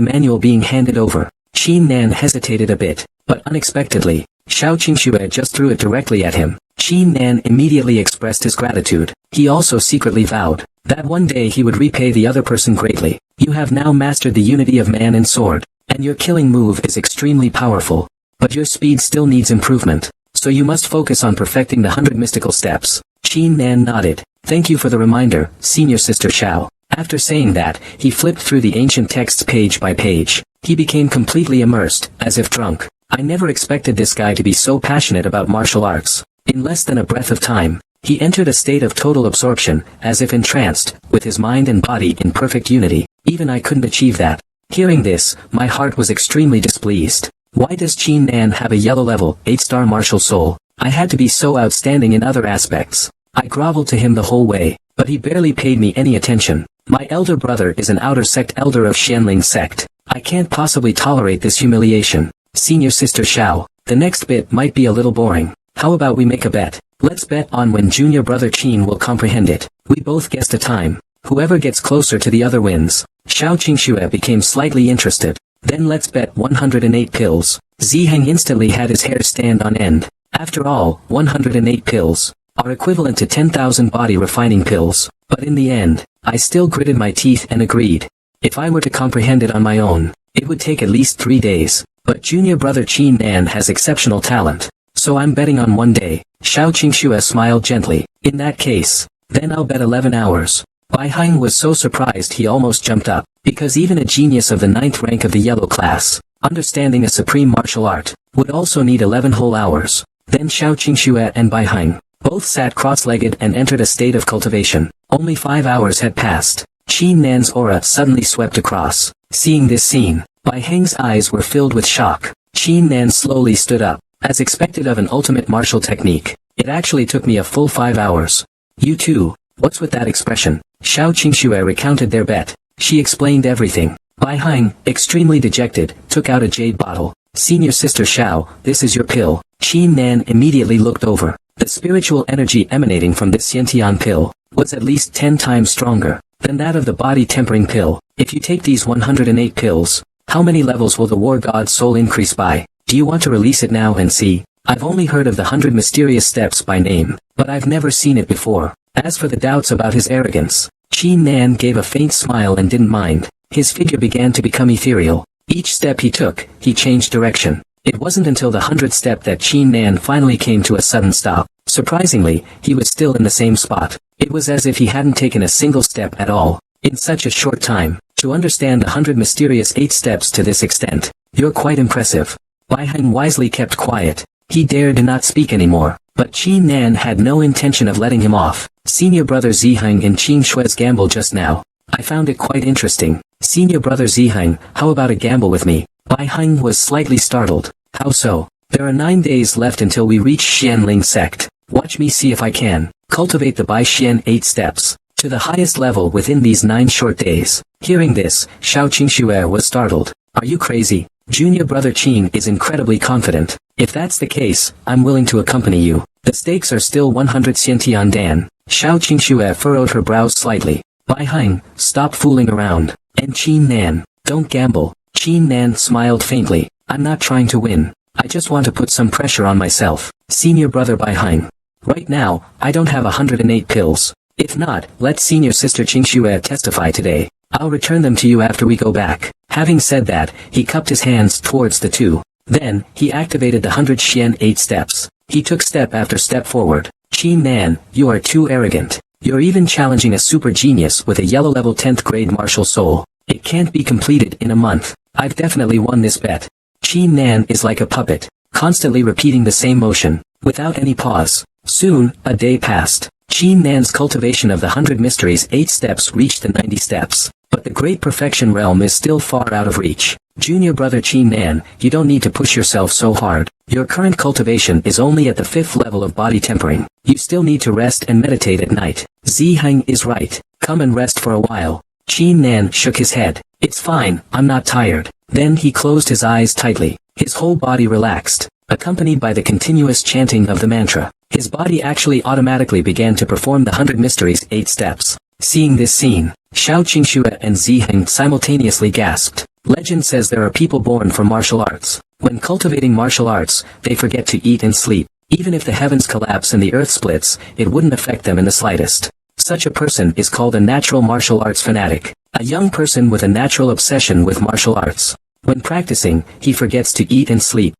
manual being handed over, Qin Nan hesitated a bit, but unexpectedly, Xiao Qingxue just threw it directly at him. Qin Nan immediately expressed his gratitude. He also secretly vowed that one day he would repay the other person greatly. You have now mastered the unity of man and sword, and your killing move is extremely powerful. But your speed still needs improvement, so you must focus on perfecting the 100 mystical steps. Qin Nan nodded. Thank you for the reminder, senior sister Xiao. After saying that, he flipped through the ancient texts page by page. He became completely immersed, as if drunk. I never expected this guy to be so passionate about martial arts. In less than a breath of time, he entered a state of total absorption, as if entranced, with his mind and body in perfect unity. Even I couldn't achieve that. Hearing this, my heart was extremely displeased. Why does Qin Nan have a yellow level, 8-star martial soul? I had to be so outstanding in other aspects. I groveled to him the whole way, but he barely paid me any attention. My elder brother is an outer sect elder of Xianling sect. I can't possibly tolerate this humiliation. Senior sister Xiao, the next bit might be a little boring. How about we make a bet? Let's bet on when junior brother Qin will comprehend it. We both guessed a time. Whoever gets closer to the other wins. Xiao Qingxue became slightly interested. Then let's bet 108 pills. Ziheng instantly had his hair stand on end. After all, 108 pills are equivalent to 10,000 body refining pills. But in the end, I still gritted my teeth and agreed. If I were to comprehend it on my own, it would take at least 3 days. But junior brother Qin Nan has exceptional talent. So I'm betting on 1 day. Xiao Qingxue smiled gently. In that case, then I'll bet 11 hours. Bai Heng was so surprised he almost jumped up, because even a genius of the 9th rank of the yellow class, understanding a supreme martial art, would also need 11 whole hours. Then Xiao Qingxue and Bai Heng both sat cross-legged and entered a state of cultivation. Only 5 hours had passed. Qin Nan's aura suddenly swept across. Seeing this scene, Bai Heng's eyes were filled with shock. Qin Nan slowly stood up. As expected of an ultimate martial technique, it actually took me a full 5 hours. You too, what's with that expression? Xiao Qingxue recounted their bet. She explained everything. Bai Heng, extremely dejected, took out a jade bottle. Senior sister Xiao, this is your pill. Qin Nan immediately looked over. The spiritual energy emanating from this Xiantian pill was at least 10 times stronger than that of the body tempering pill. If you take these 108 pills, how many levels will the war god's soul increase by? Do you want to release it now and see? I've only heard of the 100 mysterious steps by name, but I've never seen it before. As for the doubts about his arrogance, Qin Nan gave a faint smile and didn't mind. His figure began to become ethereal. Each step he took, he changed direction. It wasn't until the 100th step that Qin Nan finally came to a sudden stop. Surprisingly, he was still in the same spot. It was as if he hadn't taken a single step at all. In such a short time, to understand the 100 mysterious 8 steps to this extent, you're quite impressive. Bai Heng wisely kept quiet. He dared not speak anymore. But Qin Nan had no intention of letting him off. Senior brother Ziheng and Qin Shui's gamble just now. I found it quite interesting. Senior brother Ziheng, how about a gamble with me? Bai Heng was slightly startled. How so? There are 9 days left until we reach Xianling sect. Watch me see if I can cultivate the Bai Xian 8 steps to the highest level within these 9 short days. Hearing this, Xiao Qingxue was startled. Are you crazy? Junior brother Qin is incredibly confident. If that's the case, I'm willing to accompany you. The stakes are still 100 Xiantian Dan. Xiao Qingxue furrowed her brows slightly. Bai Heng, stop fooling around. And Qin Nan, don't gamble. Qin Nan smiled faintly. I'm not trying to win. I just want to put some pressure on myself. Senior brother Bai Heng. Right now, I don't have 108 pills. If not, let senior sister Qingxue testify today. I'll return them to you after we go back. Having said that, he cupped his hands towards the two. Then, he activated the 100 Xian 8 steps. He took step after step forward. Qin Nan, you are too arrogant. You're even challenging a super genius with a yellow level 10th grade martial soul. It can't be completed in a month. I've definitely won this bet. Qin Nan is like a puppet, constantly repeating the same motion, without any pause. Soon, a day passed. Qin Nan's cultivation of the 100 mysteries 8 steps reached the 90 steps. But the great perfection realm is still far out of reach. Junior brother Qin Nan, you don't need to push yourself so hard. Your current cultivation is only at the 5th level of body tempering. You still need to rest and meditate at night. Ziheng is right. Come and rest for a while. Qin Nan shook his head. It's fine, I'm not tired. Then he closed his eyes tightly. His whole body relaxed, accompanied by the continuous chanting of the mantra. His body actually automatically began to perform the 100 mysteries 8 steps. Seeing this scene, Xiao Qingxue and Ziheng simultaneously gasped. Legend says there are people born for martial arts. When cultivating martial arts, they forget to eat and sleep. Even if the heavens collapse and the earth splits, it wouldn't affect them in the slightest. Such a person is called a natural martial arts fanatic. A young person with a natural obsession with martial arts. When practicing, he forgets to eat and sleep.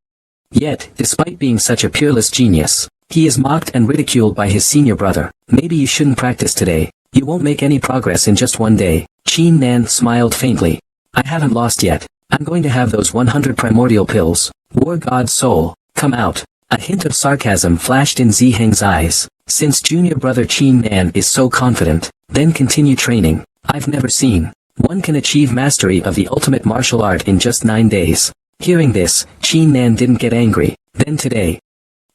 Yet, despite being such a peerless genius, he is mocked and ridiculed by his senior brother. Maybe you shouldn't practice today. You won't make any progress in just one day. Qin Nan smiled faintly. I haven't lost yet. I'm going to have those 100 primordial pills. War God Soul, come out. A hint of sarcasm flashed in Ziheng's eyes. Since junior brother Qin Nan is so confident, then continue training. I've never seen. One can achieve mastery of the ultimate martial art in just 9 days. Hearing this, Qin Nan didn't get angry. Then today,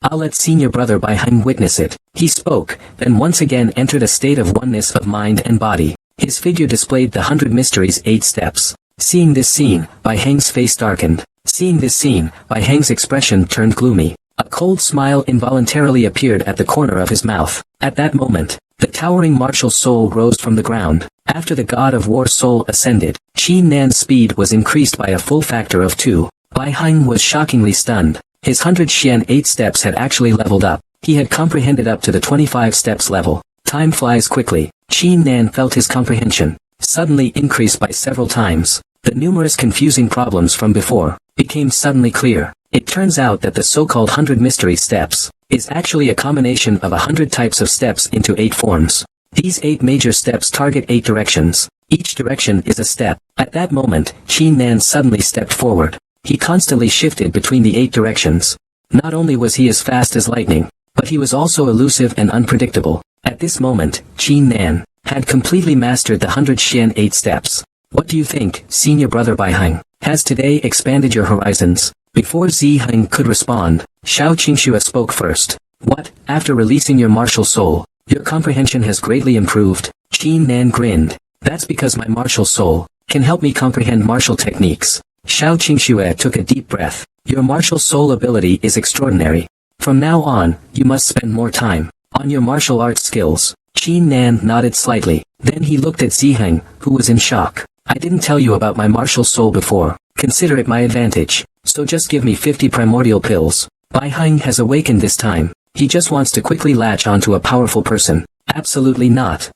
I'll let senior brother Bai Heng witness it. He spoke, then once again entered a state of oneness of mind and body. His figure displayed the 100 mysteries 8 steps. Seeing this scene, Bai Heng's face darkened. Seeing this scene, Bai Heng's expression turned gloomy. A cold smile involuntarily appeared at the corner of his mouth. At that moment, the towering martial soul rose from the ground. After the god of war soul ascended, Qin Nan's speed was increased by a full factor of 2. Bai Heng was shockingly stunned. His 100 Xian 8 steps had actually leveled up. He had comprehended up to the 25 steps level. Time flies quickly. Qin Nan felt his comprehension suddenly increase by several times. The numerous confusing problems from before became suddenly clear. It turns out that the so-called 100 mystery steps is actually a combination of 100 types of steps into 8 forms. These 8 major steps target 8 directions. Each direction is a step. At that moment, Qin Nan suddenly stepped forward. He constantly shifted between the 8 directions. Not only was he as fast as lightning, but he was also elusive and unpredictable. At this moment, Qin Nan had completely mastered the 100 Xian 8 steps. What do you think, senior brother Bai Heng? Has today expanded your horizons? Before Ziheng could respond, Xiao Qingxue spoke first. What, after releasing your martial soul, your comprehension has greatly improved? Qin Nan grinned. That's because my martial soul can help me comprehend martial techniques. Xiao Qingxue took a deep breath. Your martial soul ability is extraordinary. From now on, you must spend more time on your martial arts skills. Qin Nan nodded slightly. Then he looked at Ziheng, who was in shock. I didn't tell you about my martial soul before. Consider it my advantage. So just give me 50 primordial pills. Bai Heng has awakened this time. He just wants to quickly latch onto a powerful person. Absolutely not.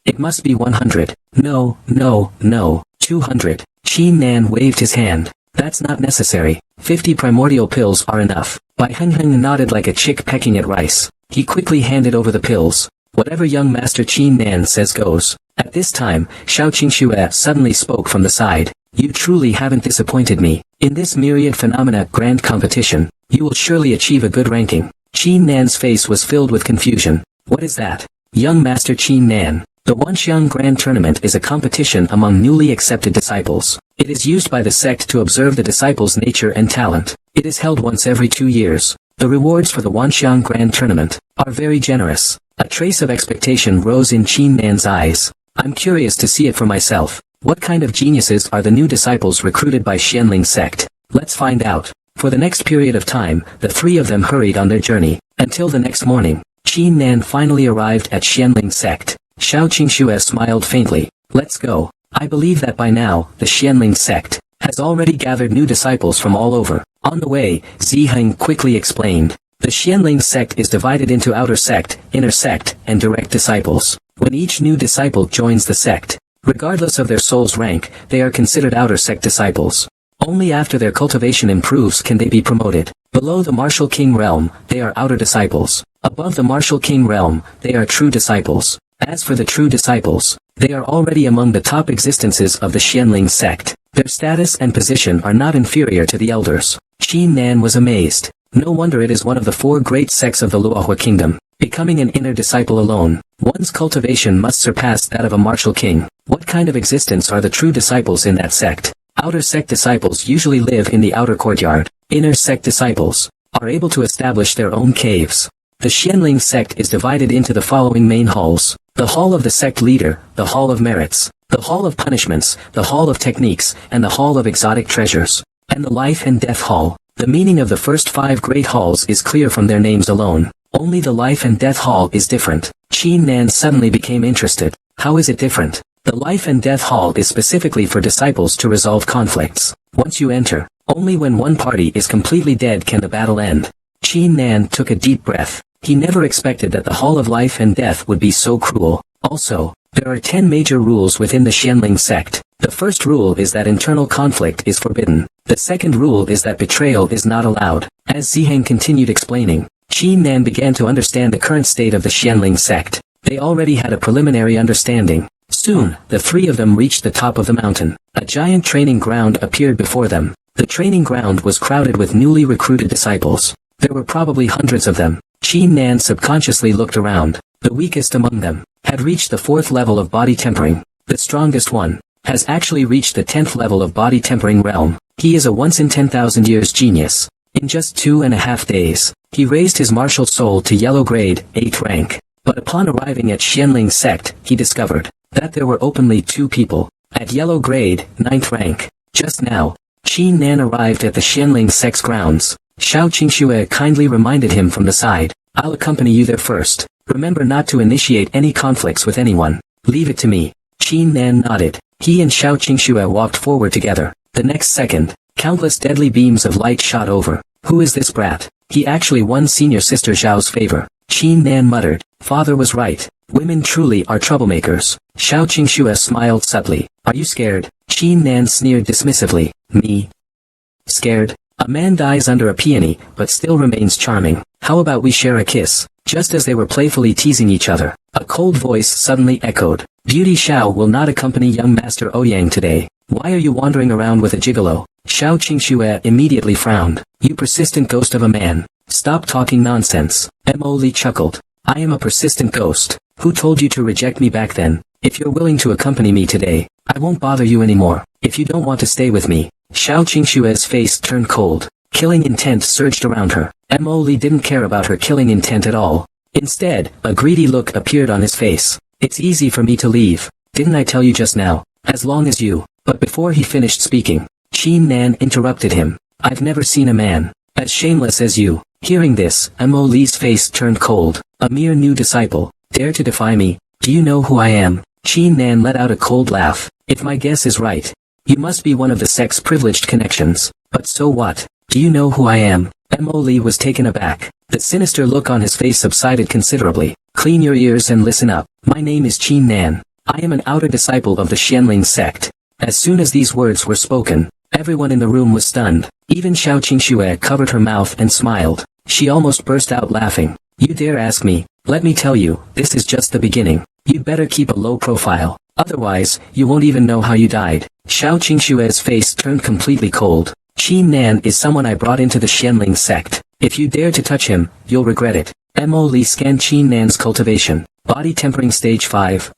It must be 100. No, 200. Qin Nan waved his hand. That's not necessary. 50 primordial pills are enough. Bai Heng nodded like a chick pecking at rice. He quickly handed over the pills. Whatever young master Qin Nan says goes. At this time, Xiao Qingxue suddenly spoke from the side. You truly haven't disappointed me. In this myriad phenomena grand competition, you will surely achieve a good ranking. Qin Nan's face was filled with confusion. What is that? Young Master Qin Nan. The Wanxiang Grand Tournament is a competition among newly accepted disciples. It is used by the sect to observe the disciples' nature and talent. It is held once every 2 years. The rewards for the Wanxiang Grand Tournament are very generous. A trace of expectation rose in Qin Nan's eyes. I'm curious to see it for myself. What kind of geniuses are the new disciples recruited by Xianling sect? Let's find out. For the next period of time, the three of them hurried on their journey. Until the next morning, Qin Nan finally arrived at Xianling sect. Xiao Qingxue smiled faintly. Let's go. I believe that by now, the Xianling sect has already gathered new disciples from all over. On the way, Ziheng quickly explained. The Xianling sect is divided into outer sect, inner sect, and direct disciples. When each new disciple joins the sect, regardless of their soul's rank, they are considered outer sect disciples. Only after their cultivation improves can they be promoted. Below the martial king realm, they are outer disciples. Above the martial king realm, they are true disciples. As for the true disciples, they are already among the top existences of the Xianling sect. Their status and position are not inferior to the elders. Qin Nan was amazed. No wonder it is one of the 4 great sects of the Luohua kingdom. Becoming an inner disciple alone, one's cultivation must surpass that of a martial king. What kind of existence are the true disciples in that sect? Outer sect disciples usually live in the outer courtyard. Inner sect disciples are able to establish their own caves. The Xianling sect is divided into the following main halls. The Hall of the Sect Leader, the Hall of Merits, the Hall of Punishments, the Hall of Techniques, and the Hall of Exotic Treasures, and the Life and Death Hall. The meaning of the first 5 great halls is clear from their names alone. Only the Life and Death Hall is different. Qin Nan suddenly became interested. How is it different? The Life and Death Hall is specifically for disciples to resolve conflicts. Once you enter, only when one party is completely dead can the battle end. Qin Nan took a deep breath. He never expected that the Hall of Life and Death would be so cruel. Also, there are 10 major rules within the Xianling sect. The first rule is that internal conflict is forbidden. The second rule is that betrayal is not allowed. As Ziheng continued explaining, Qin Nan began to understand the current state of the Xianling sect. They already had a preliminary understanding. Soon, the 3 of them reached the top of the mountain. A giant training ground appeared before them. The training ground was crowded with newly recruited disciples. There were probably hundreds of them. Qin Nan subconsciously looked around. The weakest among them had reached the 4th level of body tempering. The strongest one has actually reached the 10th level of body tempering realm. He is a once in 10,000 years genius. In just 2.5 days, he raised his martial soul to yellow grade, 8 rank. But upon arriving at Xianling sect, he discovered that there were openly 2 people at yellow grade, 9th rank. Just now, Qin Nan arrived at the Xianling sect's grounds. Xiao Qingxue kindly reminded him from the side. I'll accompany you there first. Remember not to initiate any conflicts with anyone. Leave it to me. Qin Nan nodded. He and Xiao Qingxue walked forward together. The next second, countless deadly beams of light shot over. Who is this brat? He actually won senior sister Zhao's favor. Qin Nan muttered. Father was right. Women truly are troublemakers. Xiao Qingxue smiled subtly. Are you scared? Qin Nan sneered dismissively. Me? Scared? A man dies under a peony, but still remains charming. How about we share a kiss? Just as they were playfully teasing each other, a cold voice suddenly echoed. Beauty Xiao will not accompany young Master Ouyang today. Why are you wandering around with a gigolo? Xiao Qingxue immediately frowned. You persistent ghost of a man. Stop talking nonsense. Mo Li chuckled. I am a persistent ghost. Who told you to reject me back then? If you're willing to accompany me today, I won't bother you anymore. If you don't want to stay with me. Xiao Qingxue's face turned cold. Killing intent surged around her. Mo Li didn't care about her killing intent at all. Instead, a greedy look appeared on his face. It's easy for me to leave. Didn't I tell you just now? As long as you... But before he finished speaking, Qin Nan interrupted him. I've never seen a man as shameless as you. Hearing this, Mo Li's face turned cold. A mere new disciple. Dare to defy me? Do you know who I am? Qin Nan let out a cold laugh. If my guess is right, you must be one of the sect's privileged connections. But so what? Do you know who I am? Mo Li was taken aback. The sinister look on his face subsided considerably. Clean your ears and listen up. My name is Qin Nan. I am an outer disciple of the Xianling sect. As soon as these words were spoken, everyone in the room was stunned. Even Xiao Qingxue covered her mouth and smiled. She almost burst out laughing. You dare ask me? Let me tell you, this is just the beginning. You'd better keep a low profile. Otherwise, you won't even know how you died. Xiao Qingxue's face turned completely cold. Qin Nan is someone I brought into the Xianling sect. If you dare to touch him, you'll regret it. Mo Lee scanned Qin Nan's cultivation. Body tempering stage 5.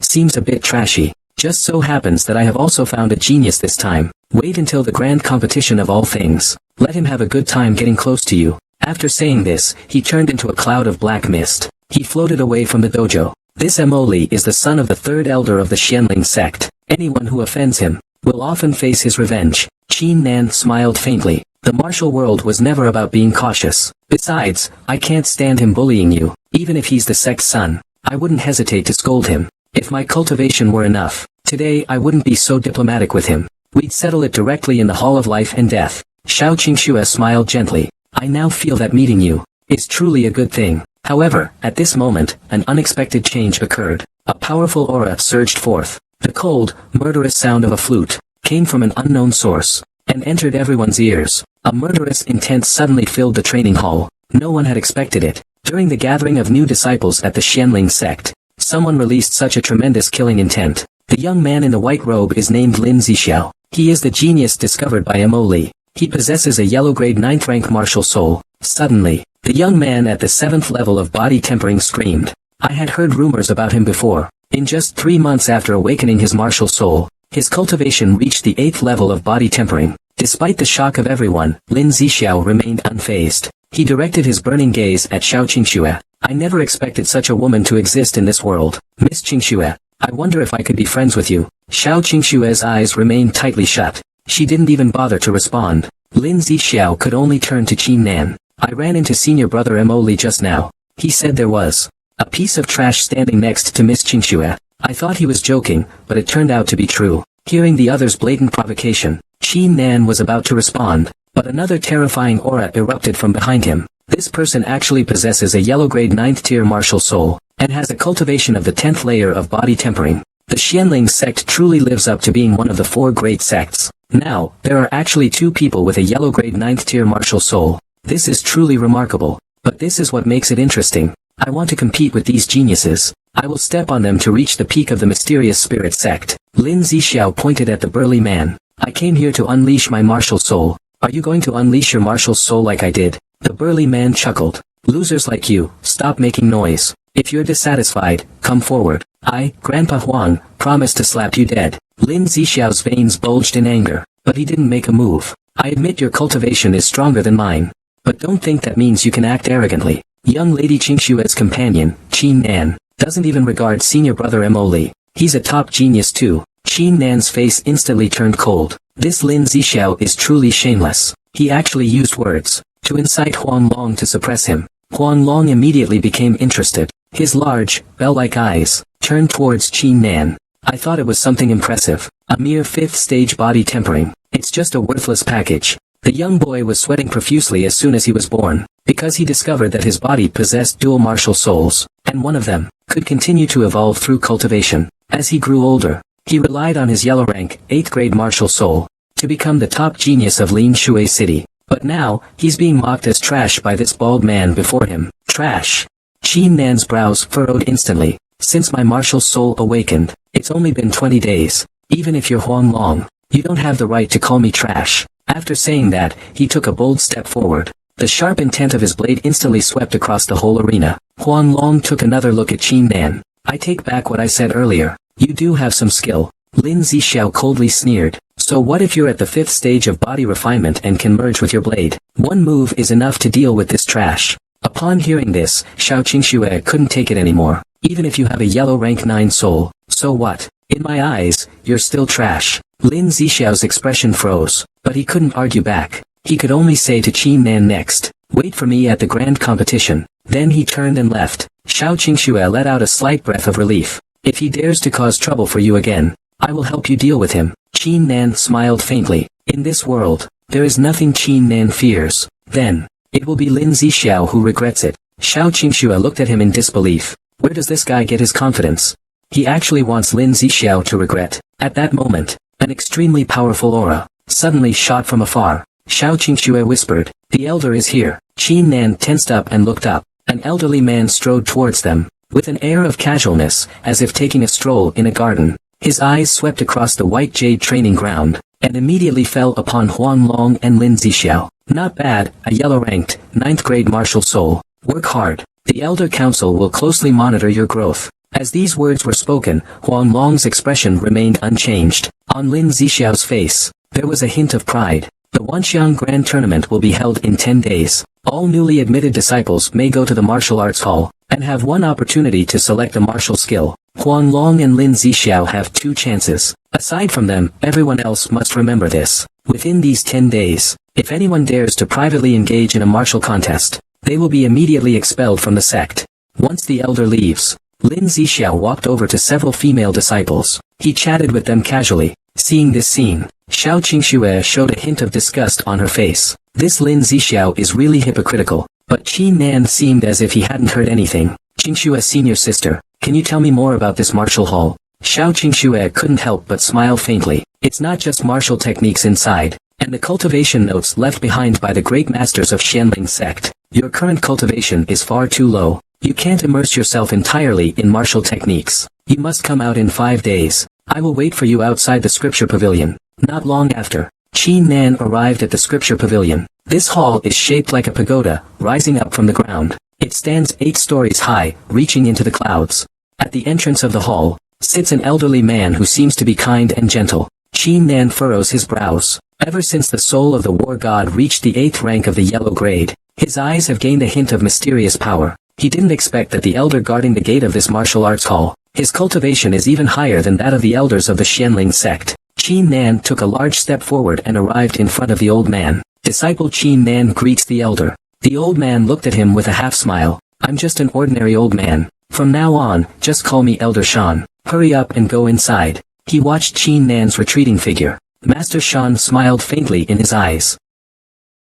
Seems a bit trashy. Just so happens that I have also found a genius this time. Wait until the grand competition of all things. Let him have a good time getting close to you. After saying this, he turned into a cloud of black mist. He floated away from the dojo. This Mo Lee is the son of the third elder of the Xianling sect. Anyone who offends him will often face his revenge. Qin Nan smiled faintly. The martial world was never about being cautious. Besides, I can't stand him bullying you. Even if he's the sect's son, I wouldn't hesitate to scold him. If my cultivation were enough, today I wouldn't be so diplomatic with him. We'd settle it directly in the Hall of Life and Death. Xiao Qingxue smiled gently. I now feel that meeting you is truly a good thing. However, at this moment, an unexpected change occurred. A powerful aura surged forth. The cold, murderous sound of a flute came from an unknown source and entered everyone's ears. A murderous intent suddenly filled the training hall. No one had expected it. During the gathering of new disciples at the Xianling sect, someone released such a tremendous killing intent. The young man in the white robe is named Lin Zixiao. He is the genius discovered by Mo Lee. He possesses a yellow grade 9th rank martial soul. Suddenly, the young man at the 7th level of body tempering screamed. I had heard rumors about him before. In just 3 months after awakening his martial soul, his cultivation reached the 8th level of body tempering. Despite the shock of everyone, Lin Zixiao remained unfazed. He directed his burning gaze at Xiao Qingxue. I never expected such a woman to exist in this world. Miss Qingxue, I wonder if I could be friends with you. Xiao Qingxue's eyes remained tightly shut. She didn't even bother to respond. Lin Zixiao could only turn to Qin Nan. I ran into senior brother Mo Lee just now. He said there was a piece of trash standing next to Miss Qingxue. I thought he was joking, but it turned out to be true. Hearing the other's blatant provocation, Qin Nan was about to respond, but another terrifying aura erupted from behind him. This person actually possesses a yellow grade 9th tier martial soul, and has a cultivation of the 10th layer of body tempering. The Xianling sect truly lives up to being one of the 4 great sects. Now, there are actually 2 people with a yellow grade 9th tier martial soul. This is truly remarkable. But this is what makes it interesting. I want to compete with these geniuses. I will step on them to reach the peak of the mysterious spirit sect. Lin Zixiao pointed at the burly man. I came here to unleash my martial soul. Are you going to unleash your martial soul like I did? The burly man chuckled. Losers like you, stop making noise. If you're dissatisfied, come forward. I, Grandpa Huang, promise to slap you dead. Lin Zixiao's veins bulged in anger, but he didn't make a move. I admit your cultivation is stronger than mine. But don't think that means you can act arrogantly. Young Lady Qingxue's companion, Qin Nan, doesn't even regard senior brother Mo Lee. He's a top genius too. Qin Nan's face instantly turned cold. This Lin Zixiao is truly shameless. He actually used words to incite Huang Long to suppress him. Huang Long immediately became interested. His large, bell-like eyes turned towards Qin Nan. I thought it was something impressive. A mere 5th stage body tempering. It's just a worthless package. The young boy was sweating profusely as soon as he was born, because he discovered that his body possessed dual martial souls, and one of them could continue to evolve through cultivation. As he grew older, he relied on his yellow rank, 8th grade martial soul, to become the top genius of Lin Shui City. But now, he's being mocked as trash by this bald man before him. Trash. Qin Nan's brows furrowed instantly. Since my martial soul awakened, it's only been 20 days. Even if you're Huang Long, you don't have the right to call me trash. After saying that, he took a bold step forward. The sharp intent of his blade instantly swept across the whole arena. Huang Long took another look at Qin Nan. I take back what I said earlier. You do have some skill. Lin Zixiao coldly sneered. So what if you're at the 5th stage of body refinement and can merge with your blade? One move is enough to deal with this trash. Upon hearing this, Xiao Qingxue couldn't take it anymore. Even if you have a yellow rank 9 soul, so what? In my eyes, you're still trash. Lin Zixiao's expression froze, but he couldn't argue back. He could only say to Qin Nan next, wait for me at the grand competition. Then he turned and left. Xiao Qingxue let out a slight breath of relief. If he dares to cause trouble for you again, I will help you deal with him. Qin Nan smiled faintly. In this world, there is nothing Qin Nan fears. Then, it will be Lin Zixiao who regrets it. Xiao Qingxue looked at him in disbelief. Where does this guy get his confidence? He actually wants Lin Zixiao to regret. At that moment, an extremely powerful aura suddenly shot from afar. Xiao Qingxue whispered, the elder is here. Qin Nan tensed up and looked up. An elderly man strode towards them, with an air of casualness, as if taking a stroll in a garden. His eyes swept across the white jade training ground, and immediately fell upon Huang Long and Lin Zixiao. Not bad, a yellow-ranked, 9th grade martial soul. Work hard. The Elder Council will closely monitor your growth. As these words were spoken, Huang Long's expression remained unchanged. On Lin Zixiao's face, there was a hint of pride. The Wanxiang Grand Tournament will be held in 10 days. All newly admitted disciples may go to the martial arts hall, and have one opportunity to select a martial skill. Huang Long and Lin Zixiao have 2 chances. Aside from them, everyone else must remember this. Within these 10 days, if anyone dares to privately engage in a martial contest, they will be immediately expelled from the sect. Once the elder leaves, Lin Zixiao walked over to several female disciples. He chatted with them casually. Seeing this scene, Xiao Qingxue showed a hint of disgust on her face. This Lin Zixiao is really hypocritical. But Qin Nan seemed as if he hadn't heard anything. Qingxue senior sister, can you tell me more about this martial hall? Xiao Qingxue couldn't help but smile faintly. It's not just martial techniques inside, and the cultivation notes left behind by the great masters of Xianling sect. Your current cultivation is far too low. You can't immerse yourself entirely in martial techniques. You must come out in 5 days. I will wait for you outside the scripture pavilion. Not long after, Qin Nan arrived at the scripture pavilion. This hall is shaped like a pagoda, rising up from the ground. It stands 8 stories high, reaching into the clouds. At the entrance of the hall, sits an elderly man who seems to be kind and gentle. Qin Nan furrows his brows. Ever since the soul of the war god reached the 8th rank of the yellow grade, his eyes have gained a hint of mysterious power. He didn't expect that the elder guarding the gate of this martial arts hall. His cultivation is even higher than that of the elders of the Xianling sect. Qin Nan took a large step forward and arrived in front of the old man. Disciple Qin Nan greets the elder. The old man looked at him with a half-smile. I'm just an ordinary old man. From now on, just call me Elder Shan. Hurry up and go inside. He watched Qin Nan's retreating figure. Master Shan smiled faintly in his eyes.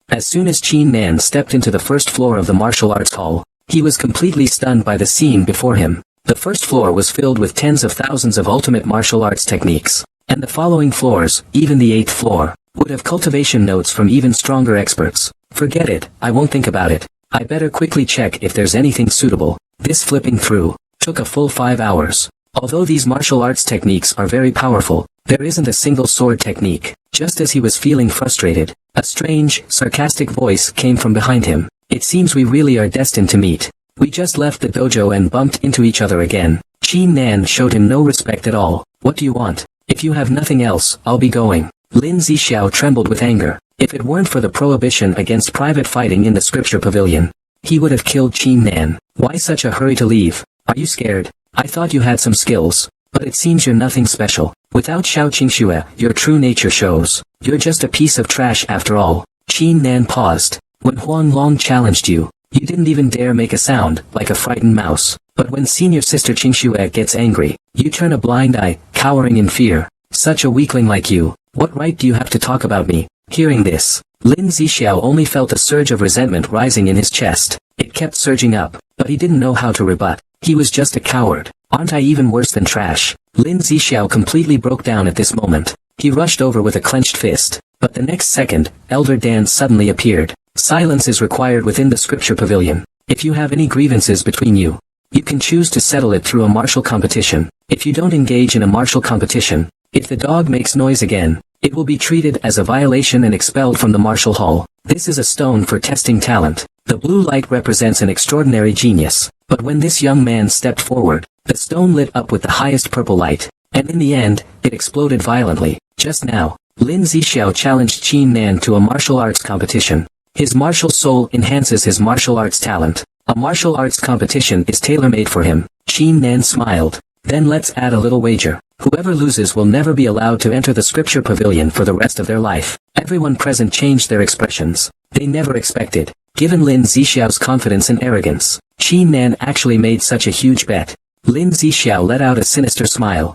As soon as Qin Nan stepped into the first floor of the martial arts hall, he was completely stunned by the scene before him. The first floor was filled with tens of thousands of ultimate martial arts techniques, and the following floors, even the 8th floor, would have cultivation notes from even stronger experts. Forget it, I won't think about it. I better quickly check if there's anything suitable. This flipping through took a full 5 hours. Although these martial arts techniques are very powerful, there isn't a single sword technique. Just as he was feeling frustrated, a strange, sarcastic voice came from behind him. It seems we really are destined to meet. We just left the dojo and bumped into each other again. Qin Nan showed him no respect at all. What do you want? If you have nothing else, I'll be going. Lin Zixiao trembled with anger. If it weren't for the prohibition against private fighting in the scripture pavilion, he would have killed Qin Nan. Why such a hurry to leave? Are you scared? I thought you had some skills, but it seems you're nothing special. Without Xiao Qingxue, your true nature shows. You're just a piece of trash after all. Qin Nan paused. When Huang Long challenged you, you didn't even dare make a sound, like a frightened mouse. But when senior sister Qingxue gets angry, you turn a blind eye, cowering in fear. Such a weakling like you, what right do you have to talk about me? Hearing this, Lin Zixiao only felt a surge of resentment rising in his chest. It kept surging up, but he didn't know how to rebut. He was just a coward. Aren't I even worse than trash? Lin Zixiao completely broke down at this moment. He rushed over with a clenched fist. But the next second, Elder Dan suddenly appeared. Silence is required within the scripture pavilion. If you have any grievances between you, you can choose to settle it through a martial competition. If you don't engage in a martial competition, if the dog makes noise again, it will be treated as a violation and expelled from the martial hall. This is a stone for testing talent. The blue light represents an extraordinary genius. But when this young man stepped forward, the stone lit up with the highest purple light, and in the end, it exploded violently. Just now, Lin Zixiao challenged Qin Nan to a martial arts competition. His martial soul enhances his martial arts talent. A martial arts competition is tailor-made for him. Qin Nan smiled. Then let's add a little wager. Whoever loses will never be allowed to enter the scripture pavilion for the rest of their life. Everyone present changed their expressions. They never expected. Given Lin Zixiao's confidence and arrogance, Qin Nan actually made such a huge bet. Lin Zixiao let out a sinister smile.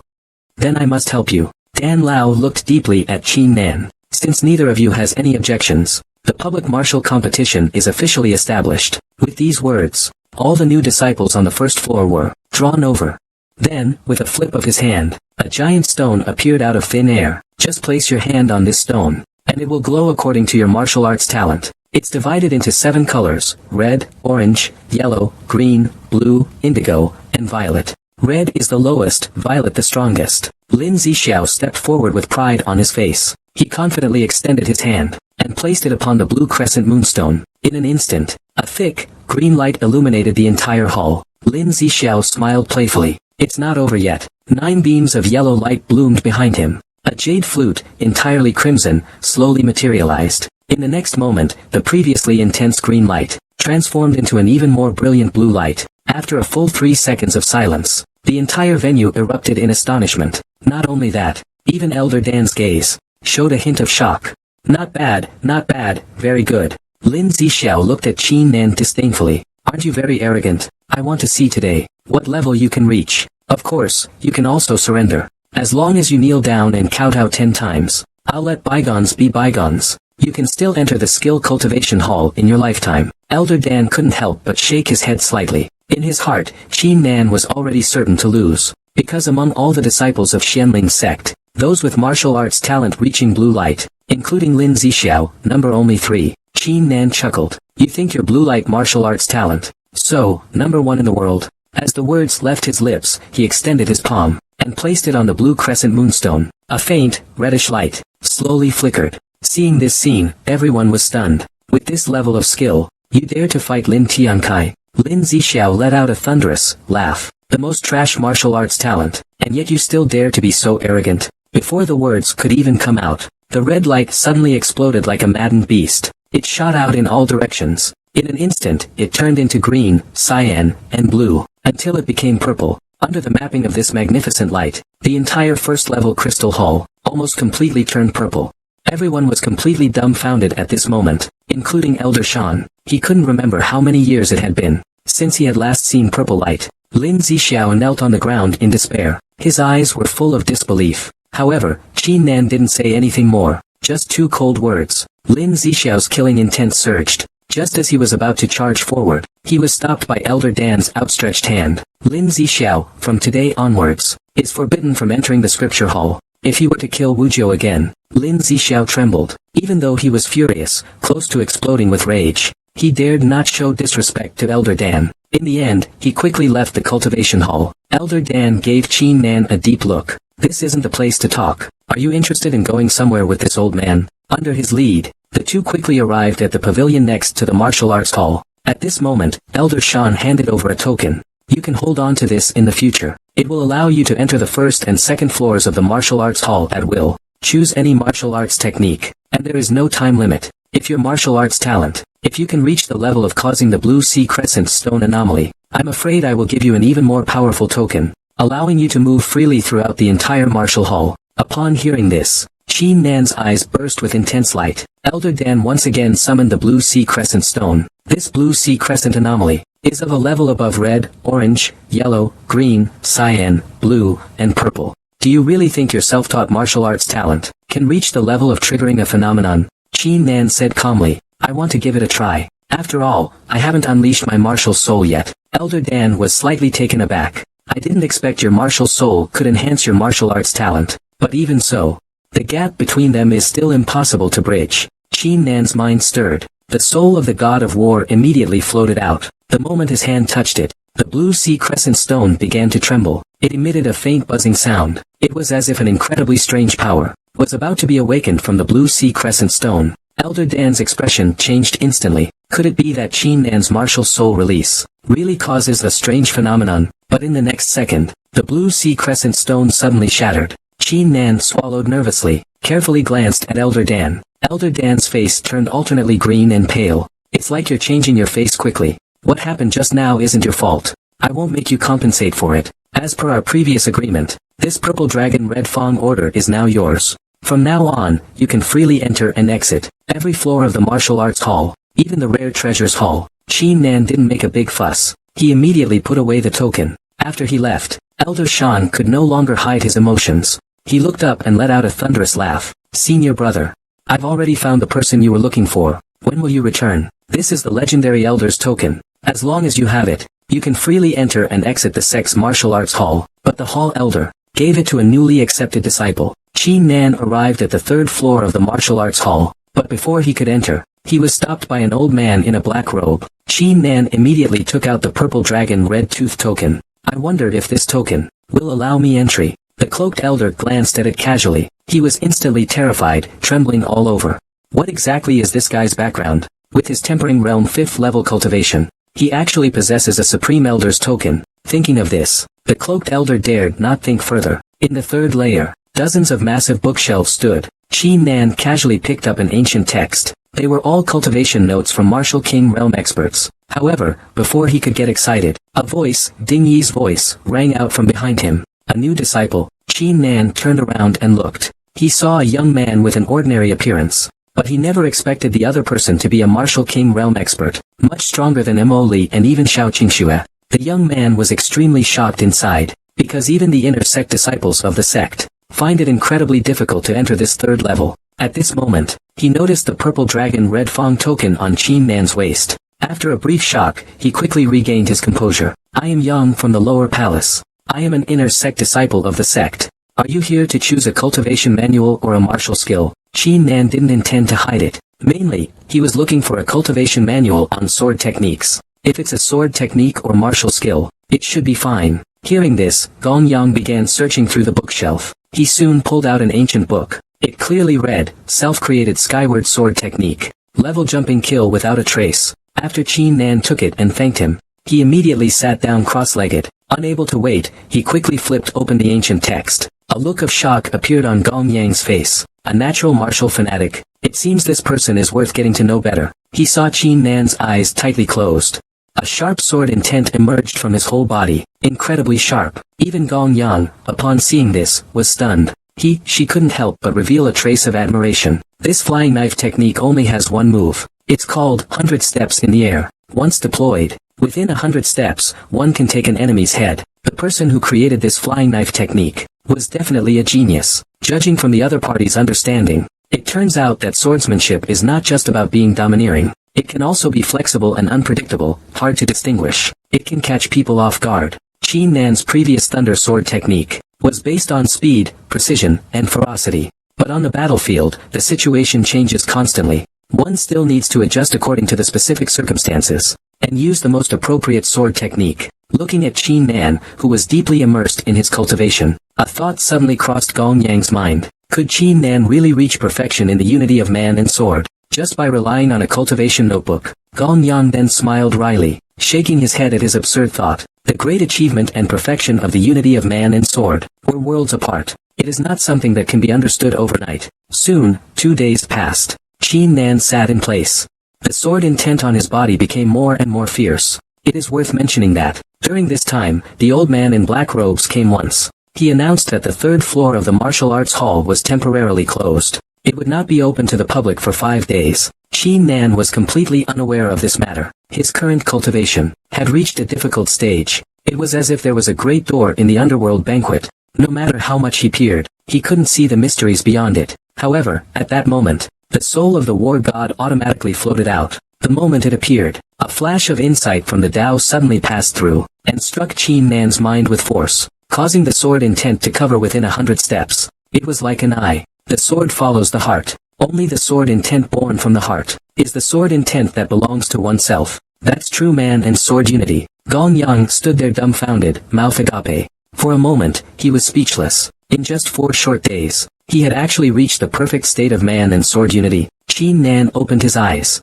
Then I must help you. Dan Lao looked deeply at Qin Nan. Since neither of you has any objections, the public martial competition is officially established. With these words, all the new disciples on the first floor were drawn over. Then, with a flip of his hand, a giant stone appeared out of thin air. Just place your hand on this stone, and it will glow according to your martial arts talent. It's divided into 7 colors: red, orange, yellow, green, blue, indigo, and violet. Red is the lowest, violet the strongest. Lin Zixiao stepped forward with pride on his face. He confidently extended his hand, and placed it upon the blue crescent moonstone. In an instant, a thick, green light illuminated the entire hall. Lin Zixiao smiled playfully. It's not over yet. 9 beams of yellow light bloomed behind him. A jade flute, entirely crimson, slowly materialized. In the next moment, the previously intense green light transformed into an even more brilliant blue light. After a full 3 seconds of silence, the entire venue erupted in astonishment. Not only that, even Elder Dan's gaze showed a hint of shock. Not bad, very good. Lin Zixiao looked at Qin Nan disdainfully. Aren't you very arrogant? I want to see today what level you can reach. Of course, you can also surrender. As long as you kneel down and kowtow 10 times, I'll let bygones be bygones. You can still enter the skill cultivation hall in your lifetime. Elder Dan couldn't help but shake his head slightly. In his heart, Qin Nan was already certain to lose, because among all the disciples of Xianling's sect, those with martial arts talent reaching blue light, including Lin Zixiao, number only 3. Qin Nan chuckled. You think you're blue light martial arts talent? So, number 1 in the world. As the words left his lips, he extended his palm, and placed it on the blue crescent moonstone. A faint, reddish light slowly flickered. Seeing this scene, everyone was stunned. With this level of skill, you dare to fight Lin Tiankai? Lin Zixiao let out a thunderous laugh. The most trash martial arts talent, and yet you still dare to be so arrogant. Before the words could even come out, the red light suddenly exploded like a maddened beast. It shot out in all directions. In an instant, it turned into green, cyan, and blue, until it became purple. Under the mapping of this magnificent light, the entire first-level crystal hall almost completely turned purple. Everyone was completely dumbfounded at this moment, including Elder Shan. He couldn't remember how many years it had been since he had last seen purple light. Lin Zixiao knelt on the ground in despair. His eyes were full of disbelief. However, Qin Nan didn't say anything more, just 2 cold words. Lin Zixiao's killing intent surged. Just as he was about to charge forward, he was stopped by Elder Dan's outstretched hand. Lin Zixiao, from today onwards, is forbidden from entering the scripture hall. If he were to kill Wujiu again, Lin Zixiao trembled. Even though he was furious, close to exploding with rage, he dared not show disrespect to Elder Dan. In the end, he quickly left the cultivation hall. Elder Dan gave Qin Nan a deep look. This isn't the place to talk. Are you interested in going somewhere with this old man? Under his lead, the two quickly arrived at the pavilion next to the martial arts hall. At this moment, Elder Shan handed over a token. You can hold on to this in the future. It will allow you to enter the first and second floors of the martial arts hall at will. Choose any martial arts technique, and there is no time limit. If your martial arts talent, if you can reach the level of causing the blue sea crescent stone anomaly, I'm afraid I will give you an even more powerful token, allowing you to move freely throughout the entire martial hall. Upon hearing this, Qin Nan's eyes burst with intense light. Elder Dan once again summoned the blue sea crescent stone. This blue sea crescent anomaly is of a level above red, orange, yellow, green, cyan, blue, and purple. Do you really think your self-taught martial arts talent can reach the level of triggering a phenomenon? Qin Nan said calmly. I want to give it a try. After all, I haven't unleashed my martial soul yet. Elder Dan was slightly taken aback. I didn't expect your martial soul could enhance your martial arts talent. But even so, the gap between them is still impossible to bridge. Qin Nan's mind stirred. The soul of the god of war immediately floated out. The moment his hand touched it, the blue sea crescent stone began to tremble. It emitted a faint buzzing sound. It was as if an incredibly strange power was about to be awakened from the blue sea crescent stone. Elder Dan's expression changed instantly. Could it be that Qin Nan's martial soul release really causes a strange phenomenon? But in the next second, the blue sea crescent stone suddenly shattered. Qin Nan swallowed nervously, carefully glanced at Elder Dan. Elder Dan's face turned alternately green and pale. It's like you're changing your face quickly. What happened just now isn't your fault. I won't make you compensate for it. As per our previous agreement, this purple dragon red Fang order is now yours. From now on, you can freely enter and exit every floor of the martial arts hall, even the rare treasures hall. Qin Nan didn't make a big fuss. He immediately put away the token. After he left, Elder Shan could no longer hide his emotions. He looked up and let out a thunderous laugh. Senior brother, I've already found the person you were looking for. When will you return? This is the legendary Elder's token. As long as you have it, you can freely enter and exit the sect's martial arts hall. But the hall elder gave it to a newly accepted disciple. Qin Nan arrived at the third floor of the martial arts hall, but before he could enter, he was stopped by an old man in a black robe. Qin Nan immediately took out the purple dragon red tooth token. I wonder if this token will allow me entry. The cloaked elder glanced at it casually. He was instantly terrified, trembling all over. What exactly is this guy's background? With his tempering realm 5th level cultivation, he actually possesses a supreme elder's token. Thinking of this, the cloaked elder dared not think further. In the 3rd layer, dozens of massive bookshelves stood. Qin Nan casually picked up an ancient text. They were all cultivation notes from Martial King realm experts. However, before he could get excited, a voice, Ding Yi's voice, rang out from behind him. A new disciple. Qin Nan turned around and looked. He saw a young man with an ordinary appearance. But he never expected the other person to be a Martial King realm expert, much stronger than Mo Li and even Xiao Qingxue. The young man was extremely shocked inside, because even the inner sect disciples of the sect find it incredibly difficult to enter this 3rd level. At this moment, he noticed the purple dragon red Fang token on Qin Nan's waist. After a brief shock, he quickly regained his composure. I am Yang from the lower palace. I am an inner sect disciple of the sect. Are you here to choose a cultivation manual or a martial skill? Qin Nan didn't intend to hide it. Mainly, he was looking for a cultivation manual on sword techniques. If it's a sword technique or martial skill, it should be fine. Hearing this, Gong Yang began searching through the bookshelf. He soon pulled out an ancient book. It clearly read, Self-Created Skyward Sword Technique. Level Jumping Kill Without a Trace. After Qin Nan took it and thanked him, he immediately sat down cross-legged. Unable to wait, he quickly flipped open the ancient text. A look of shock appeared on Gong Yang's face. A natural martial fanatic. It seems this person is worth getting to know better. He saw Qin Nan's eyes tightly closed. A sharp sword intent emerged from his whole body, incredibly sharp. Even Gong Yang, upon seeing this, was stunned. She couldn't help but reveal a trace of admiration. This flying knife technique only has one move. It's called 100 steps in the air. Once deployed, within 100 steps, one can take an enemy's head. The person who created this flying knife technique was definitely a genius. Judging from the other party's understanding, it turns out that swordsmanship is not just about being domineering. It can also be flexible and unpredictable, hard to distinguish. It can catch people off guard. Qin Nan's previous thunder sword technique was based on speed, precision, and ferocity. But on the battlefield, the situation changes constantly. One still needs to adjust according to the specific circumstances, and use the most appropriate sword technique. Looking at Qin Nan, who was deeply immersed in his cultivation, a thought suddenly crossed Gong Yang's mind. Could Qin Nan really reach perfection in the unity of man and sword, just by relying on a cultivation notebook? Gong Yang then smiled wryly, shaking his head at his absurd thought. The great achievement and perfection of the unity of man and sword were worlds apart. It is not something that can be understood overnight. Soon, 2 days passed. Qin Nan sat in place. The sword intent on his body became more and more fierce. It is worth mentioning that, during this time, the old man in black robes came once. He announced that the 3rd floor of the martial arts hall was temporarily closed. It would not be open to the public for 5 days. Qin Nan was completely unaware of this matter. His current cultivation had reached a difficult stage. It was as if there was a great door in the underworld banquet. No matter how much he peered, he couldn't see the mysteries beyond it. However, at that moment, the soul of the war god automatically floated out. The moment it appeared, a flash of insight from the Tao suddenly passed through, and struck Qin Nan's mind with force, causing the sword intent to cover within 100 steps. It was like an eye. The sword follows the heart. Only the sword intent born from the heart is the sword intent that belongs to oneself. That's true man and sword unity. Gong Yang stood there dumbfounded, mouth agape. For a moment, he was speechless. In just 4 short days, he had actually reached the perfect state of man and sword unity. Qin Nan opened his eyes.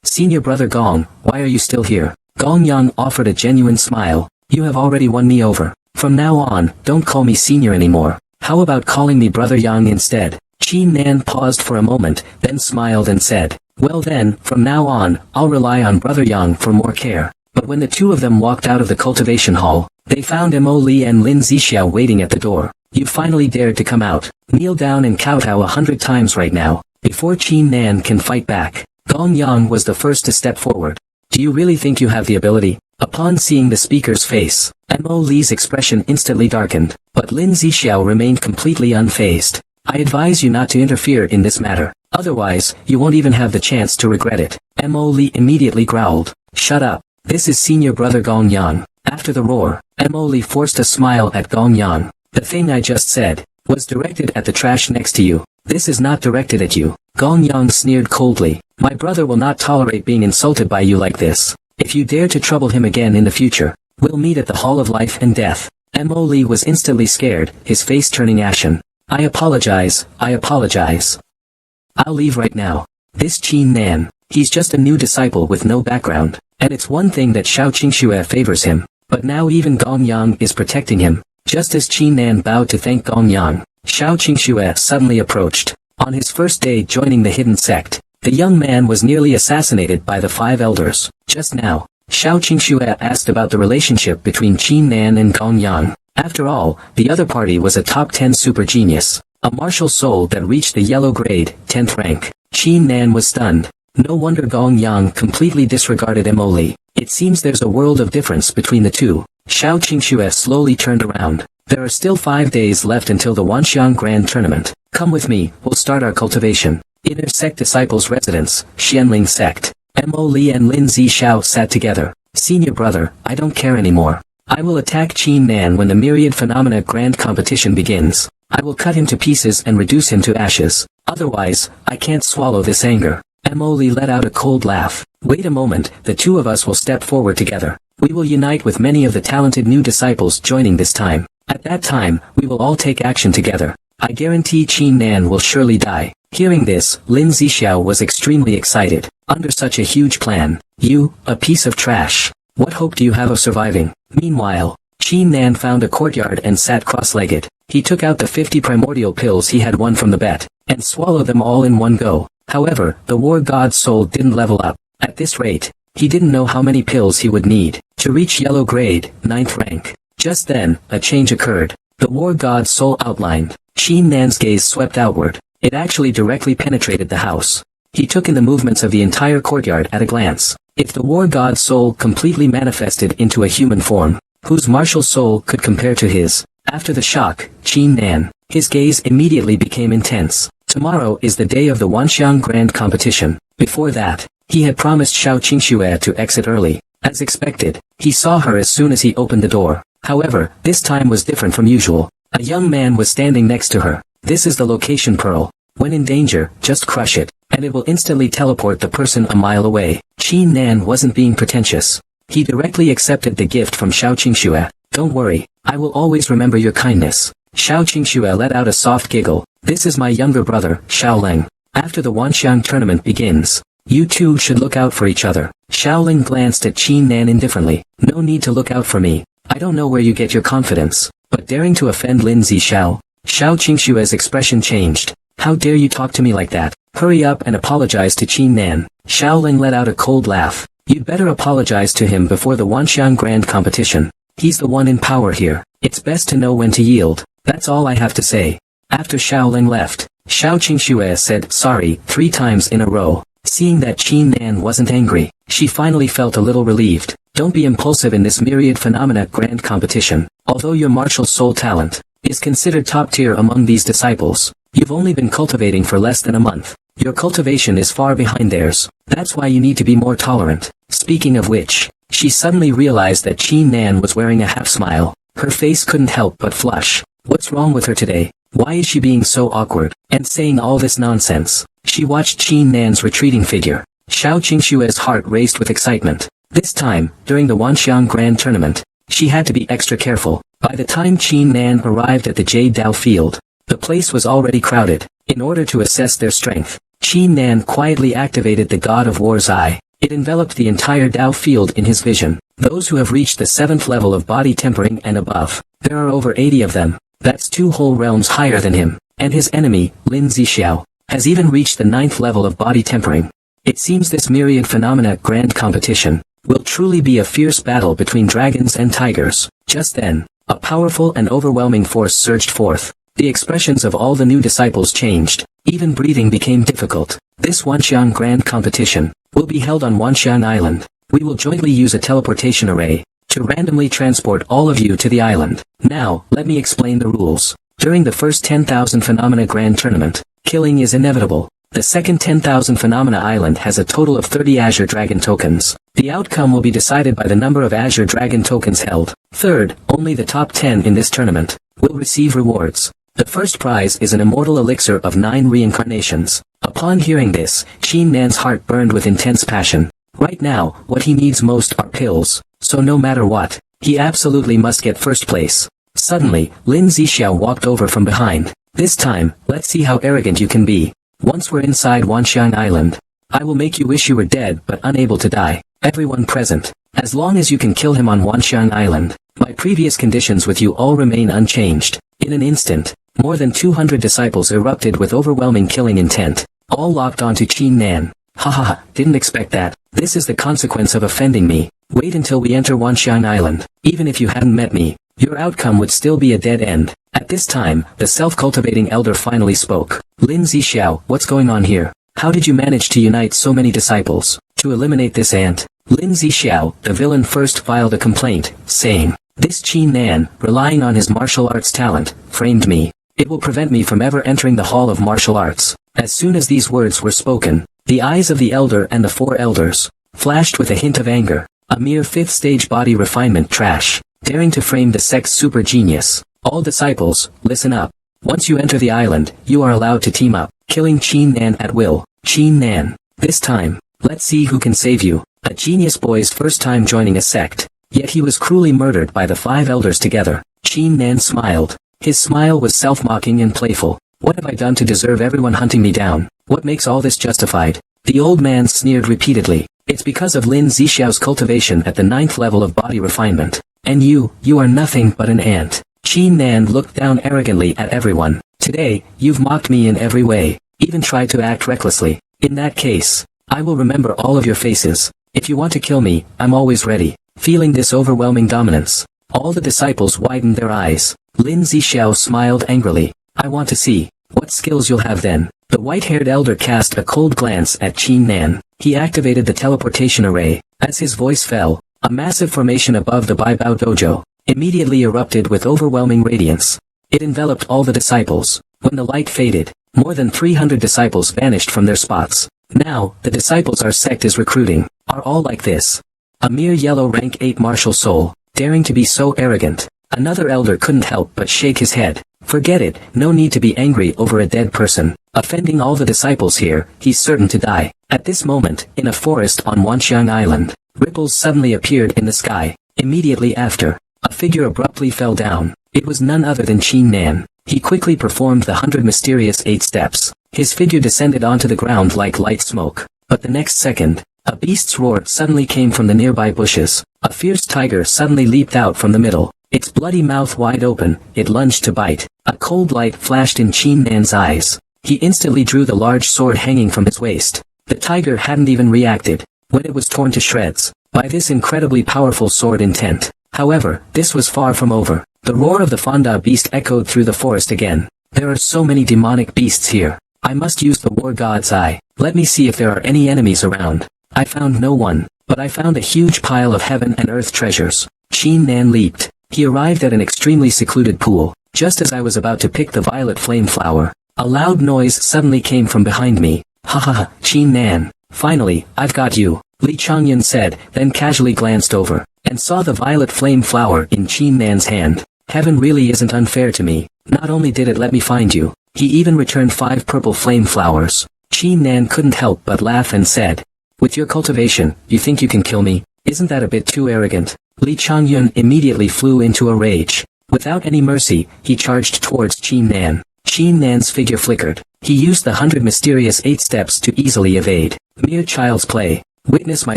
Senior brother Gong, why are you still here? Gong Yang offered a genuine smile. You have already won me over. From now on, don't call me senior anymore. How about calling me brother Yang instead? Qin Nan paused for a moment, then smiled and said, well then, from now on, I'll rely on brother Yang for more care. But when the two of them walked out of the cultivation hall, they found Mo Li and Lin Zixiao waiting at the door. You finally dared to come out. Kneel down and kowtow 100 times right now, before Qin Nan can fight back. Gong Yang was the first to step forward. Do you really think you have the ability? Upon seeing the speaker's face, Mo Li's expression instantly darkened, but Lin Zixiao remained completely unfazed. I advise you not to interfere in this matter. Otherwise, you won't even have the chance to regret it. Mo Li immediately growled. Shut up. This is senior brother Gong Yang. After the roar, Mo Li forced a smile at Gong Yang. The thing I just said was directed at the trash next to you. This is not directed at you. Gong Yang sneered coldly. My brother will not tolerate being insulted by you like this. If you dare to trouble him again in the future, we'll meet at the Hall of Life and Death. Mo Lee was instantly scared, his face turning ashen. I apologize. I'll leave right now. This Qin Nan, he's just a new disciple with no background, and it's one thing that Xiao Qingxue favors him, but now even Gong Yang is protecting him. Just as Qin Nan bowed to thank Gong Yang, Xiao Qingxue suddenly approached. On his first day joining the hidden sect, the young man was nearly assassinated by the 5 elders. Just now, Xiao Qingxue asked about the relationship between Qin Nan and Gong Yang. After all, the other party was a top 10 super genius, a martial soul that reached the yellow grade, 10th rank. Qin Nan was stunned. No wonder Gong Yang completely disregarded Mo Lee. It seems there's a world of difference between the two. Xiao Qingxue slowly turned around. There are still 5 days left until the Wanxiang Grand Tournament. Come with me, we'll start our cultivation. Inner sect disciples' residence, Xianling sect. Mo Lee and Lin Zixiao sat together. Senior brother, I don't care anymore. I will attack Qin Nan when the Myriad Phenomena Grand Competition begins. I will cut him to pieces and reduce him to ashes. Otherwise, I can't swallow this anger. Mo Lee let out a cold laugh. Wait a moment, the two of us will step forward together. We will unite with many of the talented new disciples joining this time. At that time, we will all take action together. I guarantee Qin Nan will surely die. Hearing this, Lin Zixiao was extremely excited. Under such a huge plan, you, a piece of trash. What hope do you have of surviving? Meanwhile, Qin Nan found a courtyard and sat cross-legged. He took out the 50 primordial pills he had won from the bet, and swallowed them all in one go. However, the war god's soul didn't level up. At this rate, he didn't know how many pills he would need to reach yellow grade, 9th rank. Just then, a change occurred. The war god's soul outlined. Qin Nan's gaze swept outward. It actually directly penetrated the house. He took in the movements of the entire courtyard at a glance. If the war god's soul completely manifested into a human form, whose martial soul could compare to his? After the shock, Qin Nan, his gaze immediately became intense. Tomorrow is the day of the Wanxiang Grand Competition. Before that, he had promised Xiao Qingxue to exit early. As expected, he saw her as soon as he opened the door. However, this time was different from usual. A young man was standing next to her. This is the location pearl. When in danger, just crush it, and it will instantly teleport the person a mile away. Qin Nan wasn't being pretentious. He directly accepted the gift from Xiao Qingxue. Don't worry, I will always remember your kindness. Xiao Qingxue let out a soft giggle. This is my younger brother, Xiaoling. After the Wanxiang tournament begins, you two should look out for each other. Xiaoling glanced at Qin Nan indifferently. No need to look out for me. I don't know where you get your confidence, but daring to offend Lin Zixiao? Xiao Qingxue's expression changed. How dare you talk to me like that? Hurry up and apologize to Qin Nan. Xiaoling let out a cold laugh. You'd better apologize to him before the Wanxiang Grand Competition. He's the one in power here. It's best to know when to yield. That's all I have to say. After Xiaoling left, Xiao Qingxue said sorry 3 times in a row. Seeing that Qin Nan wasn't angry, she finally felt a little relieved. Don't be impulsive in this Myriad Phenomena Grand Competition. Although your martial soul talent is considered top tier among these disciples, you've only been cultivating for less than a month. Your cultivation is far behind theirs. That's why you need to be more tolerant. Speaking of which, she suddenly realized that Qin Nan was wearing a half smile. Her face couldn't help but flush. What's wrong with her today? Why is she being so awkward and saying all this nonsense? She watched Qin Nan's retreating figure. Xiao Qingxue's heart raced with excitement. This time, during the Wanxiang Grand Tournament, she had to be extra careful. By the time Qin Nan arrived at the Jade Dao field, the place was already crowded. In order to assess their strength, Qin Nan quietly activated the God of War's eye. It enveloped the entire Dao field in his vision. Those who have reached the 7th level of body tempering and above, there are over 80 of them. That's 2 whole realms higher than him. And his enemy, Lin Zixiao, has even reached the 9th level of body tempering. It seems this Myriad Phenomena Grand Competition will truly be a fierce battle between dragons and tigers. Just then, a powerful and overwhelming force surged forth. The expressions of all the new disciples changed. Even breathing became difficult. This Wanxiang Grand Competition will be held on Wanxiang Island. We will jointly use a teleportation array to randomly transport all of you to the island. Now, let me explain the rules. During the first 10,000 Phenomena Grand Tournament, killing is inevitable. The second 10,000 Phenomena Island has a total of 30 Azure Dragon tokens. The outcome will be decided by the number of Azure Dragon tokens held. Third, only the top 10 in this tournament will receive rewards. The first prize is an immortal elixir of 9 reincarnations. Upon hearing this, Qin Nan's heart burned with intense passion. Right now, what he needs most are pills, so no matter what, he absolutely must get first place. Suddenly, Lin Zixiao walked over from behind. This time, let's see how arrogant you can be. Once we're inside Wanxiang Island, I will make you wish you were dead but unable to die. Everyone present. As long as you can kill him on Wanxiang Island, my previous conditions with you all remain unchanged. In an instant, more than 200 disciples erupted with overwhelming killing intent. All locked onto Qin Nan. Haha, didn't expect that. This is the consequence of offending me. Wait until we enter Wanxiang Island. Even if you hadn't met me, your outcome would still be a dead end. At this time, the self-cultivating elder finally spoke. Lin Zixiao, what's going on here? How did you manage to unite so many disciples to eliminate this ant? Lin Zixiao, the villain, first filed a complaint, saying, this Qin Nan, relying on his martial arts talent, framed me. It will prevent me from ever entering the Hall of Martial Arts. As soon as these words were spoken, the eyes of the elder and the 4 elders flashed with a hint of anger. A mere 5th stage body refinement trash, daring to frame the sect's super genius. All disciples, listen up. Once you enter the island, you are allowed to team up, killing Qin Nan at will. Qin Nan. This time, let's see who can save you. A genius boy's first time joining a sect, yet he was cruelly murdered by the 5 elders together. Qin Nan smiled. His smile was self-mocking and playful. What have I done to deserve everyone hunting me down? What makes all this justified? The old man sneered repeatedly. It's because of Lin Zixiao's cultivation at the 9th level of body refinement. And you are nothing but an ant. Qin Nan looked down arrogantly at everyone. Today, you've mocked me in every way, even tried to act recklessly. In that case, I will remember all of your faces. If you want to kill me, I'm always ready. Feeling this overwhelming dominance, all the disciples widened their eyes. Lin Zixiao smiled angrily. I want to see what skills you'll have then. The white-haired elder cast a cold glance at Qin Nan. He activated the teleportation array. As his voice fell, a massive formation above the Baibao dojo immediately erupted with overwhelming radiance. It enveloped all the disciples. When the light faded, more than 300 disciples vanished from their spots. Now, the disciples our sect is recruiting are all like this. A mere yellow rank 8 martial soul, daring to be so arrogant. Another elder couldn't help but shake his head. Forget it, no need to be angry over a dead person. Offending all the disciples here, he's certain to die. At this moment, in a forest on Wanxiang Island, ripples suddenly appeared in the sky. Immediately after, a figure abruptly fell down. It was none other than Qin Nan. He quickly performed the 100 mysterious 8 steps. His figure descended onto the ground like light smoke. But the next second, a beast's roar suddenly came from the nearby bushes. A fierce tiger suddenly leaped out from the middle. Its bloody mouth wide open, it lunged to bite. A cold light flashed in Qin Nan's eyes. He instantly drew the large sword hanging from his waist. The tiger hadn't even reacted when it was torn to shreds by this incredibly powerful sword intent. However, this was far from over. The roar of the Fonda beast echoed through the forest again. There are so many demonic beasts here. I must use the war god's eye. Let me see if there are any enemies around. I found no one, but I found a huge pile of heaven and earth treasures. Qin Nan leaped. He arrived at an extremely secluded pool. Just as I was about to pick the violet flame flower, a loud noise suddenly came from behind me. Ha ha ha, Qin Nan. Finally, I've got you, Li Changyan said, then casually glanced over, and saw the violet flame flower in Qin Nan's hand. Heaven really isn't unfair to me. Not only did it let me find you, he even returned 5 purple flame flowers. Qin Nan couldn't help but laugh and said, with your cultivation, you think you can kill me? Isn't that a bit too arrogant? Li Changyun immediately flew into a rage. Without any mercy, he charged towards Qin Nan. Qin Nan's figure flickered. He used the 100 mysterious 8 steps to easily evade. Mere child's play. Witness my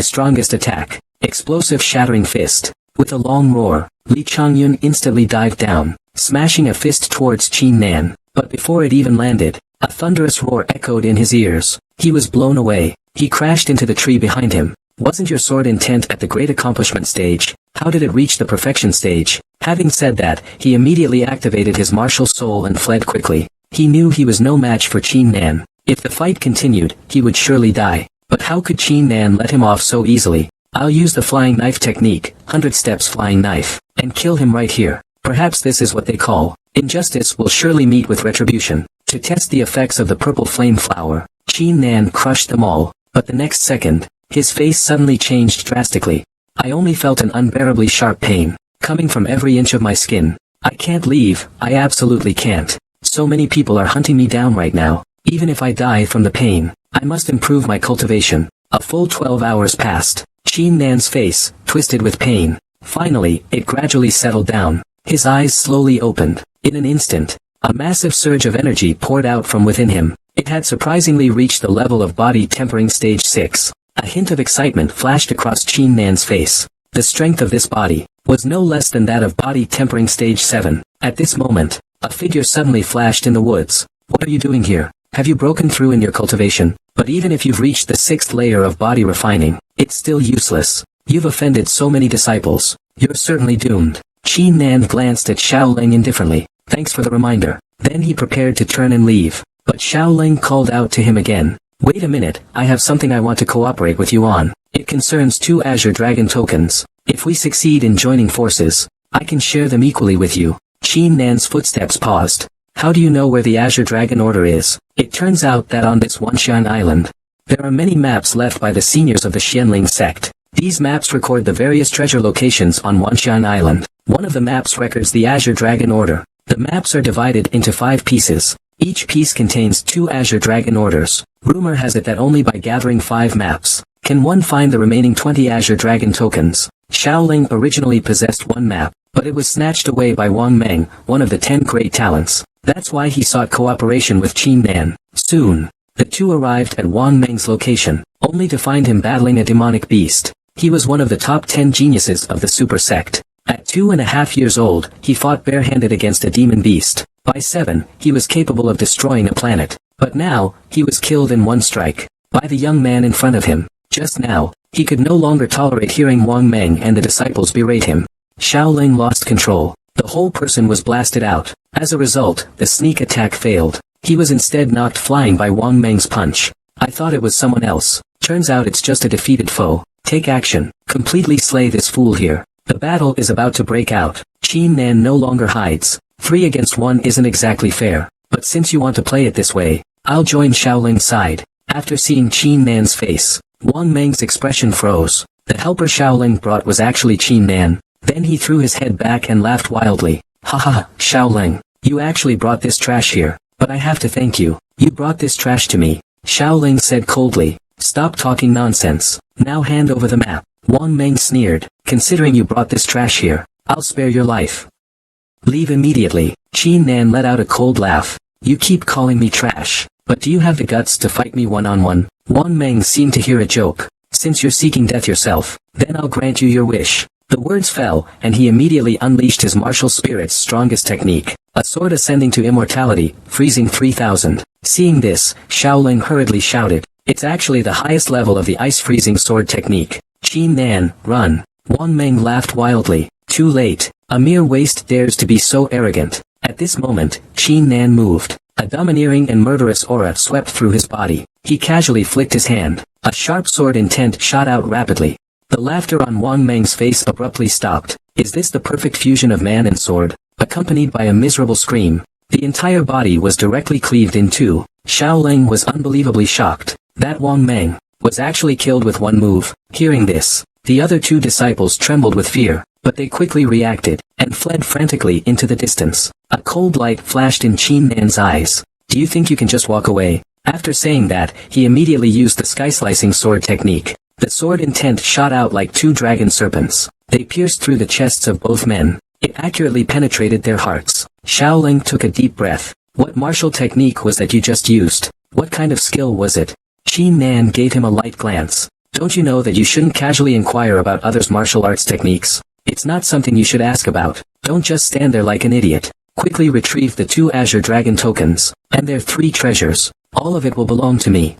strongest attack. Explosive shattering fist. With a long roar, Li Changyun instantly dived down, smashing a fist towards Qin Nan. But before it even landed, a thunderous roar echoed in his ears. He was blown away. He crashed into the tree behind him. Wasn't your sword intent at the great accomplishment stage? How did it reach the perfection stage? Having said that, he immediately activated his martial soul and fled quickly. He knew he was no match for Qin Nan. If the fight continued, he would surely die. But how could Qin Nan let him off so easily? I'll use the flying knife technique, 100 steps flying knife, and kill him right here. Perhaps this is what they call injustice will surely meet with retribution. To test the effects of the purple flame flower, Qin Nan crushed them all. But the next second, his face suddenly changed drastically. I only felt an unbearably sharp pain, coming from every inch of my skin. I can't leave, I absolutely can't. So many people are hunting me down right now. Even if I die from the pain, I must improve my cultivation. A full 12 hours passed. Qin Nan's face, twisted with pain. Finally, it gradually settled down. His eyes slowly opened. In an instant, a massive surge of energy poured out from within him. It had surprisingly reached the level of body tempering stage 6. A hint of excitement flashed across Qin Nan's face. The strength of this body was no less than that of body tempering stage 7. At this moment, a figure suddenly flashed in the woods. What are you doing here? Have you broken through in your cultivation? But even if you've reached the 6th layer of body refining, it's still useless. You've offended so many disciples. You're certainly doomed. Qin Nan glanced at Xiaoling indifferently. Thanks for the reminder. Then he prepared to turn and leave. But Xiaoling called out to him again. Wait a minute, I have something I want to cooperate with you on. It concerns 2 Azure Dragon tokens. If we succeed in joining forces, I can share them equally with you. Qin Nan's footsteps paused. How do you know where the Azure Dragon Order is? It turns out that on this Wanxian Island, there are many maps left by the seniors of the Xianling sect. These maps record the various treasure locations on Wanxian Island. One of the maps records the Azure Dragon Order. The maps are divided into 5 pieces. Each piece contains 2 Azure Dragon Orders. Rumor has it that only by gathering 5 maps can one find the remaining 20 Azure Dragon tokens. Xiaoling originally possessed 1 map, but it was snatched away by Wang Meng, one of the 10 great talents. That's why he sought cooperation with Qin Nan. Soon, the two arrived at Wang Meng's location, only to find him battling a demonic beast. He was one of the top 10 geniuses of the super sect. At 2.5 years old, he fought barehanded against a demon beast. By 7, he was capable of destroying a planet. But now, he was killed in 1 strike by the young man in front of him. Just now, he could no longer tolerate hearing Wang Meng and the disciples berate him. Xiaoling lost control. The whole person was blasted out. As a result, the sneak attack failed. He was instead knocked flying by Wang Meng's punch. I thought it was someone else. Turns out it's just a defeated foe. Take action. Completely slay this fool here. The battle is about to break out. Qin Nan no longer hides. 3 against 1 isn't exactly fair. But since you want to play it this way, I'll join Xiaoling's side. After seeing Qin Nan's face, Wang Meng's expression froze. The helper Xiaoling brought was actually Qin Nan. Then he threw his head back and laughed wildly. Haha, Xiaoling, you actually brought this trash here. But I have to thank you. You brought this trash to me. Xiaoling said coldly. Stop talking nonsense. Now hand over the map. Wang Meng sneered. Considering you brought this trash here, I'll spare your life. Leave immediately. Qin Nan let out a cold laugh. You keep calling me trash. But do you have the guts to fight me one-on-one? Wang Meng seemed to hear a joke. Since you're seeking death yourself, then I'll grant you your wish. The words fell, and he immediately unleashed his martial spirit's strongest technique, a sword ascending to immortality, freezing 3000. Seeing this, Xiaoling hurriedly shouted, it's actually the highest level of the ice-freezing sword technique. Qin Nan, run. Wang Meng laughed wildly. Too late. A mere waste dares to be so arrogant. At this moment, Qin Nan moved. A domineering and murderous aura swept through his body. He casually flicked his hand. A sharp sword intent shot out rapidly. The laughter on Wang Meng's face abruptly stopped. Is this the perfect fusion of man and sword? Accompanied by a miserable scream, the entire body was directly cleaved in 2. Xiaoling was unbelievably shocked. That Wang Meng was actually killed with 1 move. Hearing this, the other 2 disciples trembled with fear, but they quickly reacted, and fled frantically into the distance. A cold light flashed in Qin Nan's eyes. Do you think you can just walk away? After saying that, he immediately used the sky-slicing sword technique. The sword intent shot out like 2 dragon serpents. They pierced through the chests of both men. It accurately penetrated their hearts. Xiaoling took a deep breath. What martial technique was that you just used? What kind of skill was it? Qin Nan gave him a light glance. Don't you know that you shouldn't casually inquire about others' martial arts techniques? It's not something you should ask about. Don't just stand there like an idiot. Quickly retrieve the 2 Azure Dragon tokens, and their 3 treasures. All of it will belong to me.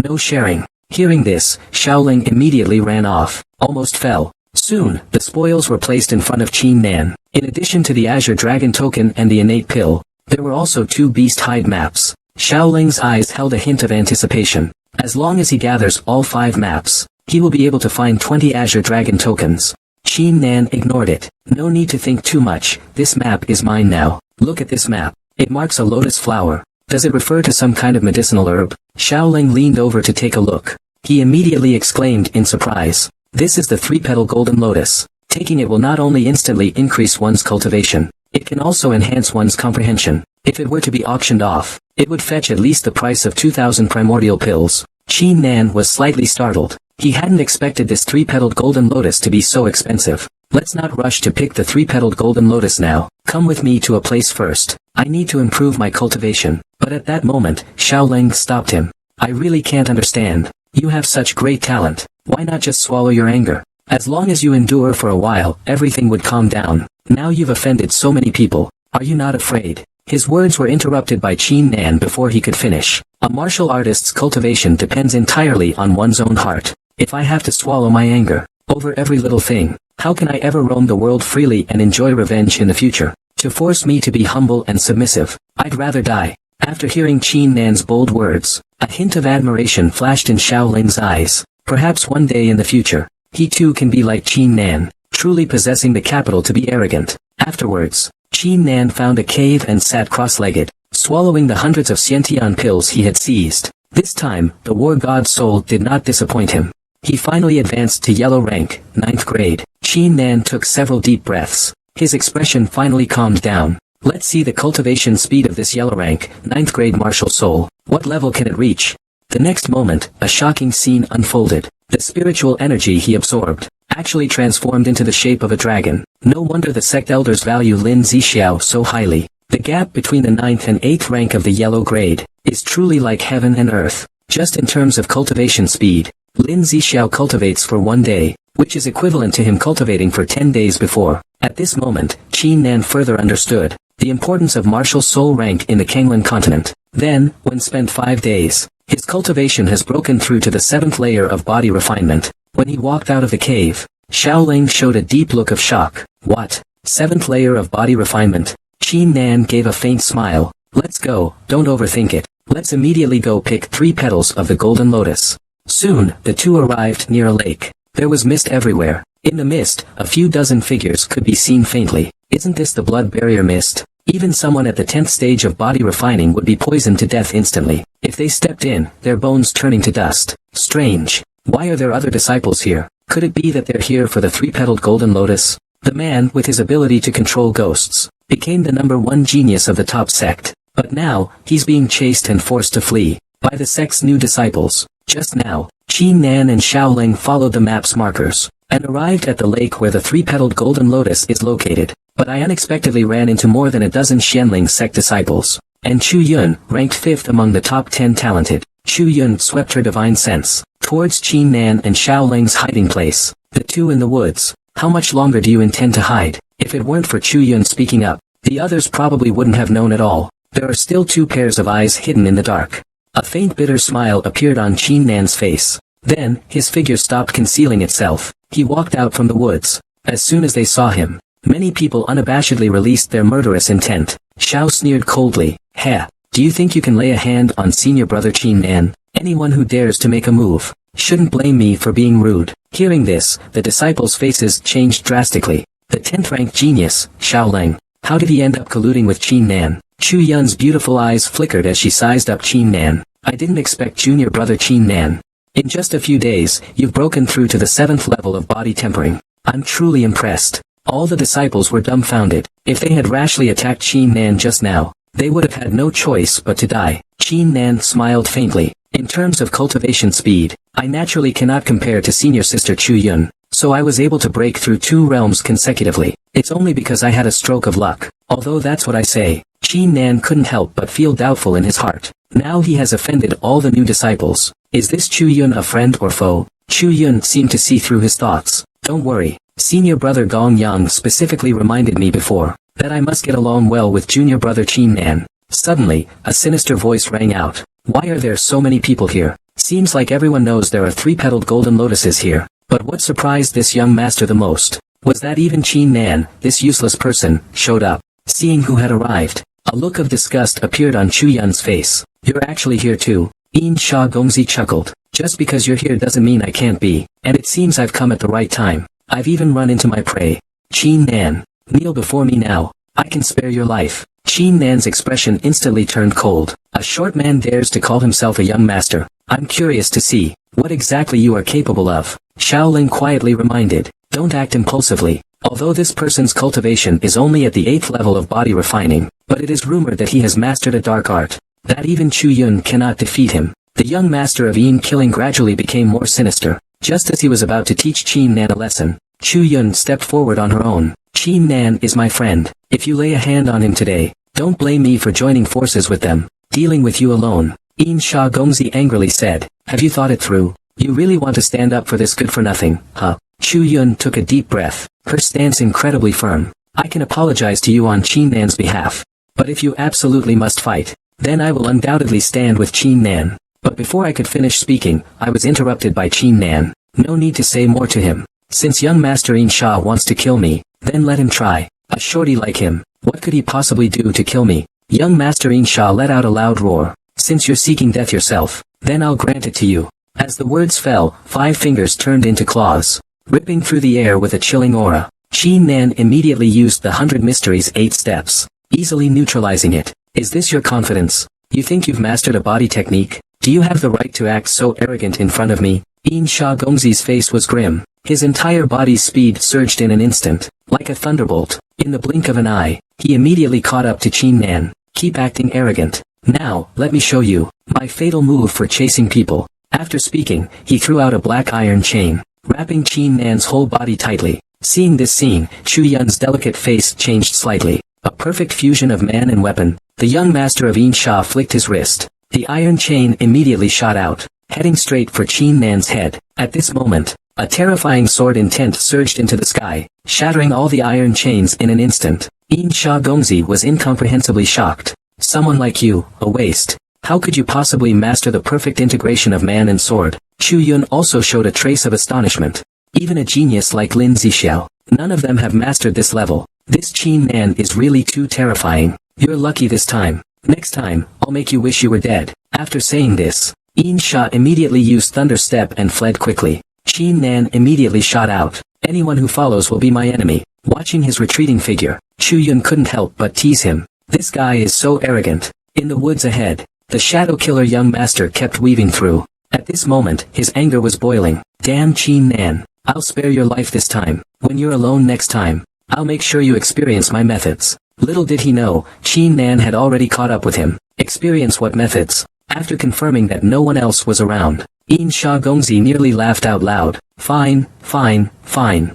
No sharing. Hearing this, Xiaoling immediately ran off, almost fell. Soon, the spoils were placed in front of Qin Nan. In addition to the Azure Dragon token and the innate pill, there were also 2 beast hide maps. Xiaoling's eyes held a hint of anticipation. As long as he gathers all 5 maps, he will be able to find 20 Azure Dragon tokens. Qin Nan ignored it. No need to think too much, this map is mine now. Look at this map. It marks a lotus flower. Does it refer to some kind of medicinal herb? Xiaoling leaned over to take a look. He immediately exclaimed in surprise. This is the 3-petal golden lotus. Taking it will not only instantly increase one's cultivation, it can also enhance one's comprehension. If it were to be auctioned off, it would fetch at least the price of 2,000 primordial pills. Qin Nan was slightly startled. He hadn't expected this 3-petaled golden lotus to be so expensive. Let's not rush to pick the three-petaled golden lotus now. Come with me to a place first. I need to improve my cultivation. But at that moment, Xiaoling stopped him. I really can't understand. You have such great talent. Why not just swallow your anger? As long as you endure for a while, everything would calm down. Now you've offended so many people. Are you not afraid? His words were interrupted by Qin Nan before he could finish. A martial artist's cultivation depends entirely on one's own heart. If I have to swallow my anger over every little thing, how can I ever roam the world freely and enjoy revenge in the future? To force me to be humble and submissive, I'd rather die. After hearing Qin Nan's bold words, a hint of admiration flashed in Xiaoling's eyes. Perhaps one day in the future, he too can be like Qin Nan, truly possessing the capital to be arrogant. Afterwards, Qin Nan found a cave and sat cross-legged, swallowing the hundreds of Xiantian pills he had seized. This time, the war god's soul did not disappoint him. He finally advanced to yellow rank, 9th grade. Qin Nan took several deep breaths. His expression finally calmed down. Let's see the cultivation speed of this yellow rank, 9th grade martial soul. What level can it reach? The next moment, a shocking scene unfolded. The spiritual energy he absorbed actually transformed into the shape of a dragon. No wonder the sect elders value Lin Zixiao so highly. The gap between the 9th and 8th rank of the yellow grade is truly like heaven and earth. Just in terms of cultivation speed, Lin Zixiao cultivates for 1 day, which is equivalent to him cultivating for 10 days before. At this moment, Qin Nan further understood the importance of martial soul rank in the Kanglan continent. Then, when spent 5 days, his cultivation has broken through to the 7th layer of body refinement. When he walked out of the cave, Xiaoling showed a deep look of shock. What? 7th layer of body refinement? Qin Nan gave a faint smile. Let's go, don't overthink it. Let's immediately go pick 3 petals of the golden lotus. Soon, the two arrived near a lake. There was mist everywhere. In the mist, a few dozen figures could be seen faintly. Isn't this the blood barrier mist? Even someone at the 10th stage of body refining would be poisoned to death instantly, if they stepped in, their bones turning to dust. Strange. Why are there other disciples here? Could it be that they're here for the three-petaled golden lotus? The man, with his ability to control ghosts, became the #1 genius of the top sect. But now, he's being chased and forced to flee by the sect's new disciples. Just now, Qin Nan and Xiaoling followed the map's markers and arrived at the lake where the three-petaled golden lotus is located. But I unexpectedly ran into more than a dozen Xianling sect disciples, and Chu Yun ranked 5th among the top 10 talented. Chu Yun swept her divine sense towards Qin Nan and Xiaoling's hiding place. The two in the woods. How much longer do you intend to hide? If it weren't for Chu Yun speaking up, the others probably wouldn't have known at all. There are still 2 pairs of eyes hidden in the dark. A faint bitter smile appeared on Qin Nan's face. Then, his figure stopped concealing itself. He walked out from the woods. As soon as they saw him, many people unabashedly released their murderous intent. Xiao sneered coldly. Heh, do you think you can lay a hand on senior brother Qin Nan? Anyone who dares to make a move shouldn't blame me for being rude. Hearing this, the disciples' faces changed drastically. The 10th rank genius, Xiaoling. How did he end up colluding with Qin Nan? Chu Yun's beautiful eyes flickered as she sized up Qin Nan. I didn't expect junior brother Qin Nan. In just a few days, you've broken through to the 7th level of body tempering. I'm truly impressed. All the disciples were dumbfounded. If they had rashly attacked Qin Nan just now, they would have had no choice but to die. Qin Nan smiled faintly. In terms of cultivation speed, I naturally cannot compare to senior sister Chu Yun, so I was able to break through 2 realms consecutively. It's only because I had a stroke of luck. Although that's what I say, Qin Nan couldn't help but feel doubtful in his heart. Now he has offended all the new disciples. Is this Chu Yun a friend or foe? Chu Yun seemed to see through his thoughts. Don't worry. Senior brother Gong Yang specifically reminded me before that I must get along well with junior brother Qin Nan. Suddenly, a sinister voice rang out. Why are there so many people here? Seems like everyone knows there are 3-petaled golden lotuses here. But what surprised this young master the most was that even Qin Nan, this useless person, showed up. Seeing who had arrived, a look of disgust appeared on Chu Yun's face. You're actually here too. Yin Sha Gongzi chuckled. Just because you're here doesn't mean I can't be, and it seems I've come at the right time. I've even run into my prey. Qin Nan, kneel before me now. I can spare your life. Qin Nan's expression instantly turned cold. A short man dares to call himself a young master. I'm curious to see what exactly you are capable of. Xiaoling quietly reminded. Don't act impulsively. Although this person's cultivation is only at the 8th level of body refining, but it is rumored that he has mastered a dark art, that even Chu Yun cannot defeat him. The young master of Yin killing gradually became more sinister. Just as he was about to teach Qin Nan a lesson, Chu Yun stepped forward on her own. Qin Nan is my friend. If you lay a hand on him today, don't blame me for joining forces with them. Dealing with you alone. In Sha Gongzi angrily said. Have you thought it through? You really want to stand up for this good for nothing, huh? Chu Yun took a deep breath, her stance incredibly firm. I can apologize to you on Qin Nan's behalf. But if you absolutely must fight, then I will undoubtedly stand with Qin Nan. But before I could finish speaking, I was interrupted by Qin Nan. No need to say more to him. Since young Master In Sha wants to kill me, then let him try. A shorty like him, what could he possibly do to kill me? Young Master In Sha let out a loud roar. Since you're seeking death yourself, then I'll grant it to you. As the words fell, 5 fingers turned into claws, ripping through the air with a chilling aura. Qin Nan immediately used the 100 Mysteries 8 steps, easily neutralizing it. Is this your confidence? You think you've mastered a body technique? Do you have the right to act so arrogant in front of me? In Sha Gongzi's face was grim. His entire body's speed surged in an instant, like a thunderbolt. In the blink of an eye, he immediately caught up to Qin Nan. Keep acting arrogant. Now, let me show you my fatal move for chasing people. After speaking, he threw out a black iron chain, wrapping Qin Nan's whole body tightly. Seeing this scene, Chu Yun's delicate face changed slightly. A perfect fusion of man and weapon. The young master of In Sha flicked his wrist. The iron chain immediately shot out, heading straight for Qin Nan's head. At this moment, a terrifying sword intent surged into the sky, shattering all the iron chains in an instant. In Sha Gongzi was incomprehensibly shocked. Someone like you, a waste. How could you possibly master the perfect integration of man and sword? Chu Yun also showed a trace of astonishment. Even a genius like Lin Zixiao, none of them have mastered this level. This Qin Nan is really too terrifying. You're lucky this time. Next time, I'll make you wish you were dead. After saying this, In Sha immediately used Thunder Step and fled quickly. Qin Nan immediately shot out. Anyone who follows will be my enemy. Watching his retreating figure, Chu Yun couldn't help but tease him. This guy is so arrogant. In the woods ahead, the shadow killer young master kept weaving through. At this moment, his anger was boiling. Damn Qin Nan. I'll spare your life this time. When you're alone next time, I'll make sure you experience my methods. Little did he know, Qin Nan had already caught up with him. Experience what methods? After confirming that no one else was around, In Sha Gongzi nearly laughed out loud. Fine, fine, fine.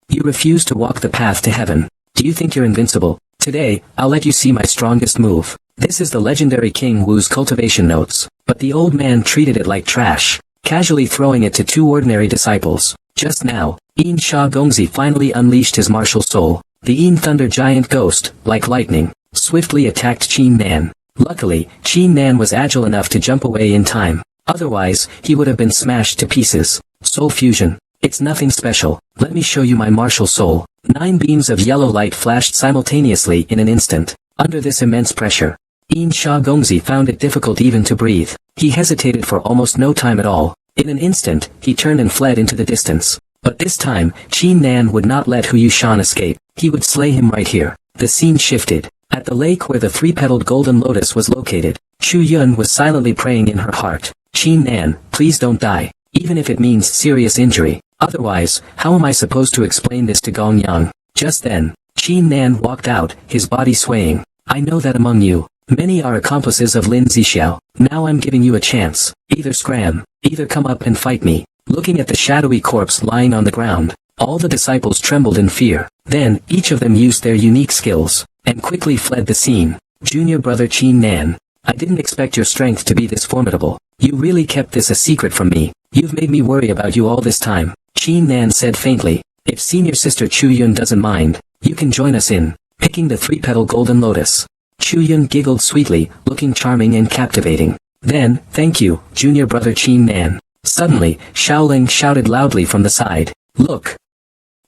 You refuse to walk the path to heaven. Do you think you're invincible? Today, I'll let you see my strongest move. This is the legendary King Wu's cultivation notes. But the old man treated it like trash, casually throwing it to 2 ordinary disciples. Just now, In Sha Gongzi finally unleashed his martial soul. The In Thunder Giant Ghost, like lightning, swiftly attacked Qin Nan. Luckily, Qin Nan was agile enough to jump away in time. Otherwise, he would have been smashed to pieces. Soul fusion. It's nothing special. Let me show you my martial soul. 9 beams of yellow light flashed simultaneously in an instant. Under this immense pressure, In Sha Gongzi found it difficult even to breathe. He hesitated for almost no time at all. In an instant, he turned and fled into the distance. But this time, Qin Nan would not let Hu Yushan escape. He would slay him right here. The scene shifted. At the lake where the 3-petaled golden lotus was located, Chu Yun was silently praying in her heart. Qin Nan, please don't die. Even if it means serious injury. Otherwise, how am I supposed to explain this to Gong Yang? Just then, Qin Nan walked out, his body swaying. I know that among you, many are accomplices of Lin Zixiao. Now I'm giving you a chance. Either scram, either come up and fight me. Looking at the shadowy corpse lying on the ground, all the disciples trembled in fear. Then, each of them used their unique skills, and quickly fled the scene. Junior brother Qin Nan, I didn't expect your strength to be this formidable. You really kept this a secret from me. You've made me worry about you all this time. Qin Nan said faintly. If senior sister Chu Yun doesn't mind, you can join us in picking the 3-petal golden lotus. Chu Yun giggled sweetly, looking charming and captivating. Then, thank you, junior brother Qin Nan. Suddenly, Shaoling shouted loudly from the side. Look!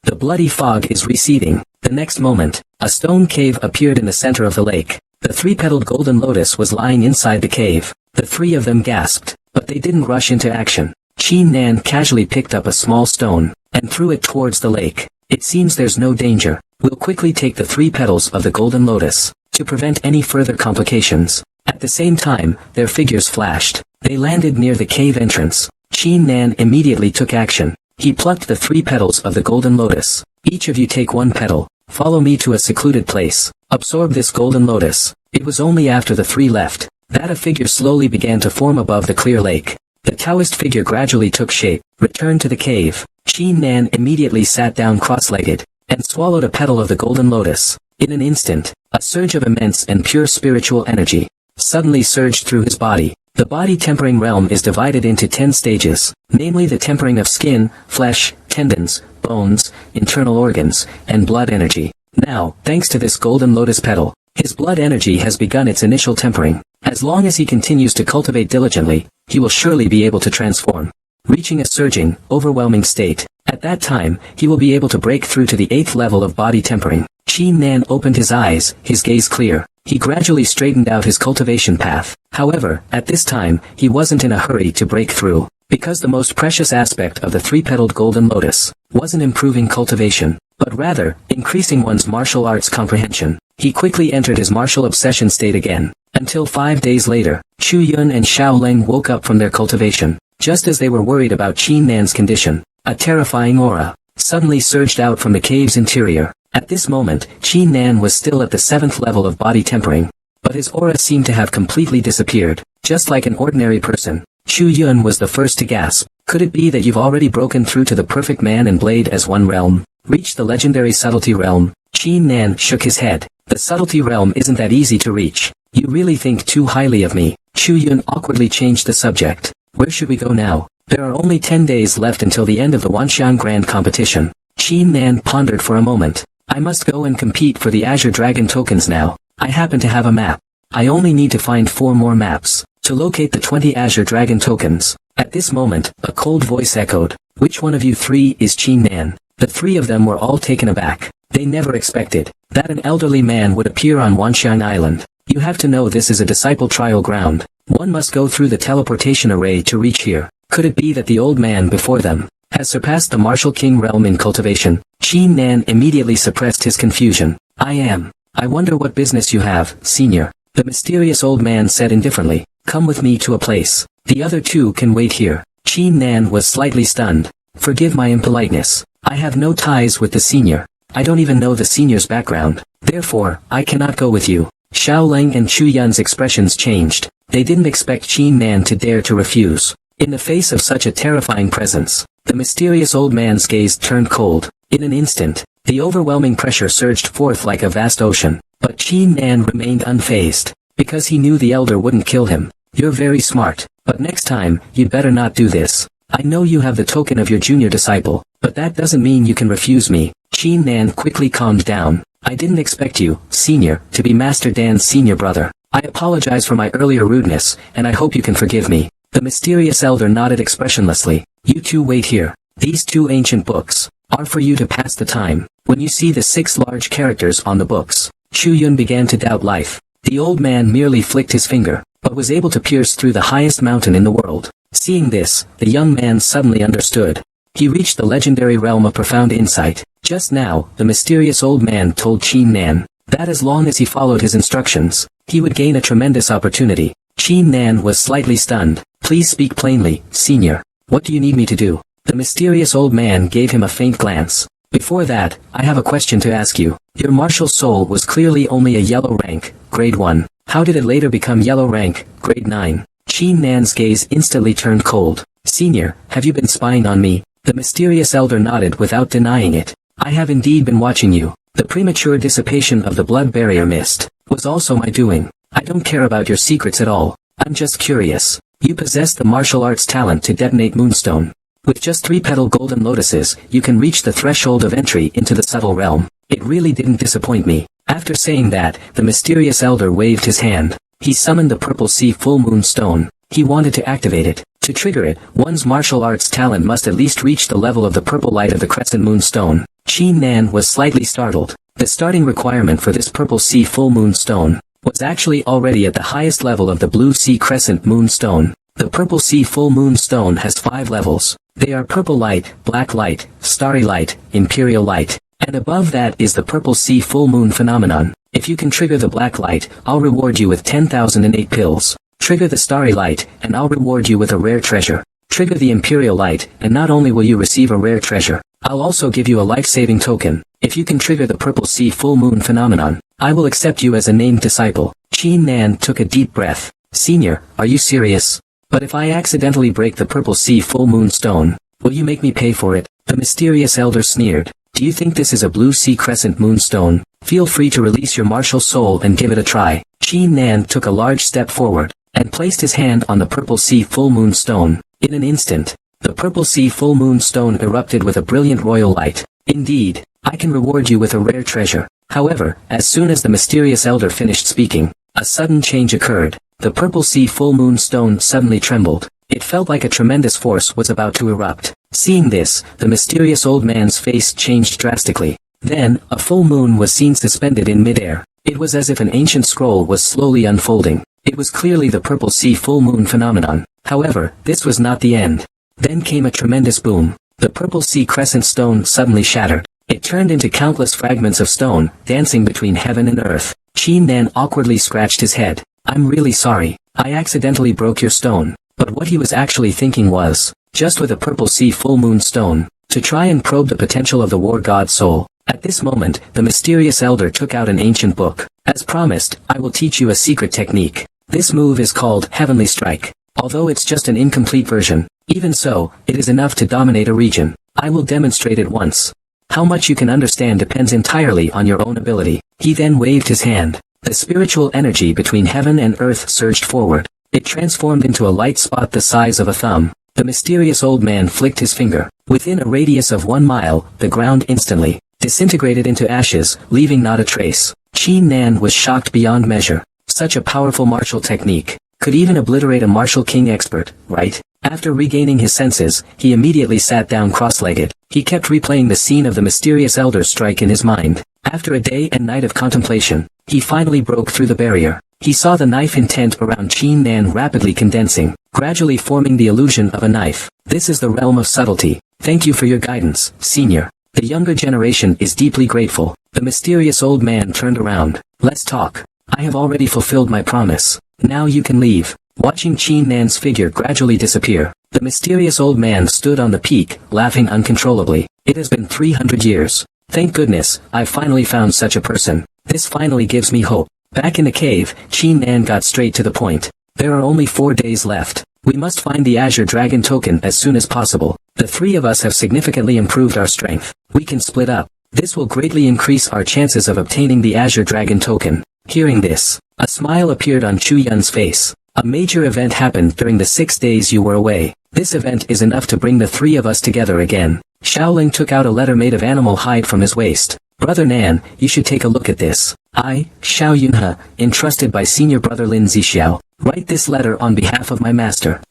The bloody fog is receding. The next moment, a stone cave appeared in the center of the lake. The 3-petaled golden lotus was lying inside the cave. The 3 of them gasped, but they didn't rush into action. Qin Nan casually picked up a small stone, and threw it towards the lake. It seems there's no danger. We'll quickly take the 3 petals of the golden lotus, to prevent any further complications. At the same time, their figures flashed. They landed near the cave entrance. Qin Nan immediately took action. He plucked the 3 petals of the golden lotus. Each of you take 1 petal. Follow me to a secluded place. Absorb this golden lotus. It was only after the 3 left, that a figure slowly began to form above the clear lake. The Taoist figure gradually took shape. Return to the cave. Qin Nan immediately sat down cross-legged, and swallowed a petal of the golden lotus. In an instant, a surge of immense and pure spiritual energy suddenly surged through his body. The body tempering realm is divided into 10 stages, namely the tempering of skin, flesh, tendons, bones, internal organs, and blood energy. Now, thanks to this golden lotus petal, his blood energy has begun its initial tempering. As long as he continues to cultivate diligently, he will surely be able to transform, reaching a surging, overwhelming state. At that time, he will be able to break through to the 8th level of body tempering. Qin Nan opened his eyes, his gaze clear. He gradually straightened out his cultivation path. However, at this time, he wasn't in a hurry to break through, because the most precious aspect of the three-petaled golden lotus wasn't improving cultivation, but rather, increasing one's martial arts comprehension. He quickly entered his martial obsession state again, until 5 days later, Chu Yun and Xiao Leng woke up from their cultivation. Just as they were worried about Qin Nan's condition, a terrifying aura suddenly surged out from the cave's interior. At this moment, Qin Nan was still at the 7th level of body tempering, but his aura seemed to have completely disappeared. Just like an ordinary person, Chu Yun was the first to gasp. Could it be that you've already broken through to the perfect man and blade as one realm? Reached the legendary subtlety realm? Qin Nan shook his head. The subtlety realm isn't that easy to reach. You really think too highly of me. Chu Yun awkwardly changed the subject. Where should we go now? There are only 10 days left until the end of the Wanxiang Grand Competition. Qin Nan pondered for a moment. I must go and compete for the Azure Dragon tokens now. I happen to have a map. I only need to find 4 more maps to locate the 20 Azure Dragon tokens. At this moment, a cold voice echoed. Which one of you 3 is Qin Nan? The 3 of them were all taken aback. They never expected that an elderly man would appear on Wanxiang Island. You have to know this is a disciple trial ground. One must go through the teleportation array to reach here. Could it be that the old man before them has surpassed the martial king realm in cultivation? Qin Nan immediately suppressed his confusion. I wonder what business you have, senior. The mysterious old man said indifferently. Come with me to a place. The other 2 can wait here. Qin Nan was slightly stunned. Forgive my impoliteness. I have no ties with the senior. I don't even know the senior's background. Therefore, I cannot go with you. Xiao Leng and Chu Yun's expressions changed. They didn't expect Qin Nan to dare to refuse. In the face of such a terrifying presence, the mysterious old man's gaze turned cold. In an instant, the overwhelming pressure surged forth like a vast ocean. But Qin Nan remained unfazed, because he knew the elder wouldn't kill him. You're very smart, but next time, you'd better not do this. I know you have the token of your junior disciple, but that doesn't mean you can refuse me. Qin Nan quickly calmed down. I didn't expect you, senior, to be Master Dan's senior brother. I apologize for my earlier rudeness, and I hope you can forgive me. The mysterious elder nodded expressionlessly. You 2 wait here. These 2 ancient books are for you to pass the time. When you see the 6 large characters on the books, Chu Yun began to doubt life. The old man merely flicked his finger, but was able to pierce through the highest mountain in the world. Seeing this, the young man suddenly understood. He reached the legendary realm of profound insight. Just now, the mysterious old man told Qin Nan that as long as he followed his instructions, he would gain a tremendous opportunity. Qin Nan was slightly stunned. Please speak plainly, senior. What do you need me to do? The mysterious old man gave him a faint glance. Before that, I have a question to ask you. Your martial soul was clearly only a yellow rank, grade 1. How did it later become yellow rank, grade 9? Qin Nan's gaze instantly turned cold. Senior, have you been spying on me? The mysterious elder nodded without denying it. I have indeed been watching you. The premature dissipation of the blood barrier mist was also my doing. I don't care about your secrets at all. I'm just curious. You possess the martial arts talent to detonate Moonstone. With just 3-petal golden lotuses, you can reach the threshold of entry into the subtle realm. It really didn't disappoint me. After saying that, the mysterious elder waved his hand. He summoned the purple sea full moon stone. He wanted to activate it. To trigger it, one's martial arts talent must at least reach the level of the purple light of the crescent moon stone. Qin Nan was slightly startled. The starting requirement for this purple sea full moon stone was actually already at the highest level of the blue sea crescent moon stone. The purple sea full moon stone has 5 levels. They are purple light, black light, starry light, imperial light, and above that is the purple sea full moon phenomenon. If you can trigger the black light, I'll reward you with 10,008 pills. Trigger the starry light, and I'll reward you with a rare treasure. Trigger the imperial light, and not only will you receive a rare treasure, I'll also give you a life-saving token. If you can trigger the purple sea full moon phenomenon, I will accept you as a named disciple. Qin Nan took a deep breath. Senior, are you serious? But if I accidentally break the purple sea full moon stone, Will you make me pay for it? The mysterious elder sneered. Do you think this is a blue sea crescent moonstone? Feel free to release your martial soul and give it a try. Qin Nan took a large step forward, and placed his hand on the purple sea full moon stone. In an instant, the purple sea full moon stone erupted with a brilliant royal light. Indeed, I can reward you with a rare treasure. However, as soon as the mysterious elder finished speaking, a sudden change occurred. The purple sea full moon stone suddenly trembled. It felt like a tremendous force was about to erupt. Seeing this, the mysterious old man's face changed drastically. Then, a full moon was seen suspended in midair. It was as if an ancient scroll was slowly unfolding. It was clearly the purple sea full moon phenomenon. However, this was not the end. Then came a tremendous boom. The purple sea crescent stone suddenly shattered. It turned into countless fragments of stone, dancing between heaven and earth. Qin Nan awkwardly scratched his head. I'm really sorry. I accidentally broke your stone. But what he was actually thinking was, just with a purple sea full moon stone, to try and probe the potential of the war god's soul. At this moment, the mysterious elder took out an ancient book. As promised, I will teach you a secret technique. This move is called Heavenly Strike. Although it's just an incomplete version, even so, it is enough to dominate a region. I will demonstrate it once. How much you can understand depends entirely on your own ability. He then waved his hand. The spiritual energy between heaven and earth surged forward. It transformed into a light spot the size of a thumb. The mysterious old man flicked his finger. Within a radius of 1 mile, the ground instantly disintegrated into ashes, leaving not a trace. Qin Nan was shocked beyond measure. Such a powerful martial technique could even obliterate a martial king expert, right? After regaining his senses, he immediately sat down cross-legged. He kept replaying the scene of the mysterious elder's strike in his mind. After a day and night of contemplation, he finally broke through the barrier. He saw the knife intent around Qin Nan rapidly condensing, gradually forming the illusion of a knife. This is the realm of subtlety. Thank you for your guidance, senior. The younger generation is deeply grateful. The mysterious old man turned around. Let's talk. I have already fulfilled my promise. Now you can leave. Watching Qin Nan's figure gradually disappear, the mysterious old man stood on the peak, laughing uncontrollably. It has been 300 years. Thank goodness, I've finally found such a person. This finally gives me hope. Back in the cave, Qin Nan got straight to the point. There are only 4 days left. We must find the Azure Dragon token as soon as possible. The 3 of us have significantly improved our strength. We can split up. This will greatly increase our chances of obtaining the Azure Dragon token. Hearing this, a smile appeared on Chu Yun's face. A major event happened during the 6 days you were away. This event is enough to bring the 3 of us together again. Xiaoling took out a letter made of animal hide from his waist. Brother Nan, you should take a look at this. I, Xiao Yunhe, entrusted by senior brother Lin Zixiao, write this letter on behalf of my master.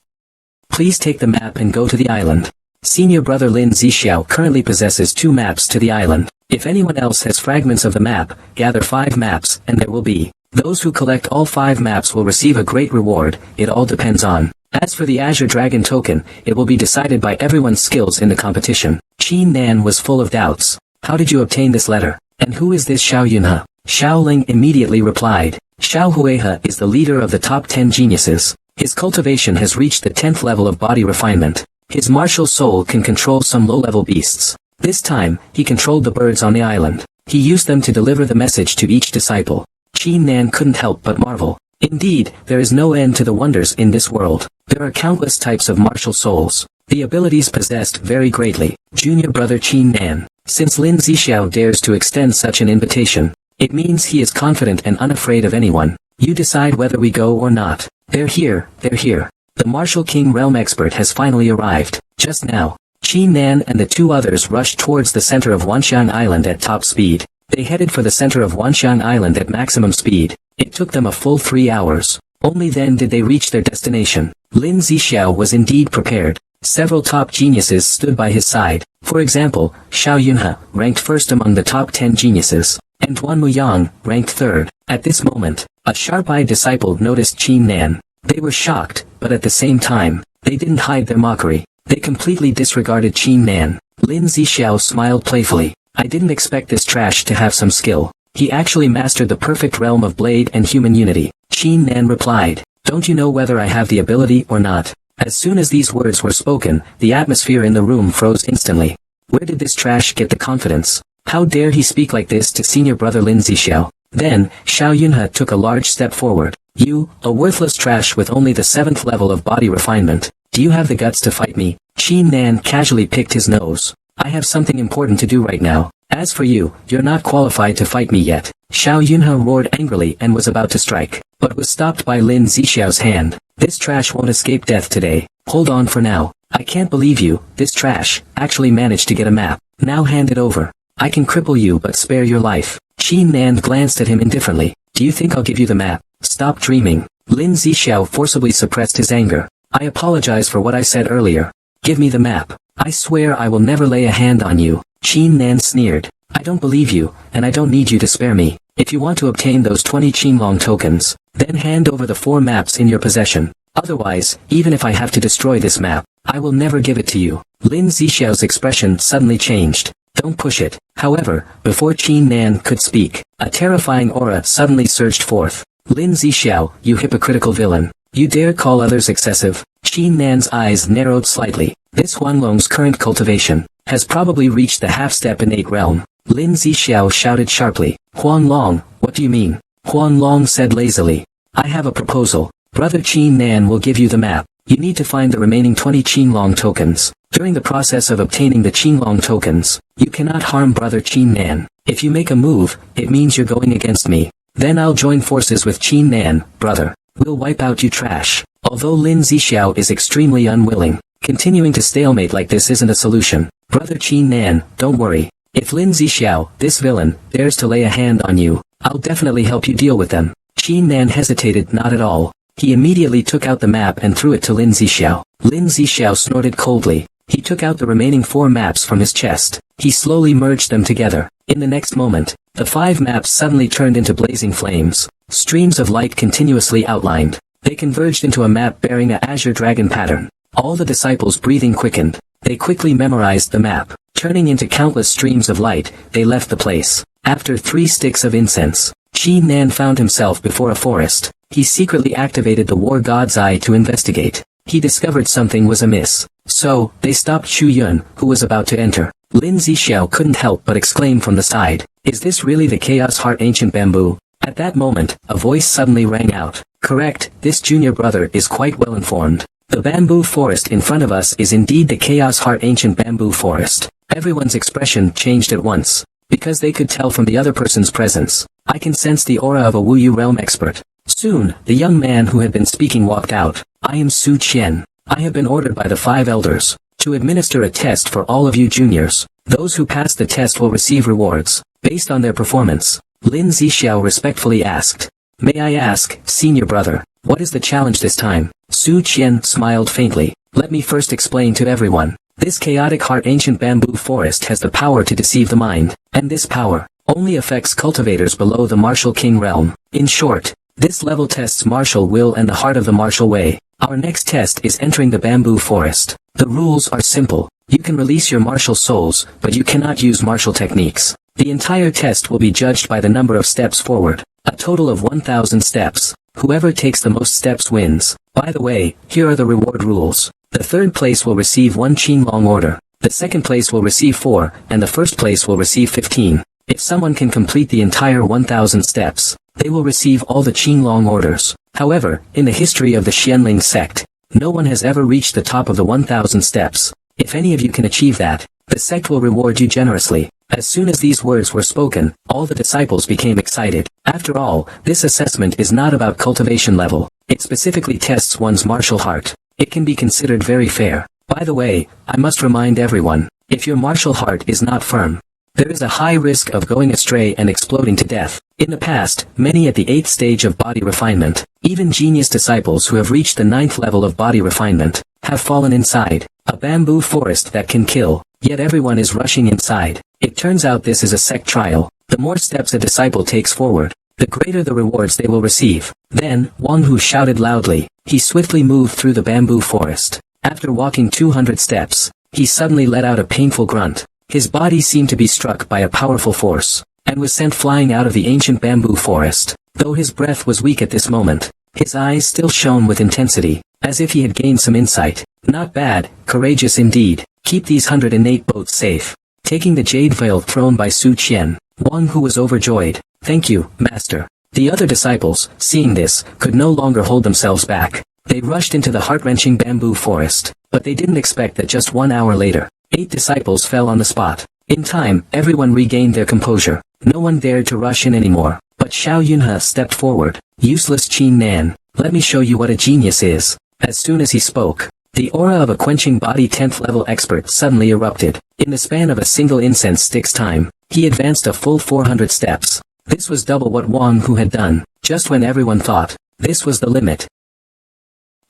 Please take the map and go to the island. Senior brother Lin Zixiao currently possesses 2 maps to the island. If anyone else has fragments of the map, gather 5 maps, and there will be. Those who collect all 5 maps will receive a great reward. It all depends on. As for the Azure Dragon token, it will be decided by everyone's skills in the competition. Qin Nan was full of doubts. How did you obtain this letter? And who is this Xiao Yunhe? Xiaoling immediately replied. Xiao Huihe is the leader of the top 10 geniuses. His cultivation has reached the 10th level of body refinement. His martial soul can control some low-level beasts. This time, he controlled the birds on the island. He used them to deliver the message to each disciple. Qin Nan couldn't help but marvel. Indeed, there is no end to the wonders in this world. There are countless types of martial souls. The abilities possessed vary greatly. Junior brother Qin Nan. Since Lin Zixiao dares to extend such an invitation, it means he is confident and unafraid of anyone. You decide whether we go or not. They're here, they're here. The Martial King Realm expert has finally arrived. Just now, Qin Nan and the 2 others rushed towards the center of Wanxiang Island at top speed. They headed for the center of Wanxiang Island at maximum speed. It took them a full 3 hours. Only then did they reach their destination. Lin Zixiao was indeed prepared. Several top geniuses stood by his side. For example, Xiao Yunhe, ranked first among the top 10 geniuses, and Duan Muyang, ranked third. At this moment, a sharp-eyed disciple noticed Qin Nan. They were shocked, but at the same time, they didn't hide their mockery. They completely disregarded Qin Nan. Lin Zixiao smiled playfully. I didn't expect this trash to have some skill. He actually mastered the perfect realm of blade and human unity. Qin Nan replied. Don't you know whether I have the ability or not? As soon as these words were spoken, the atmosphere in the room froze instantly. Where did this trash get the confidence? How dare he speak like this to senior brother Lin Zixiao? Then, Xiao Yunhe took a large step forward. You, a worthless trash with only the 7th level of body refinement. Do you have the guts to fight me? Qin Nan casually picked his nose. I have something important to do right now. As for you, you're not qualified to fight me yet. Xiao Yunhe roared angrily and was about to strike, but was stopped by Lin Zixiao's hand. This trash won't escape death today. Hold on for now. I can't believe you, this trash, actually managed to get a map. Now hand it over. I can cripple you but spare your life. Qin Nan glanced at him indifferently. Do you think I'll give you the map? Stop dreaming. Lin Zixiao forcibly suppressed his anger. I apologize for what I said earlier. Give me the map. I swear I will never lay a hand on you. Qin Nan sneered. I don't believe you, and I don't need you to spare me. If you want to obtain those 20 Qinglong tokens, then hand over the 4 maps in your possession. Otherwise, even if I have to destroy this map, I will never give it to you. Lin Zixiao's expression suddenly changed. Don't push it. However, before Qin Nan could speak, a terrifying aura suddenly surged forth. Lin Zixiao, you hypocritical villain. You dare call others excessive? Qin Nan's eyes narrowed slightly. This Huanlong's current cultivation has probably reached the half-step innate realm. Lin Zixiao shouted sharply. Huanlong, what do you mean? Huanlong said lazily. I have a proposal. Brother Qin Nan will give you the map. You need to find the remaining 20 Qinglong tokens. During the process of obtaining the Qinglong tokens, you cannot harm Brother Qin Nan. If you make a move, it means you're going against me. Then I'll join forces with Qin Nan, brother. We'll wipe out you trash. Although Lin Zixiao is extremely unwilling, continuing to stalemate like this isn't a solution. Brother Qin Nan, don't worry. If Lin Zixiao, this villain, dares to lay a hand on you, I'll definitely help you deal with them. Qin Nan hesitated not at all. He immediately took out the map and threw it to Lin Zixiao. Lin Zixiao snorted coldly. He took out the remaining 4 maps from his chest. He slowly merged them together. In the next moment, the 5 maps suddenly turned into blazing flames. Streams of light continuously outlined. They converged into a map bearing a azure dragon pattern. All the disciples' breathing quickened. They quickly memorized the map. Turning into countless streams of light, they left the place. After 3 sticks of incense, Qin Nan found himself before a forest. He secretly activated the war god's eye to investigate. He discovered something was amiss. So, they stopped Xu Yun, who was about to enter. Lin Zixiao couldn't help but exclaim from the side. Is this really the Chaos Heart Ancient Bamboo? At that moment, a voice suddenly rang out. Correct, this junior brother is quite well informed. The bamboo forest in front of us is indeed the Chaos Heart Ancient Bamboo Forest. Everyone's expression changed at once. Because they could tell from the other person's presence. I can sense the aura of a Wu Yu realm expert. Soon, the young man who had been speaking walked out. I am Su Qian. I have been ordered by the 5 elders to administer a test for all of you juniors. Those who pass the test will receive rewards, based on their performance. Lin Zixiao respectfully asked. May I ask, senior brother, what is the challenge this time? Su Qian smiled faintly. Let me first explain to everyone. This chaotic heart ancient bamboo forest has the power to deceive the mind, and this power only affects cultivators below the martial king realm. In short, this level tests martial will and the heart of the martial way. Our next test is entering the bamboo forest. The rules are simple. You can release your martial souls, but you cannot use martial techniques. The entire test will be judged by the number of steps forward. A total of 1,000 steps. Whoever takes the most steps wins. By the way, here are the reward rules. The 3rd place will receive 1 Qinglong order. The 2nd place will receive 4, and the 1st place will receive 15. If someone can complete the entire 1,000 steps, they will receive all the Qinglong orders. However, in the history of the Xianling sect, no one has ever reached the top of the 1,000 steps. If any of you can achieve that, the sect will reward you generously. As soon as these words were spoken, all the disciples became excited. After all, this assessment is not about cultivation level. It specifically tests one's martial heart. It can be considered very fair. By the way, I must remind everyone, if your martial heart is not firm, there is a high risk of going astray and exploding to death. In the past, many at the 8th stage of body refinement, even genius disciples who have reached the 9th level of body refinement, have fallen inside a bamboo forest that can kill, yet everyone is rushing inside. It turns out this is a sect trial. The more steps a disciple takes forward, the greater the rewards they will receive. Then, Wang Hu shouted loudly. He swiftly moved through the bamboo forest. After walking 200 steps, he suddenly let out a painful grunt. His body seemed to be struck by a powerful force, and was sent flying out of the ancient bamboo forest. Though his breath was weak at this moment, his eyes still shone with intensity, as if he had gained some insight. Not bad, courageous indeed. Keep these 100 innate boats safe. Taking the jade veil thrown by Su Qian, Wang Hu was overjoyed. Thank you, master. The other disciples, seeing this, could no longer hold themselves back. They rushed into the heart-wrenching bamboo forest. but they didn't expect that just 1 hour later, 8 disciples fell on the spot. In time, everyone regained their composure. No one dared to rush in anymore, but Xiao Yunhe stepped forward. Useless Qin Nan, let me show you what a genius is. As soon as he spoke, the aura of a quenching body 10th level expert suddenly erupted. In the span of a single incense stick's time, he advanced a full 400 steps. This was double what Wang Hu had done, just when everyone thought this was the limit.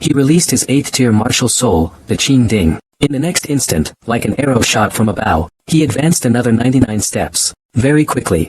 He released his 8th tier martial soul, the Qin Ding. In the next instant, like an arrow shot from a bow, he advanced another 99 steps, very quickly.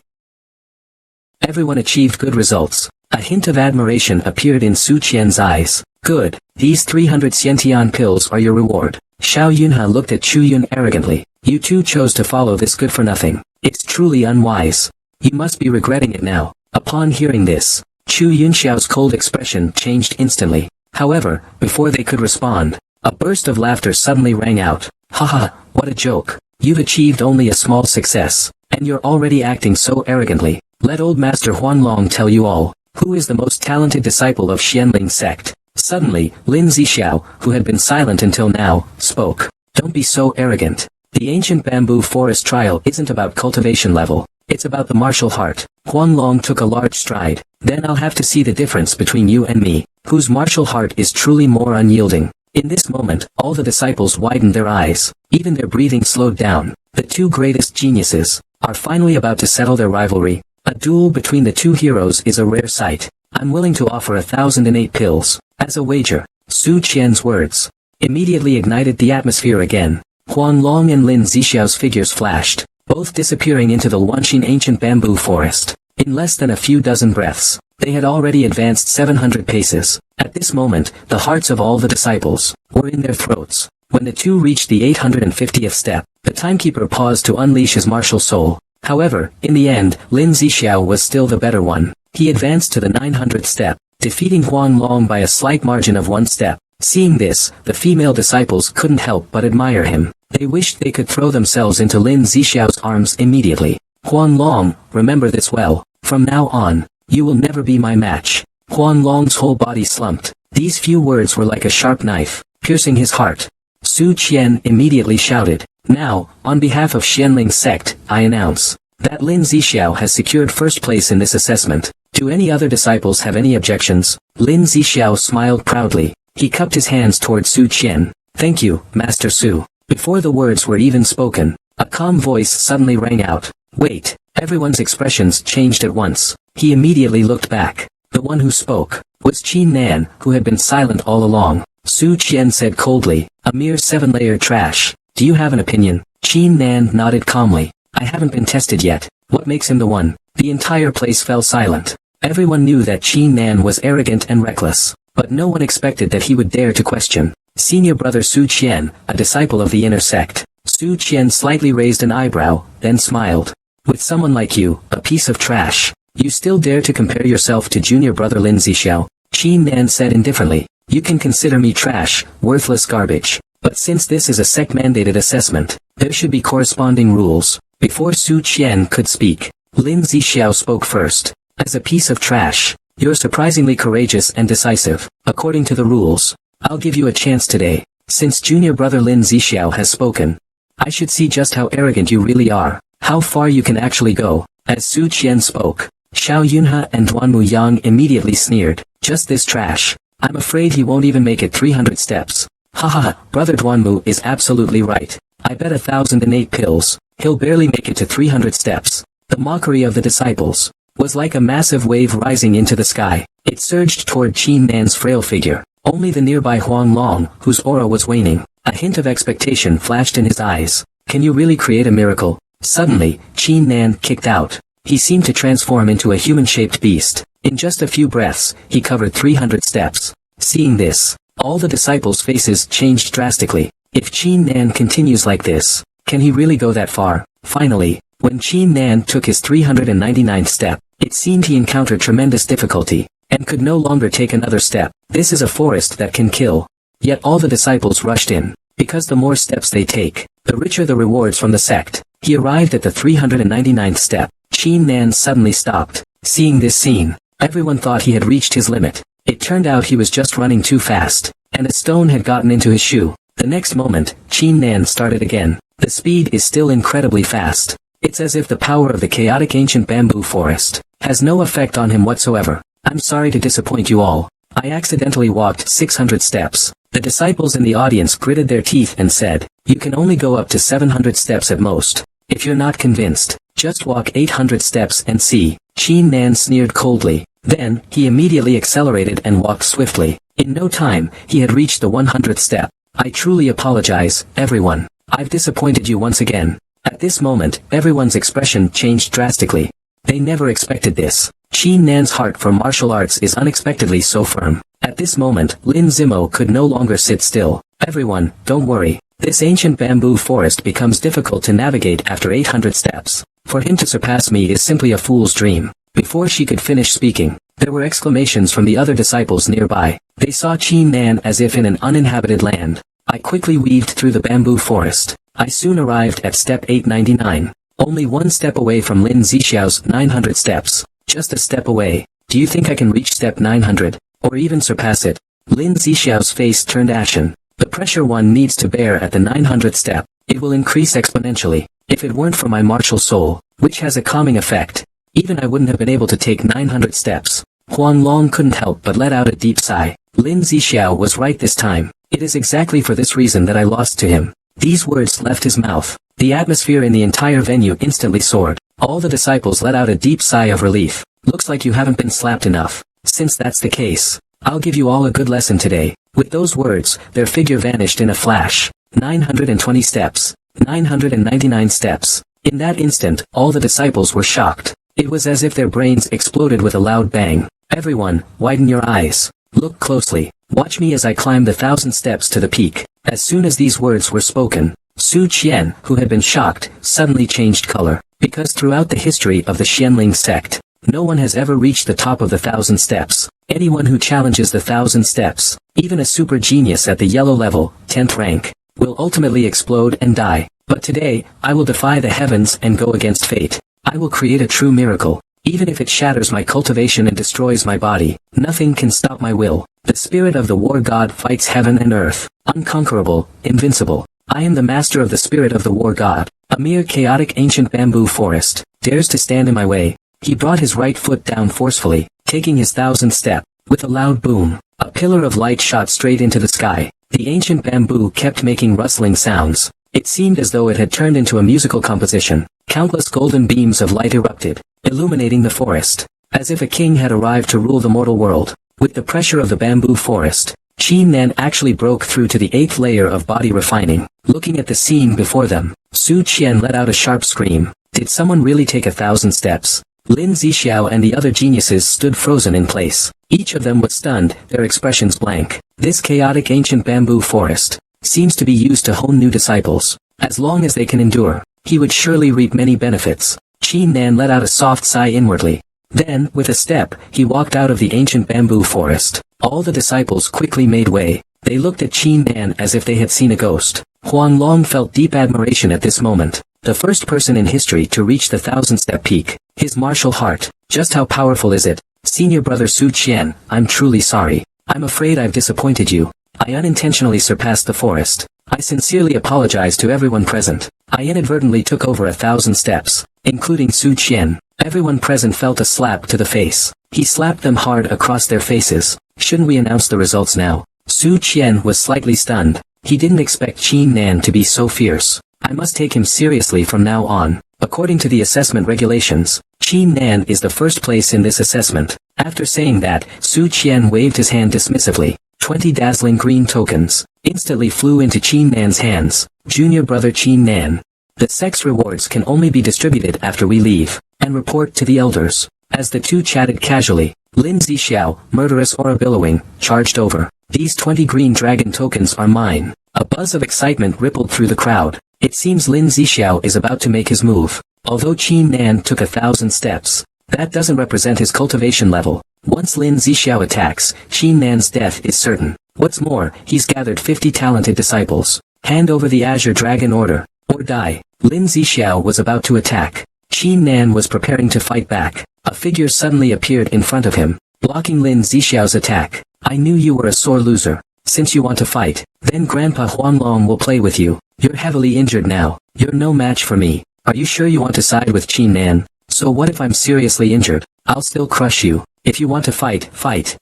Everyone achieved good results. A hint of admiration appeared in Su Qian's eyes. Good, these 300 Xiantian pills are your reward. Xiao Yunhe looked at Chu Yun arrogantly. You too chose to follow this good for nothing. It's truly unwise. You must be regretting it now. Upon hearing this, Chu Yunxiao's cold expression changed instantly. However, before they could respond, a burst of laughter suddenly rang out. Haha, what a joke. You've achieved only a small success, and you're already acting so arrogantly. Let old Master Huanlong tell you all, who is the most talented disciple of Xianling sect. Suddenly, Lin Zixiao, who had been silent until now, spoke. Don't be so arrogant. The ancient bamboo forest trial isn't about cultivation level. It's about the martial heart. Huanlong took a large stride. Then I'll have to see the difference between you and me, whose martial heart is truly more unyielding. In this moment, all the disciples widened their eyes. Even their breathing slowed down. The two greatest geniuses are finally about to settle their rivalry. A duel between the two heroes is a rare sight. I'm willing to offer 1,008 pills as a wager. Su Qian's words immediately ignited the atmosphere again. Huanlong and Lin Zixiao's figures flashed, both disappearing into the Wanxin ancient bamboo forest. In less than a few dozen breaths, they had already advanced 700 paces. At this moment, the hearts of all the disciples were in their throats. When the two reached the 850th step, the timekeeper paused to unleash his martial soul. However, in the end, Lin Zixiao was still the better one. He advanced to the 900th step, defeating Huanlong by a slight margin of 1 step. Seeing this, the female disciples couldn't help but admire him. They wished they could throw themselves into Lin Zixiao's arms immediately. Huanlong, remember this well. From now on, you will never be my match. Huanlong's whole body slumped. These few words were like a sharp knife, piercing his heart. Su Qian immediately shouted. Now, on behalf of Xianling sect, I announce that Lin Zixiao has secured first place in this assessment. Do any other disciples have any objections? Lin Zixiao smiled proudly. He cupped his hands toward Su Qian. Thank you, Master Su. Before the words were even spoken, a calm voice suddenly rang out. Wait. Everyone's expressions changed at once. He immediately looked back. The one who spoke was Qin Nan, who had been silent all along. Su Qian said coldly, a mere 7-layer trash. Do you have an opinion? Qin Nan nodded calmly. I haven't been tested yet. What makes him the one? The entire place fell silent. Everyone knew that Qin Nan was arrogant and reckless, but no one expected that he would dare to question. Senior brother Su Qian, a disciple of the inner sect. Su Qian slightly raised an eyebrow, then smiled. With someone like you, a piece of trash, you still dare to compare yourself to junior brother Lin Zixiao? Qin Nan said indifferently. You can consider me trash, worthless garbage. But since this is a sect-mandated assessment, there should be corresponding rules. Before Su Qian could speak, Lin Zixiao spoke first. As a piece of trash, you're surprisingly courageous and decisive. According to the rules, I'll give you a chance today. Since junior brother Lin Zixiao has spoken, I should see just how arrogant you really are. How far you can actually go. As Su Qian spoke, Xiao Yunhe and Duanmu Yang immediately sneered. Just this trash. I'm afraid he won't even make it 300 steps. Haha, brother Duanmu is absolutely right. I bet 1,008 pills, he'll barely make it to 300 steps. The mockery of the disciples was like a massive wave rising into the sky. It surged toward Qin Nan's frail figure. Only the nearby Huanlong, whose aura was waning, a hint of expectation flashed in his eyes. Can you really create a miracle? Suddenly, Qin Nan kicked out. He seemed to transform into a human-shaped beast. In just a few breaths, he covered 300 steps. Seeing this, all the disciples' faces changed drastically. If Qin Nan continues like this, can he really go that far? Finally, when Qin Nan took his 399th step, it seemed he encountered tremendous difficulty, and could no longer take another step. This is a forest that can kill. Yet all the disciples rushed in, because the more steps they take, the richer the rewards from the sect. He arrived at the 399th step. Qin Nan suddenly stopped. Seeing this scene, everyone thought he had reached his limit. It turned out he was just running too fast, and a stone had gotten into his shoe. The The next moment, Qin Nan started again. The speed is still incredibly fast. It's as if the power of the chaotic ancient bamboo forest has no effect on him whatsoever. I'm sorry to disappoint you all. I accidentally walked 600 steps. The disciples in the audience gritted their teeth and said, you can only go up to 700 steps at most. If you're not convinced, just walk 800 steps and see. Qin Nan sneered coldly. Then, he immediately accelerated and walked swiftly. In no time, he had reached the 100th step. I truly apologize, everyone. I've disappointed you once again. At this moment, everyone's expression changed drastically. They never expected this. Qin Nan's heart for martial arts is unexpectedly so firm. At this moment, Lin Zimo could no longer sit still. Everyone, don't worry. This ancient bamboo forest becomes difficult to navigate after 800 steps. For him to surpass me is simply a fool's dream. Before she could finish speaking, there were exclamations from the other disciples nearby. They saw Qin Nan as if in an uninhabited land. I quickly weaved through the bamboo forest. I soon arrived at step 899. Only one step away from Lin Zixiao's 900 steps. Just a step away. Do you think I can reach step 900? Or even surpass it? Lin Zixiao's face turned ashen. The pressure one needs to bear at the 900th step. It will increase exponentially. If it weren't for my martial soul, which has a calming effect, even I wouldn't have been able to take 900 steps. Huang Long couldn't help but let out a deep sigh. Lin Zixiao was right this time. It is exactly for this reason that I lost to him. These words left his mouth. The atmosphere in the entire venue instantly soared. All the disciples let out a deep sigh of relief. Looks like you haven't been slapped enough. Since that's the case, I'll give you all a good lesson today. With those words, their figure vanished in a flash. 920 steps. 999 steps. In that instant, all the disciples were shocked. It was as if their brains exploded with a loud bang. Everyone, widen your eyes. Look closely. Watch me as I climb the 1,000 steps to the peak. As soon as these words were spoken, Su Qian, who had been shocked, suddenly changed color. Because throughout the history of the Xianling sect, no one has ever reached the top of the 1,000 steps. Anyone who challenges the 1,000 steps, even a super genius at the yellow level, 10th rank, will ultimately explode and die. But today, I will defy the heavens and go against fate. I will create a true miracle. Even if it shatters my cultivation and destroys my body, nothing can stop my will. The spirit of the war god fights heaven and earth. Unconquerable, invincible. I am the master of the spirit of the war god. A mere chaotic ancient bamboo forest dares to stand in my way. He brought his right foot down forcefully, taking his 1,000th step. With a loud boom, a pillar of light shot straight into the sky. The ancient bamboo kept making rustling sounds. It seemed as though it had turned into a musical composition. Countless golden beams of light erupted, illuminating the forest, as if a king had arrived to rule the mortal world. With the pressure of the bamboo forest, Qin Nan actually broke through to the 8th layer of body refining. Looking at the scene before them, Su Qian let out a sharp scream. Did someone really take 1,000 steps? Lin Zixiao and the other geniuses stood frozen in place. Each of them was stunned, their expressions blank. This chaotic ancient bamboo forest seems to be used to hone new disciples. As long as they can endure, he would surely reap many benefits. Qin Nan let out a soft sigh inwardly. Then, with a step, he walked out of the ancient bamboo forest. All the disciples quickly made way. They looked at Qin Nan as if they had seen a ghost. Huang Long felt deep admiration at this moment. The first person in history to reach the 1,000-step peak. His martial heart. Just how powerful is it? Senior brother Su Qian, I'm truly sorry. I'm afraid I've disappointed you. I unintentionally surpassed the forest. I sincerely apologize to everyone present. I inadvertently took over 1,000 steps, including Su Qian. Everyone present felt a slap to the face. He slapped them hard across their faces. Shouldn't we announce the results now? Su Qian was slightly stunned. He didn't expect Qin Nan to be so fierce. I must take him seriously from now on. According to the assessment regulations, Qin Nan is the first place in this assessment. After saying that, Su Qian waved his hand dismissively. 20 dazzling green tokens instantly flew into Qin Nan's hands. Junior brother Qin Nan. The sex rewards can only be distributed after we leave, and report to the elders. As the two chatted casually, Lin Zixiao, murderous aura billowing, charged over. These 20 green dragon tokens are mine. A buzz of excitement rippled through the crowd. It seems Lin Zixiao is about to make his move. Although Qin Nan took 1,000 steps, that doesn't represent his cultivation level. Once Lin Zixiao attacks, Qin Nan's death is certain. What's more, he's gathered 50 talented disciples. Hand over the Azure Dragon Order, or die. Lin Zixiao was about to attack. Qin Nan was preparing to fight back. A figure suddenly appeared in front of him, blocking Lin Zixiao's attack. I knew you were a sore loser. Since you want to fight, then Grandpa Huanglong will play with you. You're heavily injured now. You're no match for me. Are you sure you want to side with Qin Nan? So what if I'm seriously injured? I'll still crush you. If you want to fight, fight.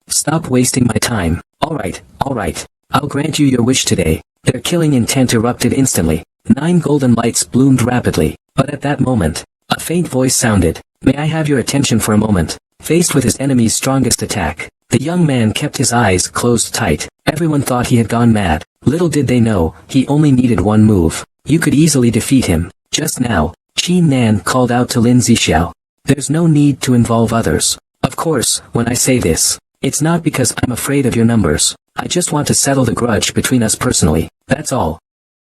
Stop wasting my time. Alright. I'll grant you your wish today. Their killing intent erupted instantly. 9 golden lights bloomed rapidly. But at that moment, a faint voice sounded. May I have your attention for a moment? Faced with his enemy's strongest attack, the young man kept his eyes closed tight. Everyone thought he had gone mad. Little did they know, he only needed one move. You could easily defeat him. Just now, Qin Nan called out to Lin Zixiao. There's no need to involve others. Of course, when I say this, it's not because I'm afraid of your numbers. I just want to settle the grudge between us personally, that's all.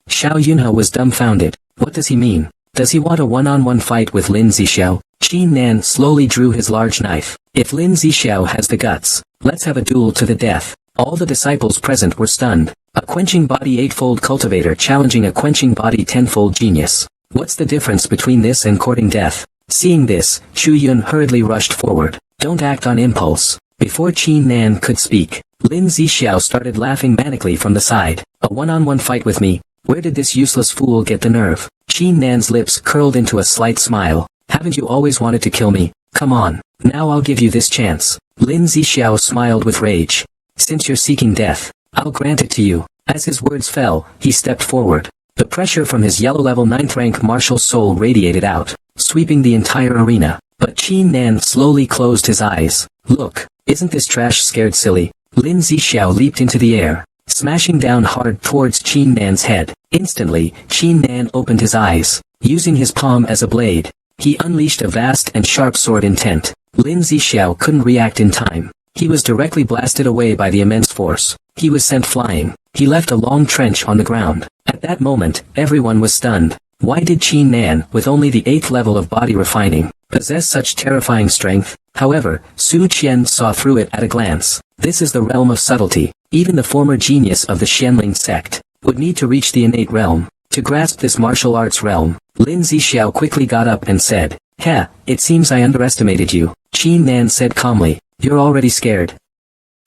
Xiao Yunhe was dumbfounded. What does he mean? Does he want a one-on-one fight with Lin Zixiao? Qin Nan slowly drew his large knife. If Lin Zixiao has the guts, let's have a duel to the death. All the disciples present were stunned. A quenching body 8-fold cultivator challenging a quenching body 10-fold genius. What's the difference between this and courting death? Seeing this, Chu Yun hurriedly rushed forward. Don't act on impulse. Before Qin Nan could speak, Lin Zixiao started laughing manically from the side. A one-on-one fight with me? Where did this useless fool get the nerve? Qin Nan's lips curled into a slight smile. Haven't you always wanted to kill me? Come on, now I'll give you this chance. Lin Zixiao smiled with rage. Since you're seeking death, I'll grant it to you. As his words fell, he stepped forward. The pressure from his yellow level 9th rank martial soul radiated out, sweeping the entire arena. But Qin Nan slowly closed his eyes. Look, isn't this trash scared silly? Lin Zixiao leaped into the air, smashing down hard towards Qin Nan's head. Instantly, Qin Nan opened his eyes. Using his palm as a blade, he unleashed a vast and sharp sword intent. Lin Zixiao couldn't react in time. He was directly blasted away by the immense force. He was sent flying. He left a long trench on the ground. At that moment, everyone was stunned. Why did Qin Nan, with only the 8th level of body refining, possess such terrifying strength? However, Su Qian saw through it at a glance. This is the realm of subtlety. Even the former genius of the Xianling sect would need to reach the innate realm to grasp this martial arts realm. Lin Zixiao quickly got up and said, "Heh, it seems I underestimated you." Qin Nan said calmly, "You're already scared."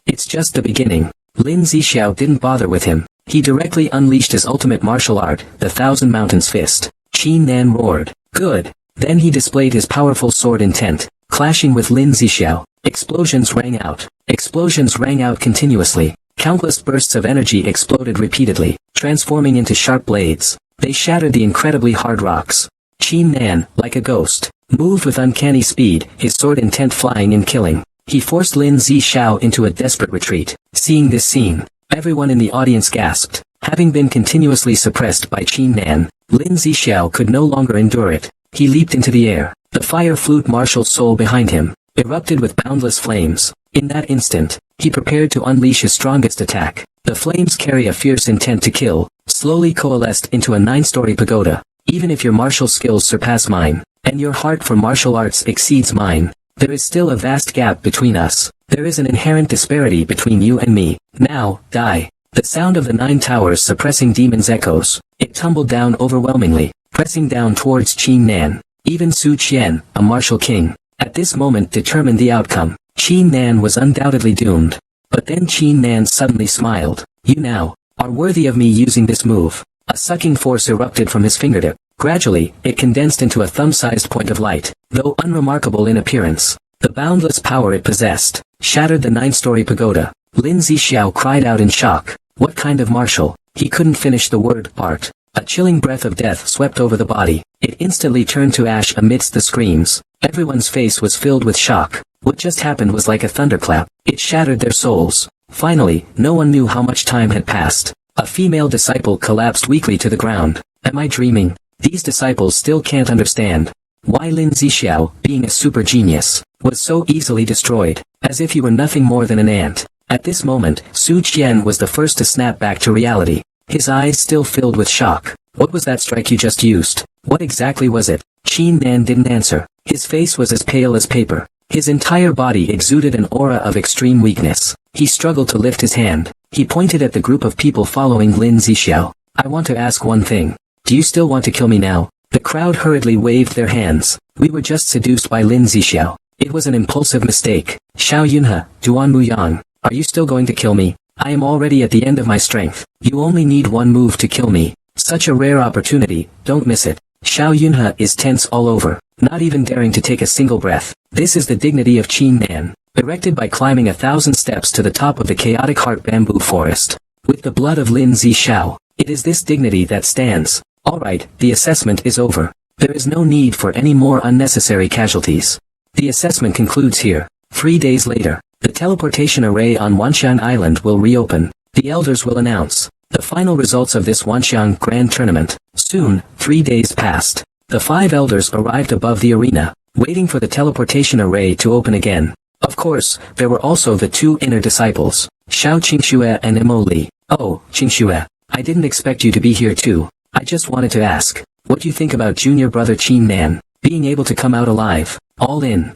"It's just the beginning." Lin Zixiao didn't bother with him. He directly unleashed his ultimate martial art, the Thousand Mountains Fist. Qin Nan roared. Good. Then he displayed his powerful sword intent, clashing with Lin Zixiao. Explosions rang out. Explosions rang out continuously. Countless bursts of energy exploded repeatedly, transforming into sharp blades. They shattered the incredibly hard rocks. Qin Nan, like a ghost, moved with uncanny speed, his sword intent flying and killing. He forced Lin Zixiao into a desperate retreat. Seeing this scene, everyone in the audience gasped. Having been continuously suppressed by Qin Nan, Lin Zixiao could no longer endure it. He leaped into the air. The fire flute martial soul behind him erupted with boundless flames. In that instant, he prepared to unleash his strongest attack. The flames carry a fierce intent to kill, slowly coalesced into a 9-story pagoda. Even if your martial skills surpass mine, and your heart for martial arts exceeds mine, there is still a vast gap between us. There is an inherent disparity between you and me. Now, die. The sound of the 9 towers suppressing demons echoes. It tumbled down overwhelmingly, pressing down towards Qin Nan. Even Su Qian, a martial king, at this moment determined the outcome. Qin Nan was undoubtedly doomed. But then Qin Nan suddenly smiled. You now are worthy of me using this move. A sucking force erupted from his fingertip. Gradually, it condensed into a thumb-sized point of light. Though unremarkable in appearance, the boundless power it possessed shattered the 9-story pagoda. Lin Zixiao cried out in shock. What kind of martial? He couldn't finish the word part. A chilling breath of death swept over the body. It instantly turned to ash amidst the screams. Everyone's face was filled with shock. What just happened was like a thunderclap. It shattered their souls. Finally, no one knew how much time had passed. A female disciple collapsed weakly to the ground. Am I dreaming? These disciples still can't understand why Lin Zixiao, being a super genius, was so easily destroyed, as if he were nothing more than an ant. At this moment, Su Qian was the first to snap back to reality. His eyes still filled with shock. What was that strike you just used? What exactly was it? Qin Nan didn't answer. His face was as pale as paper. His entire body exuded an aura of extreme weakness. He struggled to lift his hand. He pointed at the group of people following Lin Zixiao. I want to ask one thing. Do you still want to kill me now? The crowd hurriedly waved their hands. We were just seduced by Lin Zixiao. It was an impulsive mistake. Xiao Yunhe, Duan Muyang, are you still going to kill me? I am already at the end of my strength. You only need one move to kill me. Such a rare opportunity, don't miss it. Xiao Yunhe is tense all over, not even daring to take a single breath. This is the dignity of Qin Nan, erected by climbing 1,000 steps to the top of the chaotic heart bamboo forest. With the blood of Lin Zishao, it is this dignity that stands. Alright, the assessment is over. There is no need for any more unnecessary casualties. The assessment concludes here. 3 days later, the teleportation array on Wanxiang Island will reopen. The elders will announce the final results of this Wanxiang Grand Tournament. Soon, 3 days passed. The 5 elders arrived above the arena, waiting for the teleportation array to open again. Of course, there were also the 2 inner disciples, Xiao Qingxue and Mo Li. Oh, Qingxue, I didn't expect you to be here too. I just wanted to ask, what do you think about junior brother Qin Nan being able to come out alive? All in.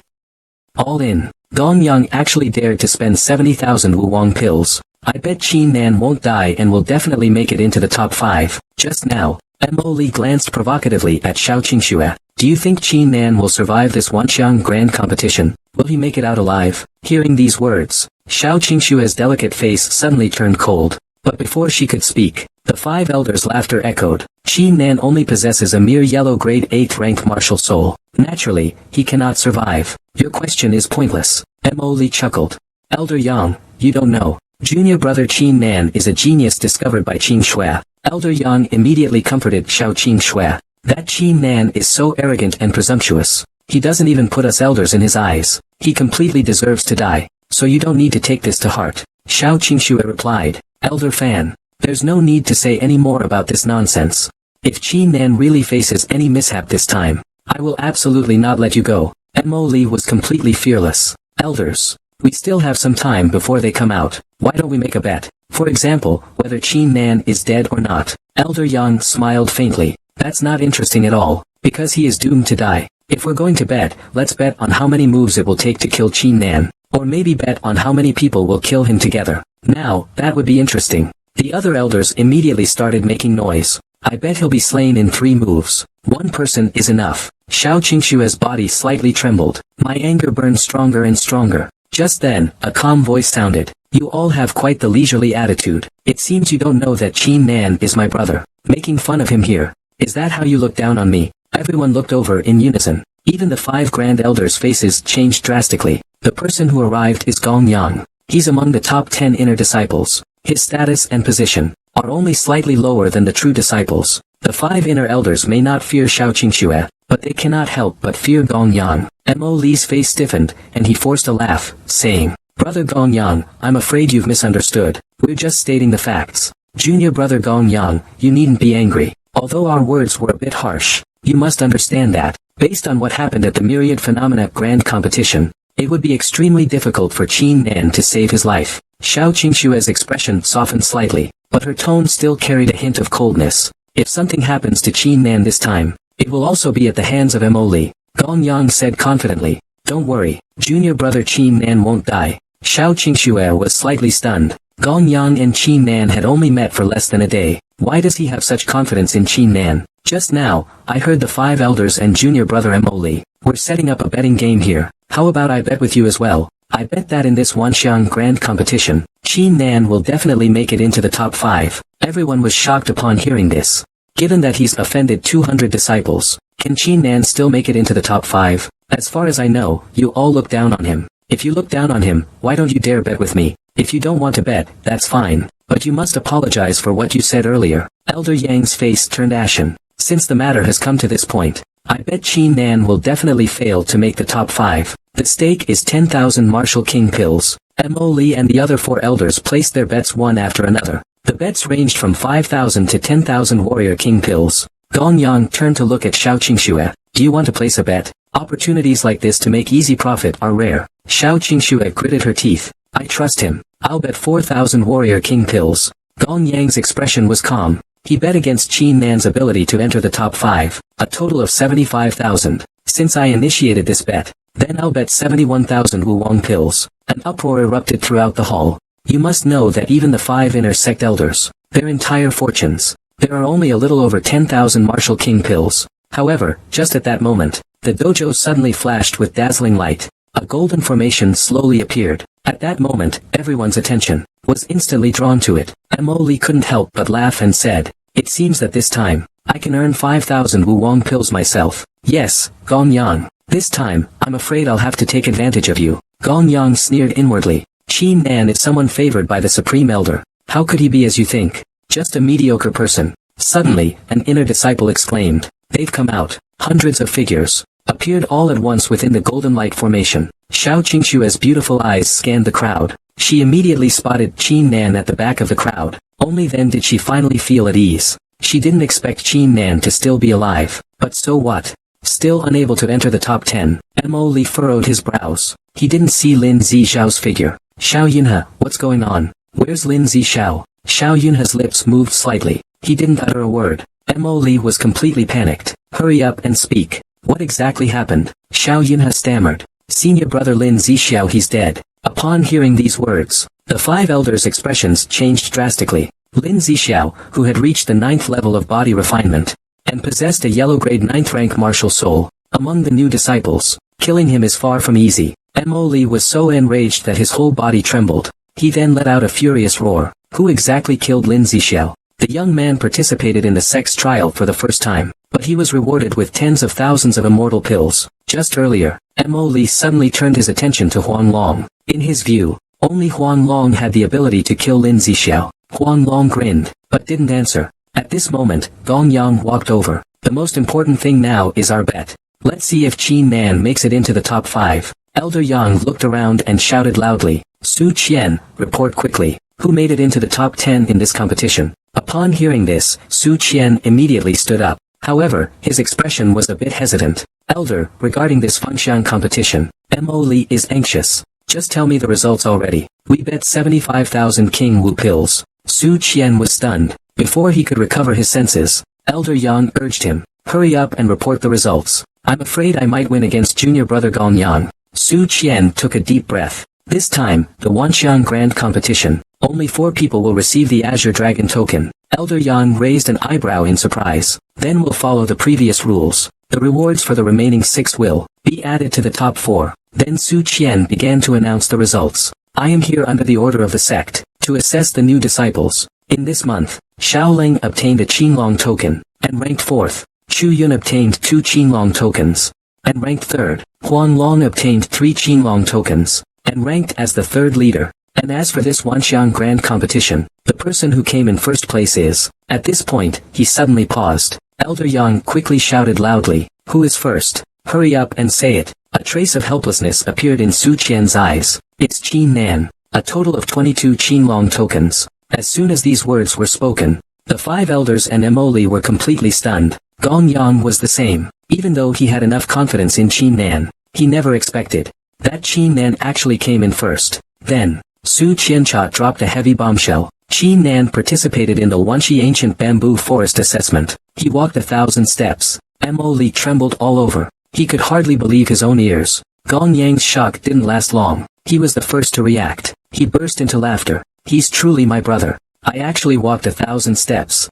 All in. Gong Yang actually dared to spend 70,000 Wuwang pills. I bet Qin Nan won't die and will definitely make it into the top 5. Just now, Mo Li glanced provocatively at Xiao Qingxue. Do you think Qin Nan will survive this Wanxiang Grand Competition? Will he make it out alive? Hearing these words, Xiao Qingxue's delicate face suddenly turned cold. But before she could speak, the 5 elders' laughter echoed. Qin Nan only possesses a mere yellow grade 8th rank martial soul. Naturally, he cannot survive. Your question is pointless. Mo Li chuckled. Elder Yang, you don't know. Junior brother Qin Nan is a genius discovered by Qing Shui. Elder Yang immediately comforted Xiao Qing Shui. That Qin Nan is so arrogant and presumptuous. He doesn't even put us elders in his eyes. He completely deserves to die. So you don't need to take this to heart. Xiao Qingxue replied. Elder Fan, there's no need to say any more about this nonsense. If Qin Nan really faces any mishap this time, I will absolutely not let you go. Mo Li was completely fearless. Elders, we still have some time before they come out. Why don't we make a bet? For example, whether Qin Nan is dead or not. Elder Yang smiled faintly. That's not interesting at all, because he is doomed to die. If we're going to bet, let's bet on how many moves it will take to kill Qin Nan. Or maybe bet on how many people will kill him together. Now, that would be interesting. The other elders immediately started making noise. I bet he'll be slain in 3 moves. 1 person is enough. Xiao Qingxue's body slightly trembled. My anger burned stronger and stronger. Just then, a calm voice sounded. You all have quite the leisurely attitude. It seems you don't know that Qin Nan is my brother. Making fun of him here. Is that how you look down on me? Everyone looked over in unison. Even the 5 grand elders' faces changed drastically. The person who arrived is Gong Yang. He's among the top 10 inner disciples. His status and position are only slightly lower than the true disciples. The 5 inner elders may not fear Xiao Qingxue, but they cannot help but fear Gong Yang. Mo Li's face stiffened, and he forced a laugh, saying, Brother Gong Yang, I'm afraid you've misunderstood. We're just stating the facts. Junior brother Gong Yang, you needn't be angry. Although our words were a bit harsh, you must understand that, based on what happened at the Myriad Phenomena Grand Competition, it would be extremely difficult for Qin Nan to save his life. Xiao Qingxue's expression softened slightly, but her tone still carried a hint of coldness. If something happens to Qin Nan this time, it will also be at the hands of Mo Li. Gong Yang said confidently. Don't worry, junior brother Qin Nan won't die. Xiao Qingxue was slightly stunned. Gong Yang and Qin Nan had only met for less than a day. Why does he have such confidence in Qin Nan? Just now, I heard the 5 elders and junior brother Mo Li were setting up a betting game here. How about I bet with you as well? I bet that in this Wanxiang Grand Competition, Qin Nan will definitely make it into the top 5. Everyone was shocked upon hearing this. Given that he's offended 200 disciples, can Qin Nan still make it into the top 5? As far as I know, you all look down on him. If you look down on him, why don't you dare bet with me? If you don't want to bet, that's fine. But you must apologize for what you said earlier. Elder Yang's face turned ashen. Since the matter has come to this point, I bet Qin Nan will definitely fail to make the top 5. The stake is 10,000 Martial King pills. Mo Li and the other 4 elders placed their bets one after another. The bets ranged from 5,000 to 10,000 Warrior King pills. Gong Yang turned to look at Xiao Qingxue. Do you want to place a bet? Opportunities like this to make easy profit are rare. Xiao Qingxue gritted her teeth. I trust him. I'll bet 4,000 Warrior King pills. Gong Yang's expression was calm. He bet against Qin Nan's ability to enter the top 5, a total of 75,000. Since I initiated this bet, then I'll bet 71,000 Wuwang pills. An uproar erupted throughout the hall. You must know that even the 5 inner sect elders, their entire fortunes, there are only a little over 10,000 Martial King pills. However, just at that moment, the dojo suddenly flashed with dazzling light. A golden formation slowly appeared. At that moment, everyone's attention was instantly drawn to it. Emily couldn't help but laugh and said, "It seems that this time, I can earn 5,000 Wuwang pills myself." "Yes, Gong Yang. This time, I'm afraid I'll have to take advantage of you." Gong Yang sneered inwardly. Qin Nan is someone favored by the Supreme Elder. How could he be as you think? Just a mediocre person. Suddenly, an inner disciple exclaimed, "They've come out." Hundreds of figures appeared all at once within the golden light formation. Xiao Qingshua's beautiful eyes scanned the crowd. She immediately spotted Qin Nan at the back of the crowd. Only then did she finally feel at ease. She didn't expect Qin Nan to still be alive. But so what? Still unable to enter the top 10, Mo Li furrowed his brows. He didn't see Lin Zixao's figure. "Xiao Yunhe, what's going on? Where's Lin Zixao?" Xiao Yunhe's lips moved slightly. He didn't utter a word. Mo Li was completely panicked. "Hurry up and speak. What exactly happened?" Xiao Yunhe stammered. "Senior brother Lin Zixao, he's dead." Upon hearing these words, the 5 elders' expressions changed drastically. Lin Zixao, who had reached the 9th level of body refinement, and possessed a yellow grade 9th rank martial soul, among the new disciples, killing him is far from easy. Mo Li was so enraged that his whole body trembled. He then let out a furious roar. Who exactly killed Lin Zixao? The young man participated in the sex trial for the first time, but he was rewarded with tens of thousands of immortal pills. Just earlier, Mo Li suddenly turned his attention to Huang Long. In his view, only Huang Long had the ability to kill Lin Zixao. Huang Long grinned, but didn't answer. At this moment, Gong Yang walked over. "The most important thing now is our bet. Let's see if Qin Nan makes it into the top 5. Elder Yang looked around and shouted loudly, "Su Qian, report quickly. Who made it into the top 10 in this competition?" Upon hearing this, Su Qian immediately stood up. However, his expression was a bit hesitant. "Elder, regarding this Fengxiang competition, Mo Li is anxious. Just tell me the results already. We bet 75,000 King Wu pills." Su Qian was stunned. Before he could recover his senses, Elder Yang urged him, "Hurry up and report the results. I'm afraid I might win against junior brother Gong Yang." Su Qian took a deep breath. This time, the Wanxiang Grand Competition, only 4 people will receive the Azure Dragon token. Elder Yang raised an eyebrow in surprise. Then we'll follow the previous rules. The rewards for the remaining 6 will be added to the top 4. Then Su Qian began to announce the results. "I am here under the order of the sect, to assess the new disciples. In this month, Shaoling obtained a Qinglong token, and ranked 4th. Chu Yun obtained 2 Qinglong tokens, and ranked 3rd. Huang Long obtained 3 Qinglong tokens, and ranked as the 3rd leader. And as for this Wanxiang Grand Competition, the person who came in first place is..." At this point, he suddenly paused. Elder Yang quickly shouted loudly, "Who is first? Hurry up and say it." A trace of helplessness appeared in Su Qian's eyes. "It's Qin Nan. A total of 22 Qinglong tokens." As soon as these words were spoken, the 5 elders and Mo Li were completely stunned. Gong Yang was the same. Even though he had enough confidence in Qin Nan, he never expected that Qin Nan actually came in first. Then, Su Qiancha dropped a heavy bombshell. Qin Nan participated in the Wanxi Ancient Bamboo Forest assessment. He walked 1,000 steps. Mo Li trembled all over. He could hardly believe his own ears. Gong Yang's shock didn't last long. He was the first to react. He burst into laughter. "He's truly my brother. I actually walked 1,000 steps.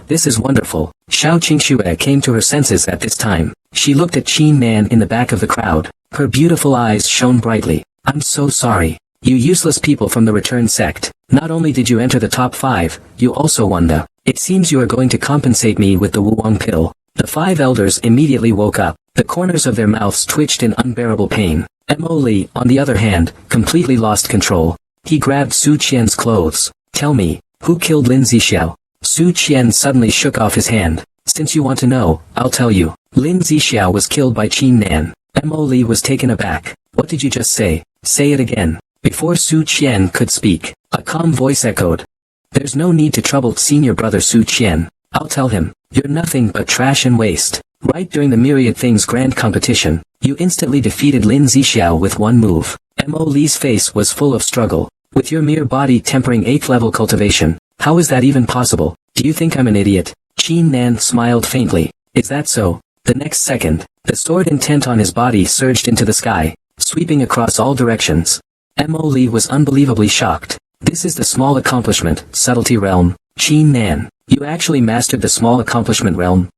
This is wonderful." Xiao Qingxue came to her senses at this time. She looked at Qin Nan in the back of the crowd. Her beautiful eyes shone brightly. "I'm so sorry. You useless people from the return sect. Not only did you enter the top 5, you also won the... It seems you are going to compensate me with the Wuwang pill." The 5 elders immediately woke up. The corners of their mouths twitched in unbearable pain. Mo Li, on the other hand, completely lost control. He grabbed Su Qian's clothes. "Tell me, who killed Lin Zixao?" Su Qian suddenly shook off his hand. "Since you want to know, I'll tell you. Lin Zixao was killed by Qin Nan." Mo Li was taken aback. "What did you just say? Say it again." Before Su Qian could speak, a calm voice echoed. "There's no need to trouble senior brother Su Qian. I'll tell him. You're nothing but trash and waste. Right during the Myriad Things Grand Competition, you instantly defeated Lin Zixao with one move." Mo Li's face was full of struggle. "With your mere body tempering 8th level cultivation, how is that even possible? Do you think I'm an idiot?" Qin Nan smiled faintly. "Is that so?" The next second, the sword intent on his body surged into the sky, sweeping across all directions. Mo Li was unbelievably shocked. "This is the small accomplishment, subtlety realm. Qin Nan, you actually mastered the small accomplishment realm."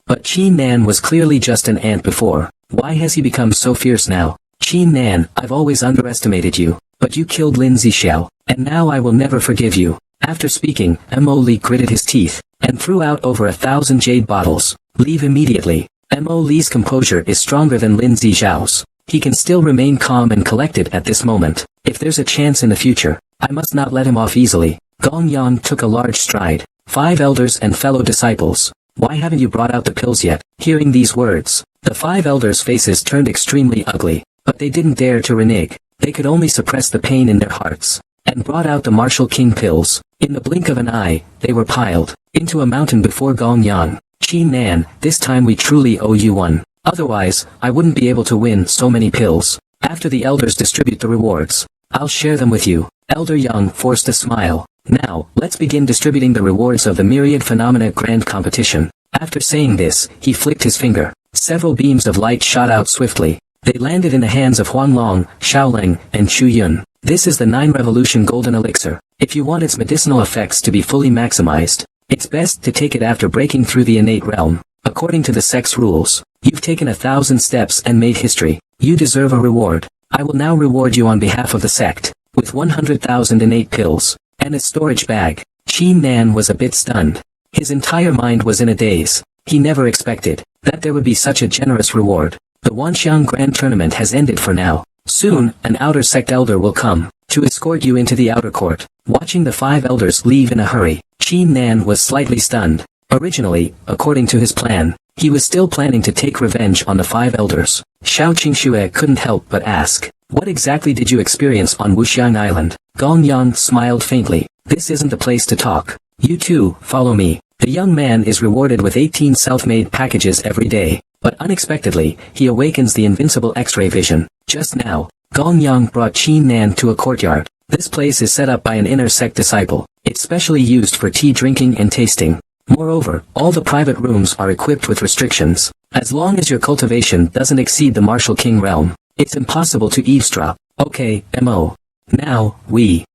But Qin Nan was clearly just an ant before. Why has he become so fierce now? "Qin Nan, I've always underestimated you. but you killed Lin Zixiao, and now I will never forgive you. After speaking, Mo Li gritted his teeth, and threw out over 1,000 jade bottles. Leave immediately. Mo Li's composure is stronger than Lin Zixiao's. He can still remain calm and collected at this moment. If there's a chance in the future, I must not let him off easily. Gong Yang took a large stride. 5 elders and fellow disciples. Why haven't you brought out the pills yet? Hearing these words, the 5 elders' faces turned extremely ugly, but they didn't dare to renege. They could only suppress the pain in their hearts, and brought out the Martial King pills. In the blink of an eye, they were piled into a mountain before Gong Yang. Qin Nan, this time we truly owe you one. Otherwise, I wouldn't be able to win so many pills. After the elders distribute the rewards, I'll share them with you. Elder Yang forced a smile. Now, let's begin distributing the rewards of the Myriad Phenomena Grand Competition. After saying this, he flicked his finger. Several beams of light shot out swiftly. They landed in the hands of Huanlong, Xiaoling, and Chu Yun. This is the 9 Revolution Golden Elixir. If you want its medicinal effects to be fully maximized, it's best to take it after breaking through the innate realm. According to the sect's rules, you've taken 1,000 steps and made history. You deserve a reward. I will now reward you on behalf of the sect, with 100,000 innate pills, and a storage bag. Qin Nan was a bit stunned. His entire mind was in a daze. He never expected that there would be such a generous reward. The Wanxiang Grand Tournament has ended for now. Soon, an outer sect elder will come to escort you into the outer court. Watching the 5 elders leave in a hurry, Qin Nan was slightly stunned. Originally, according to his plan, he was still planning to take revenge on the 5 elders. Xiao Qingxue couldn't help but ask, what exactly did you experience on Wuxiang Island? Gong Yang smiled faintly. This isn't the place to talk. You too, follow me. The young man is rewarded with 18 self-made packages every day, but unexpectedly, he awakens the invincible X-ray vision. Just now, Gong Yang brought Qin Nan to a courtyard. This place is set up by an inner sect disciple. It's specially used for tea drinking and tasting. Moreover, all the private rooms are equipped with restrictions. As long as your cultivation doesn't exceed the Martial King realm, it's impossible to eavesdrop. Okay, Mo. Now, we.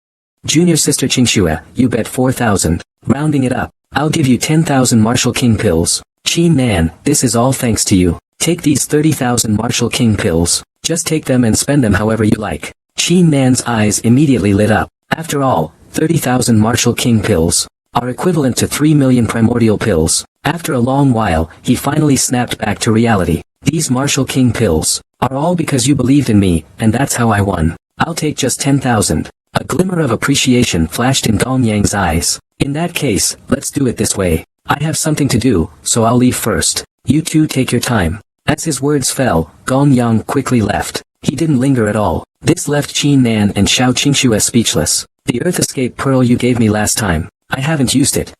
Junior sister Qingxue, you bet 4,000. Rounding it up, I'll give you 10,000 Martial King pills. Qin Nan, this is all thanks to you. Take these 30,000 Martial King pills. Just take them and spend them however you like. Qin Nan's eyes immediately lit up. After all, 30,000 Martial King pills are equivalent to 3 million primordial pills. After a long while, he finally snapped back to reality. These Martial King pills are all because you believed in me, and that's how I won. I'll take just 10,000. A glimmer of appreciation flashed in Gong Yang's eyes. In that case, let's do it this way. I have something to do, so I'll leave first. You two take your time. As his words fell, Gong Yang quickly left. He didn't linger at all. This left Qin Nan and Xiao Qingxue speechless. The Earth Escape Pearl you gave me last time. I haven't used it.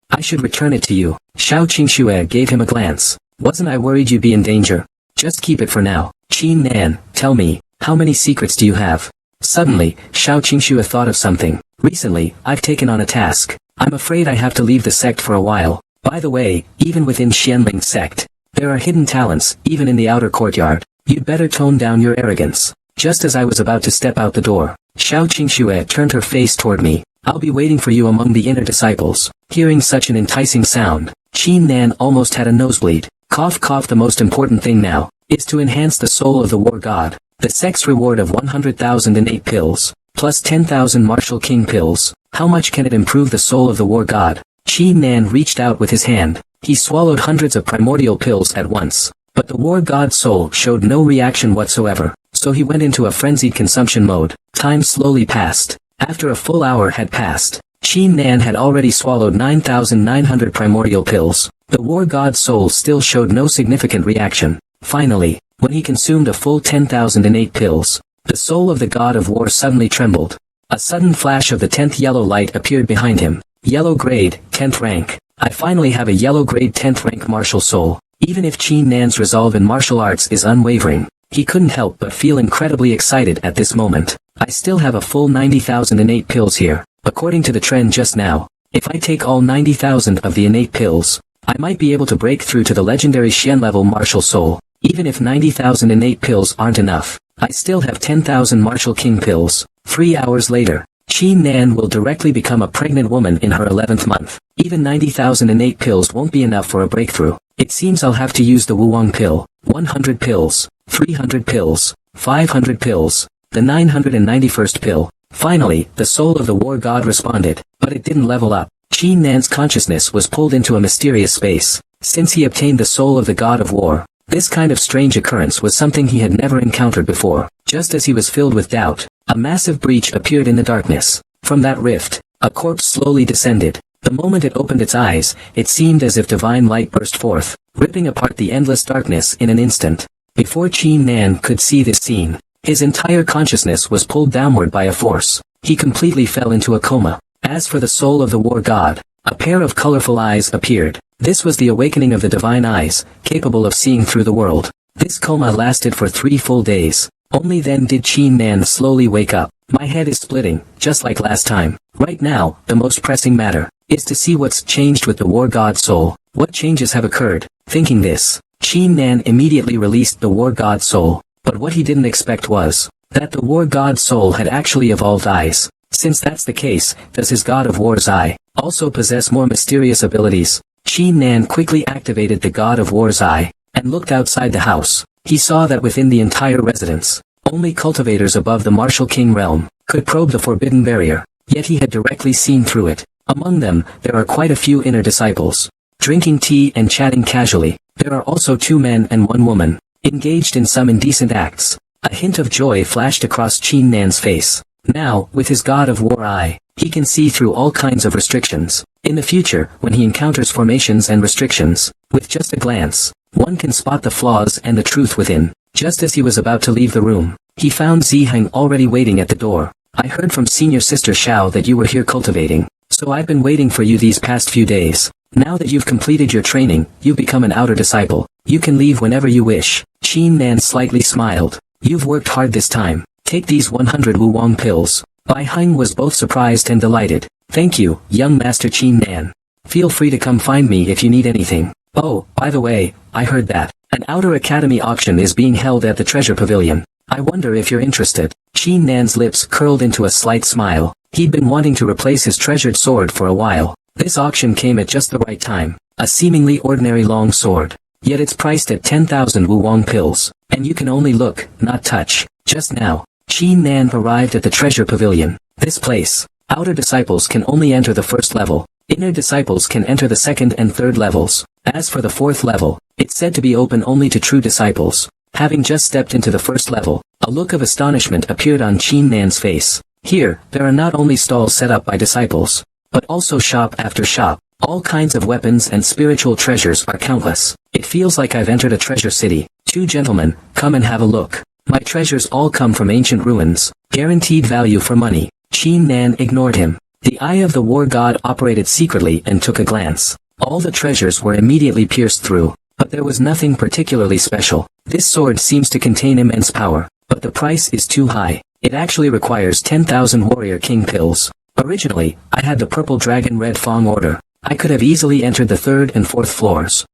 I should return it to you. Xiao Qingxue gave him a glance. Wasn't I worried you'd be in danger? Just keep it for now. Qin Nan, tell me, how many secrets do you have? Suddenly, Xiao Qingxue thought of something. Recently, I've taken on a task. I'm afraid I have to leave the sect for a while. By the way, even within Xianling sect, there are hidden talents, even in the outer courtyard. You'd better tone down your arrogance. Just as I was about to step out the door, Xiao Qingxue turned her face toward me. I'll be waiting for you among the inner disciples. Hearing such an enticing sound, Qin Nan almost had a nosebleed. Cough cough. The most important thing now is to enhance the soul of the war god. The sect's reward of 100,000 innate pills, plus 10,000 Martial King pills. How much can it improve the soul of the war god? Qin Nan reached out with his hand. He swallowed hundreds of primordial pills at once. But the war god's soul showed no reaction whatsoever, so he went into a frenzied consumption mode. Time slowly passed. After a full hour had passed, Qin Nan had already swallowed 9,900 primordial pills. The war god's soul still showed no significant reaction. Finally, when he consumed a full 10,000 innate pills, the soul of the god of war suddenly trembled. A sudden flash of the 10th yellow light appeared behind him. Yellow grade, 10th rank. I finally have a yellow grade 10th rank martial soul. Even if Qin Nan's resolve in martial arts is unwavering, he couldn't help but feel incredibly excited at this moment. I still have a full 90,000 innate pills here. According to the trend just now, if I take all 90,000 of the innate pills, I might be able to break through to the legendary Xian level martial soul. Even if 90,000 innate pills aren't enough, I still have 10,000 Martial King pills. 3 hours later, Qin Nan will directly become a pregnant woman in her 11th month. Even 90,000 innate pills won't be enough for a breakthrough. It seems I'll have to use the Wuwang pill. 100 pills, 300 pills, 500 pills. the 991st pill. Finally, the soul of the war god responded, but it didn't level up. Qin Nan's consciousness was pulled into a mysterious space. Since he obtained the soul of the god of war, this kind of strange occurrence was something he had never encountered before. Just as he was filled with doubt, a massive breach appeared in the darkness. From that rift, a corpse slowly descended. The moment it opened its eyes, it seemed as if divine light burst forth, ripping apart the endless darkness in an instant. Before Qin Nan could see this scene, his entire consciousness was pulled downward by a force. He completely fell into a coma. As for the soul of the war god, a pair of colorful eyes appeared. This was the awakening of the divine eyes, capable of seeing through the world. This coma lasted for 3 full days. Only then did Qin Nan slowly wake up. My head is splitting, just like last time. Right now, the most pressing matter is to see what's changed with the war god's soul. What changes have occurred? Thinking this, Qin Nan immediately released the war god's soul. But what he didn't expect was that the war god's soul had actually evolved eyes. Since that's the case, does his god of war's eye also possess more mysterious abilities? Qin Nan quickly activated the god of war's eye and looked outside the house. He saw that within the entire residence, only cultivators above the martial king realm could probe the forbidden barrier, yet he had directly seen through it. Among them, there are quite a few inner disciples, drinking tea and chatting casually. There are also 2 men and 1 woman, engaged in some indecent acts. A hint of joy flashed across Qin Nan's face. Now, with his god of war eye, he can see through all kinds of restrictions. In the future, when he encounters formations and restrictions, with just a glance, one can spot the flaws and the truth within. Just as he was about to leave the room, he found Ziheng already waiting at the door. I heard from senior sister Xiao that you were here cultivating, so I've been waiting for you these past few days. Now that you've completed your training, you've become an outer disciple. You can leave whenever you wish. Qin Nan slightly smiled. You've worked hard this time. Take these 100 Wuwang pills. Bai Heng was both surprised and delighted. Thank you, young Master Qin Nan. Feel free to come find me if you need anything. Oh, by the way, I heard that an outer academy auction is being held at the treasure pavilion. I wonder if you're interested. Qin Nan's lips curled into a slight smile. He'd been wanting to replace his treasured sword for a while. This auction came at just the right time. A seemingly ordinary long sword. Yet it's priced at 10,000 Wuwang pills. And you can only look, not touch. Just now, Qin Nan arrived at the treasure pavilion. This place, outer disciples can only enter the 1st level. Inner disciples can enter the 2nd and 3rd levels. As for the 4th level, it's said to be open only to true disciples. Having just stepped into the 1st level, a look of astonishment appeared on Qin Nan's face. Here, there are not only stalls set up by disciples, but also shop after shop. All kinds of weapons and spiritual treasures are countless. It feels like I've entered a treasure city. 2 gentlemen, come and have a look. My treasures all come from ancient ruins. Guaranteed value for money. Qin Nan ignored him. The eye of the war god operated secretly and took a glance. All the treasures were immediately pierced through, but there was nothing particularly special. This sword seems to contain immense power, but the price is too high. It actually requires 10,000 warrior king pills. Originally, I had the purple dragon red Fong order. I could have easily entered the 3rd and 4th floors.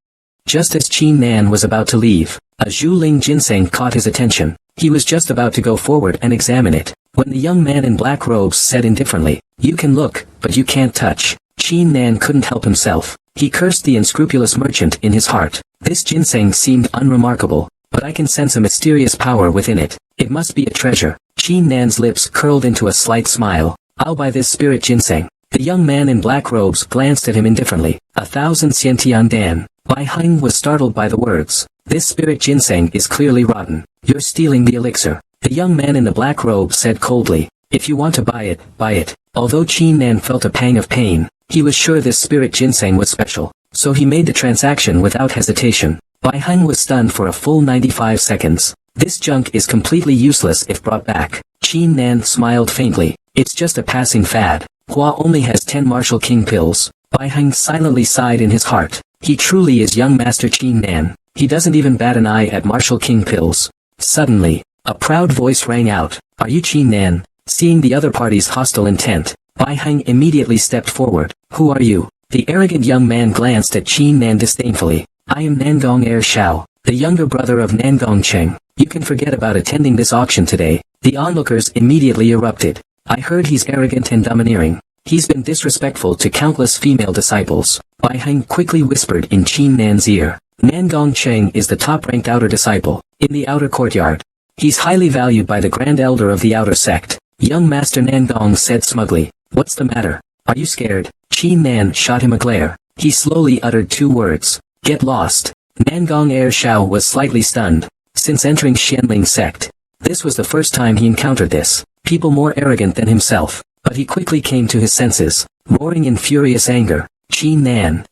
Just as Qin Nan was about to leave, a Zhuling ginseng caught his attention. He was just about to go forward and examine it, when the young man in black robes said indifferently, "You can look, but you can't touch." Qin Nan couldn't help himself. He cursed the unscrupulous merchant in his heart. This ginseng seemed unremarkable, but I can sense a mysterious power within it. It must be a treasure. Qin Nan's lips curled into a slight smile. I'll buy this spirit ginseng. The young man in black robes glanced at him indifferently. 1,000 Xiantian Dan. Bai Heng was startled by the words. This spirit ginseng is clearly rotten. You're stealing the elixir. The young man in the black robe said coldly. If you want to buy it, buy it. Although Qin Nan felt a pang of pain, he was sure this spirit ginseng was special, so he made the transaction without hesitation. Bai Heng was stunned for a full 95 seconds. This junk is completely useless if brought back. Qin Nan smiled faintly. It's just a passing fad. Hua only has 10 martial king pills. Bai Heng silently sighed in his heart. He truly is young Master Qin Nan. He doesn't even bat an eye at martial king pills. Suddenly, a proud voice rang out. Are you Qin Nan? Seeing the other party's hostile intent, Bai Heng immediately stepped forward. Who are you? The arrogant young man glanced at Qin Nan disdainfully. I am Nangong heir Xiao, the younger brother of Nangong Cheng. You can forget about attending this auction today. The onlookers immediately erupted. I heard he's arrogant and domineering. He's been disrespectful to countless female disciples. Bai Heng quickly whispered in Qin Nan's ear. Nangong Cheng is the top-ranked outer disciple. In the outer courtyard, He's highly valued by the Grand Elder of the Outer Sect. Young Master Nangong said smugly. What's the matter? Are you scared? Qin Nan shot him a glare. He slowly uttered 2 words. Get lost. Nangong Air Shao was slightly stunned. Since entering Xianling sect, this was the first time he encountered this. People more arrogant than himself. But he quickly came to his senses, roaring in furious anger. Qin Nan.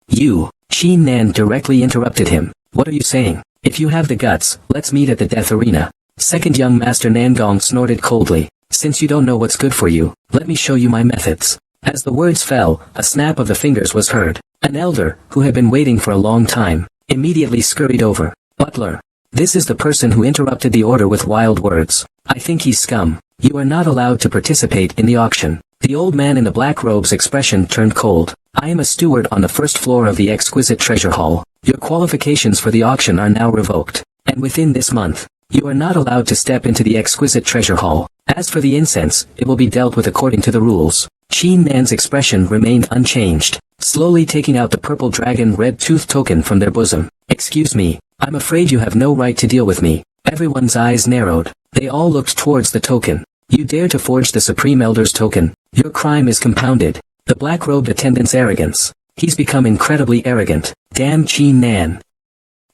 You. Qin Nan directly interrupted him. What are you saying? If you have the guts, let's meet at the death arena. Second young master Nangong snorted coldly. Since you don't know what's good for you, let me show you my methods. As the words fell, a snap of the fingers was heard. An elder, who had been waiting for a long time, immediately scurried over. Butler. This is the person who interrupted the order with wild words. I think he's scum. You are not allowed to participate in the auction. The old man in the black robe's expression turned cold. I am a steward on the first floor of the exquisite treasure hall. Your qualifications for the auction are now revoked. And within this month, you are not allowed to step into the exquisite treasure hall. As for the incense, it will be dealt with according to the rules. Qin Nan's expression remained unchanged, slowly taking out the purple dragon red tooth token from their bosom. Excuse me, I'm afraid you have no right to deal with me. Everyone's eyes narrowed. They all looked towards the token. You dare to forge the Supreme Elder's token. Your crime is compounded. The black-robed attendant's arrogance. He's become incredibly arrogant. Damn Qin Nan.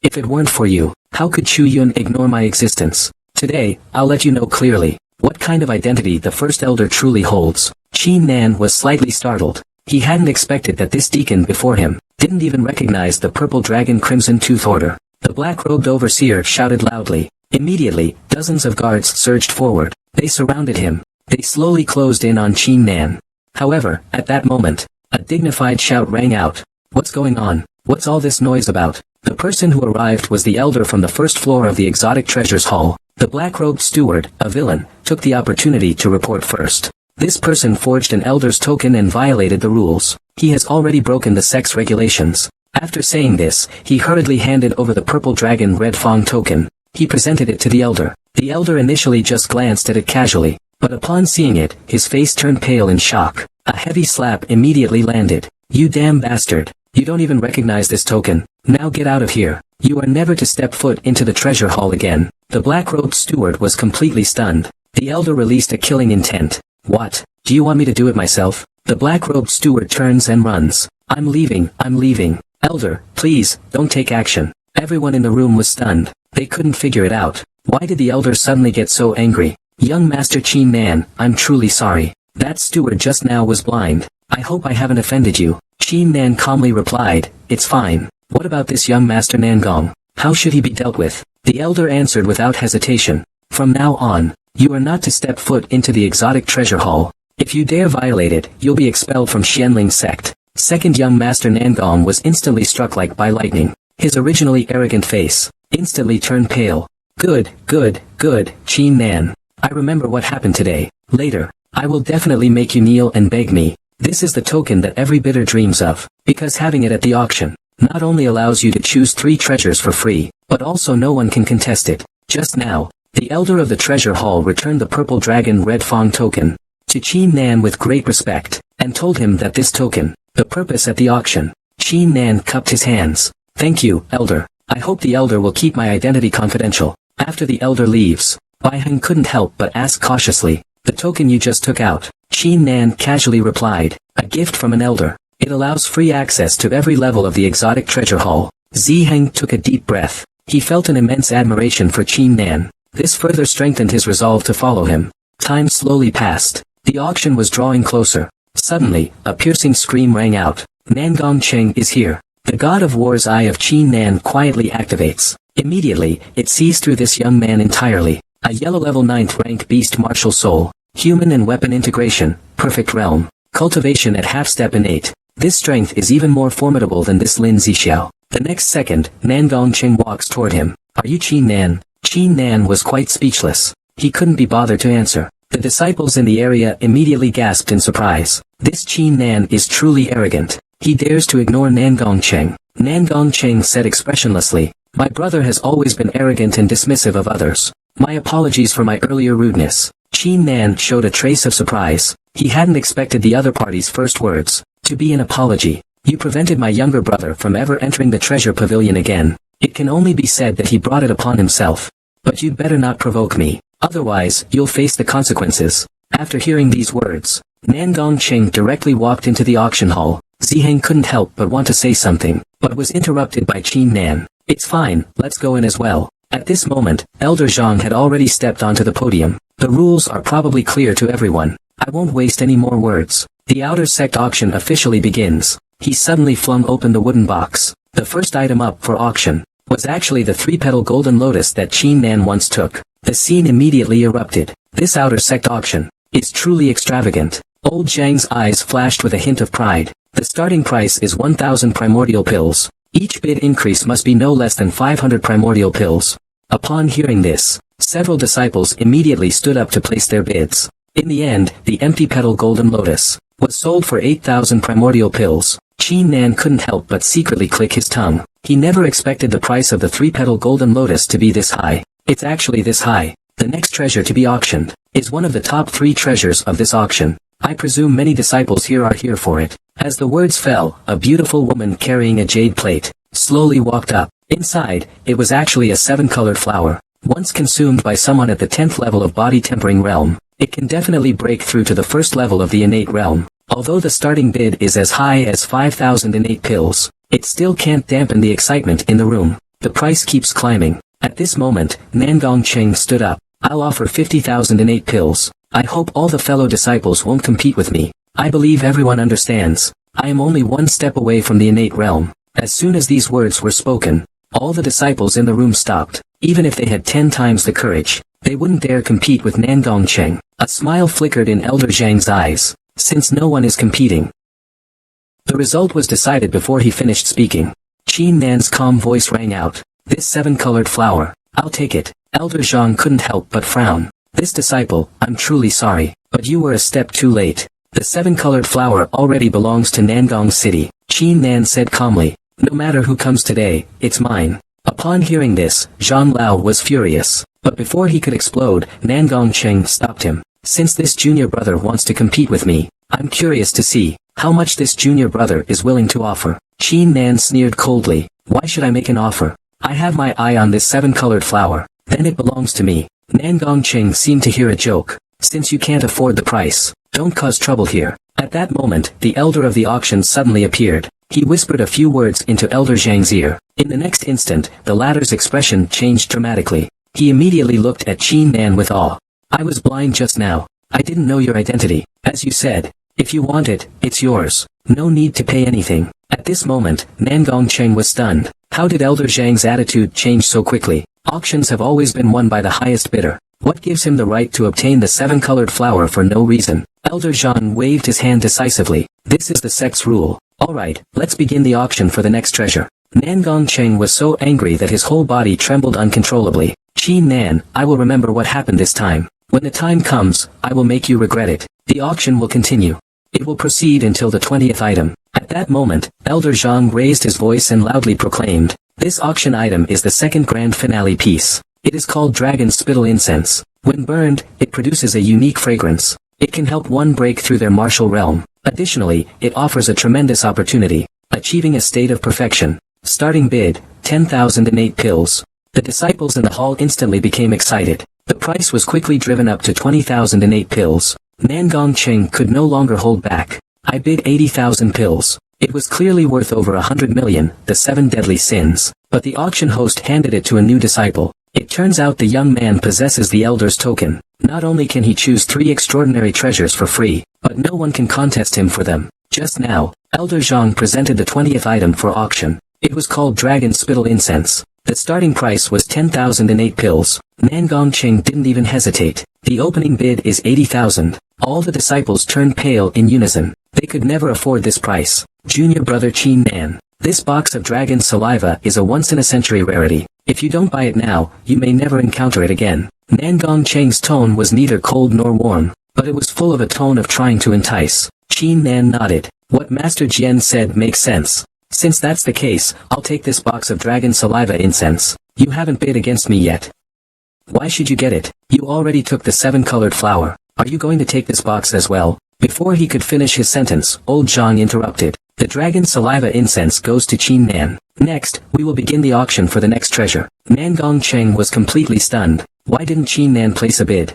If it weren't for you, how could Chu Yun ignore my existence? Today, I'll let you know clearly what kind of identity the First Elder truly holds. Qin Nan was slightly startled. He hadn't expected that this deacon before him didn't even recognize the purple dragon crimson tooth order. The black-robed overseer shouted loudly. Immediately, dozens of guards surged forward. They surrounded him. They slowly closed in on Qin Nan. However, at that moment, a dignified shout rang out. What's going on? What's all this noise about? The person who arrived was the elder from the first floor of the exotic treasures hall. The black-robed steward, a villain, took the opportunity to report first. This person forged an elder's token and violated the rules. He has already broken the sex regulations. After saying this, he hurriedly handed over the purple dragon red fang token. He presented it to the elder. The elder initially just glanced at it casually, but upon seeing it, his face turned pale in shock. A heavy slap immediately landed. You damn bastard. You don't even recognize this token. Now get out of here. You are never to step foot into the treasure hall again. The black-robed steward was completely stunned. The elder released a killing intent. What? Do you want me to do it myself? The black-robed steward turns and runs. I'm leaving. Elder, please, don't take action. Everyone in the room was stunned. They couldn't figure it out. Why did the elder suddenly get so angry? Young Master Qin Nan, I'm truly sorry. That steward just now was blind. I hope I haven't offended you. Qin Nan calmly replied, it's fine. What about this young Master Nangong? How should he be dealt with? The elder answered without hesitation. From now on, you are not to step foot into the exotic treasure hall. If you dare violate it, you'll be expelled from Xianling sect. Second young Master Nangong was instantly struck like by lightning. His originally arrogant face instantly turned pale. Good, Qin Nan. I remember what happened today. Later, I will definitely make you kneel and beg me. This is the token that every bidder dreams of, because having it at the auction not only allows you to choose 3 treasures for free, but also no one can contest it. Just now, the elder of the treasure hall returned the purple dragon red fang token to Qin Nan with great respect, and told him that this token, the purpose at the auction. Qin Nan cupped his hands. Thank you, elder. I hope the elder will keep my identity confidential. After the elder leaves, Bai Heng couldn't help but ask cautiously, the token you just took out? Qin Nan casually replied, a gift from an elder. It allows free access to every level of the exotic treasure hall. Zi Heng took a deep breath. He felt an immense admiration for Qin Nan. This further strengthened his resolve to follow him. Time slowly passed. The auction was drawing closer. Suddenly, a piercing scream rang out. Nangong Cheng is here. The god of war's eye of Qin Nan quietly activates. Immediately, it sees through this young man entirely. A yellow level 9th rank beast martial soul. Human and weapon integration, perfect realm. Cultivation at half step innate. This strength is even more formidable than this Lin Zixiao. The next second, Nangong Cheng walks toward him. Are you Qin Nan? Qin Nan was quite speechless. He couldn't be bothered to answer. The disciples in the area immediately gasped in surprise. This Qin Nan is truly arrogant. He dares to ignore Nangong Cheng. Nangong Cheng said expressionlessly, my brother has always been arrogant and dismissive of others. My apologies for my earlier rudeness. Qin Nan showed a trace of surprise. He hadn't expected the other party's first words to be an apology. You prevented my younger brother from ever entering the treasure pavilion again. It can only be said that he brought it upon himself. but you'd better not provoke me. Otherwise, you'll face the consequences. After hearing these words, Nan Gongqing directly walked into the auction hall. Ziheng couldn't help but want to say something, but was interrupted by Qin Nan. It's fine, let's go in as well. At this moment, Elder Zhang had already stepped onto the podium. The rules are probably clear to everyone. I won't waste any more words. The outer sect auction officially begins. He suddenly flung open the wooden box. The first item up for auction was actually the 3-petal golden lotus that Qin Nan once took. The scene immediately erupted. This outer sect auction is truly extravagant. Old Zhang's eyes flashed with a hint of pride. The starting price is 1,000 primordial pills. Each bid increase must be no less than 500 primordial pills. Upon hearing this, several disciples immediately stood up to place their bids. In the end, the empty petal golden lotus was sold for 8,000 primordial pills. Qin Nan couldn't help but secretly click his tongue. He never expected the price of the 3-petal golden lotus to be this high. It's actually this high. The next treasure to be auctioned is one of the top 3 treasures of this auction. I presume many disciples here are here for it. As the words fell, a beautiful woman carrying a jade plate slowly walked up. Inside, it was actually a 7-colored flower. Once consumed by someone at the 10th level of body tempering realm, it can definitely break through to the first level of the innate realm. Although the starting bid is as high as 5,000 innate pills, it still can't dampen the excitement in the room. The price keeps climbing. At this moment, Nan Gongqing stood up. I'll offer 50,000 innate pills. I hope all the fellow disciples won't compete with me. I believe everyone understands. I am only one step away from the innate realm. As soon as these words were spoken, all the disciples in the room stopped. Even if they had 10 times the courage, they wouldn't dare compete with Nan Gongqing. A smile flickered in Elder Zhang's eyes. Since no one is competing, the result was decided before he finished speaking. Qin Nan's calm voice rang out. This 7-colored flower, I'll take it. Elder Zhang couldn't help but frown. This disciple, I'm truly sorry, but you were a step too late. The 7-colored flower already belongs to Nangong City. Qin Nan said calmly. No matter who comes today, it's mine. Upon hearing this, Zhang Lao was furious. But before he could explode, Nan Gongqing stopped him. Since this junior brother wants to compete with me, I'm curious to see how much this junior brother is willing to offer. Qin Nan sneered coldly. Why should I make an offer? I have my eye on this 7-colored flower. Then it belongs to me. Nan Gongqing seemed to hear a joke. Since you can't afford the price, don't cause trouble here. At that moment, the elder of the auction suddenly appeared. He whispered a few words into Elder Zhang's ear. In the next instant, the latter's expression changed dramatically. He immediately looked at Qin Nan with awe. I was blind just now. I didn't know your identity. As you said, if you want it, it's yours. No need to pay anything. At this moment, Nan Gongqing was stunned. How did Elder Zhang's attitude change so quickly? Auctions have always been won by the highest bidder. What gives him the right to obtain the 7-colored flower for no reason? Elder Zhang waved his hand decisively. This is the sect's rule. Alright, let's begin the auction for the next treasure. Nan Gongqing was so angry that his whole body trembled uncontrollably. Qin Nan, I will remember what happened this time. When the time comes, I will make you regret it. The auction will continue. It will proceed until the 20th item. At that moment, Elder Zhang raised his voice and loudly proclaimed, this auction item is the second grand finale piece. It is called Dragon Spittle Incense. When burned, it produces a unique fragrance. It can help one break through their martial realm. Additionally, it offers a tremendous opportunity, achieving a state of perfection. Starting bid, 10,000 innate pills. The disciples in the hall instantly became excited. The price was quickly driven up to 20,000 innate pills. Nan Gongqing could no longer hold back. I bid 80,000 pills. It was clearly worth over 100 million, the 7 deadly sins. But the auction host handed it to a new disciple. It turns out the young man possesses the elder's token. Not only can he choose 3 extraordinary treasures for free, but no one can contest him for them. Just now, Elder Zhang presented the 20th item for auction. It was called Dragon Spittle Incense. The starting price was 10,000 innate pills. Nan Gongqing didn't even hesitate. The opening bid is 80,000. All the disciples turned pale in unison. They could never afford this price. Junior brother Qin Nan. This box of dragon saliva is a once-in-a-century rarity. If you don't buy it now, you may never encounter it again. Nan Gongqing's tone was neither cold nor warm, but it was full of a tone of trying to entice. Qin Nan nodded. What Master Jian said makes sense. Since that's the case, I'll take this box of dragon saliva incense. You haven't bid against me yet. Why should you get it? You already took the 7-colored flower. Are you going to take this box as well? Before he could finish his sentence, old Zhang interrupted. The dragon saliva incense goes to Qin Nan. Next, we will begin the auction for the next treasure. Nan Gongcheng was completely stunned. Why didn't Qin Nan place a bid?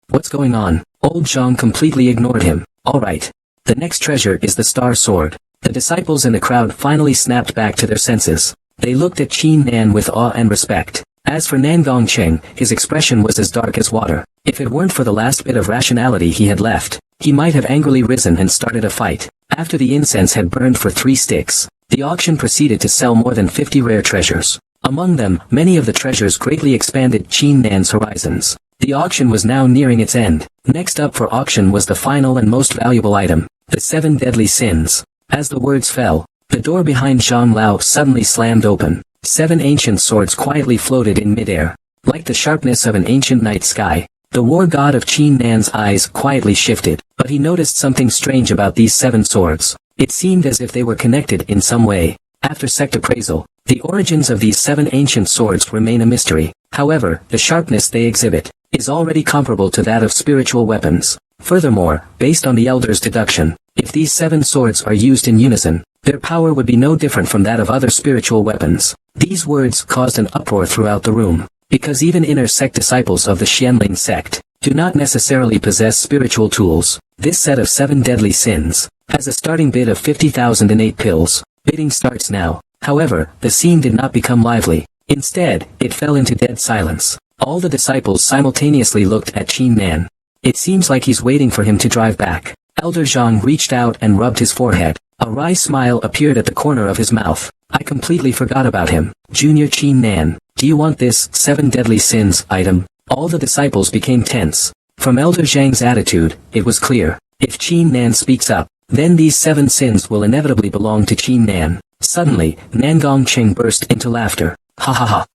What's going on? Old Zhang completely ignored him. Alright. The next treasure is the star sword. The disciples in the crowd finally snapped back to their senses. They looked at Qin Nan with awe and respect. As for Nan Gongcheng, his expression was as dark as water. If it weren't for the last bit of rationality he had left, he might have angrily risen and started a fight. After the incense had burned for 3 sticks, the auction proceeded to sell more than 50 rare treasures. Among them, many of the treasures greatly expanded Qin Nan's horizons. The auction was now nearing its end. Next up for auction was the final and most valuable item, the 7 deadly sins. As the words fell, the door behind Zhang Lao suddenly slammed open. 7 ancient swords quietly floated in midair. Like the sharpness of an ancient night sky, the war god of Qin Nan's eyes quietly shifted, but he noticed something strange about these 7 swords. It seemed as if they were connected in some way. After sect appraisal, the origins of these 7 ancient swords remain a mystery. However, the sharpness they exhibit is already comparable to that of spiritual weapons. Furthermore, based on the elder's deduction, if these 7 swords are used in unison, their power would be no different from that of other spiritual weapons. These words caused an uproar throughout the room, because even inner sect disciples of the Xianling sect do not necessarily possess spiritual tools. This set of 7 deadly sins has a starting bid of 50,008 pills. Bidding starts now. However, the scene did not become lively. Instead, it fell into dead silence. All the disciples simultaneously looked at Qin Nan. It seems like he's waiting for him to drive back. Elder Zhang reached out and rubbed his forehead. A wry smile appeared at the corner of his mouth. I completely forgot about him. Junior Qin Nan, do you want this 7 deadly sins item? All the disciples became tense. From Elder Zhang's attitude, it was clear. If Qin Nan speaks up, then these 7 sins will inevitably belong to Qin Nan. Suddenly, Nan Gongcheng burst into laughter. Ha ha ha.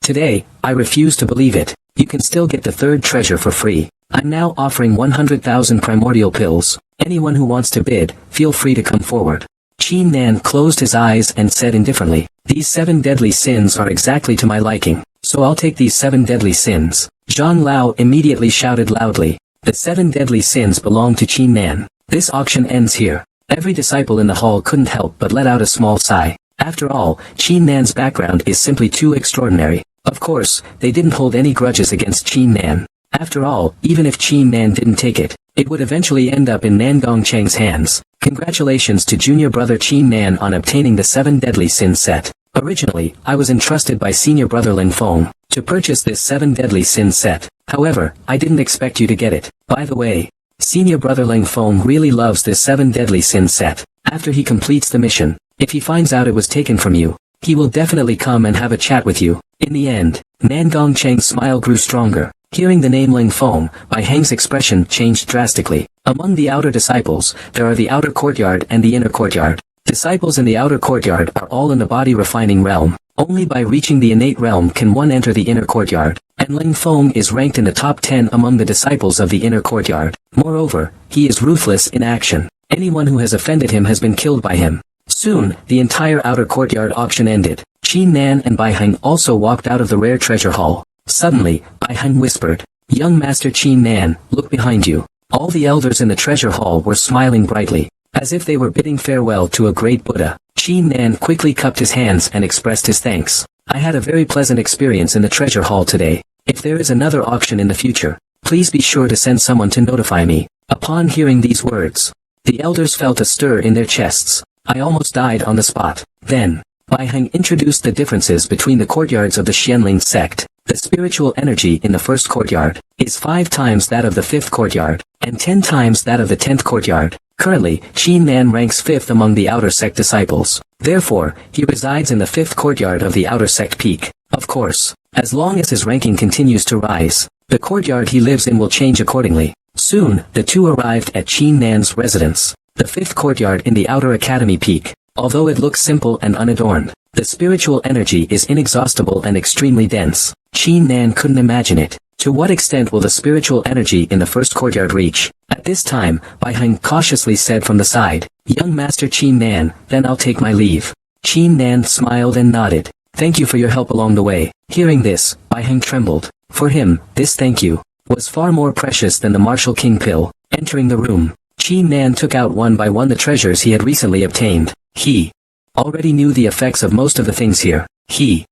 Today, I refuse to believe it. You can still get the 3rd treasure for free. I'm now offering 100,000 primordial pills. Anyone who wants to bid, feel free to come forward. Qin Nan closed his eyes and said indifferently, these 7 deadly sins are exactly to my liking, so I'll take these 7 deadly sins. Zhang Lao immediately shouted loudly, the 7 deadly sins belong to Qin Nan. This auction ends here. Every disciple in the hall couldn't help but let out a small sigh. After all, Qin Nan's background is simply too extraordinary. Of course, they didn't hold any grudges against Qin Nan. After all, even if Qin Nan didn't take it, it would eventually end up in Nan Gongcheng's hands. Congratulations to junior brother Qin Nan on obtaining the 7 deadly sin set. Originally, I was entrusted by senior brother Ling Feng to purchase this 7 deadly sin set. However, I didn't expect you to get it. By the way, senior brother Ling Feng really loves this 7 deadly sin set. After he completes the mission, if he finds out it was taken from you, he will definitely come and have a chat with you. In the end, Nan Gongcheng's smile grew stronger. Hearing the name Ling Feng, Bai Heng's expression changed drastically. Among the outer disciples, there are the outer courtyard and the inner courtyard. Disciples in the outer courtyard are all in the body refining realm. Only by reaching the innate realm can one enter the inner courtyard, and Ling Feng is ranked in the top 10 among the disciples of the inner courtyard. Moreover, he is ruthless in action. Anyone who has offended him has been killed by him. Soon, the entire outer courtyard auction ended. Qin Nan and Bai Heng also walked out of the rare treasure hall. Suddenly, Bai Heng whispered, young master Qin Nan, look behind you. All the elders in the treasure hall were smiling brightly, as if they were bidding farewell to a great Buddha. Qin Nan quickly cupped his hands and expressed his thanks. I had a very pleasant experience in the treasure hall today. If there is another auction in the future, please be sure to send someone to notify me. Upon hearing these words, the elders felt a stir in their chests. I almost died on the spot. Then, Bai Heng introduced the differences between the courtyards of the Xianling sect. The spiritual energy in the first courtyard is 5 times that of the 5th courtyard, and 10 times that of the 10th courtyard. Currently, Qin Nan ranks 5th among the outer sect disciples. Therefore, he resides in the 5th courtyard of the outer sect peak. Of course, as long as his ranking continues to rise, the courtyard he lives in will change accordingly. Soon, the two arrived at Qin Nan's residence, the 5th courtyard in the outer academy peak. Although it looks simple and unadorned, the spiritual energy is inexhaustible and extremely dense. Qin Nan couldn't imagine it. To what extent will the spiritual energy in the first courtyard reach? At this time, Bai Heng cautiously said from the side, young master Qin Nan, then I'll take my leave. Qin Nan smiled and nodded. Thank you for your help along the way. Hearing this, Bai Heng trembled. For him, this thank you was far more precious than the martial king pill. Entering the room, Qin Nan took out one by one the treasures he had recently obtained. He already knew the effects of most of the things here. He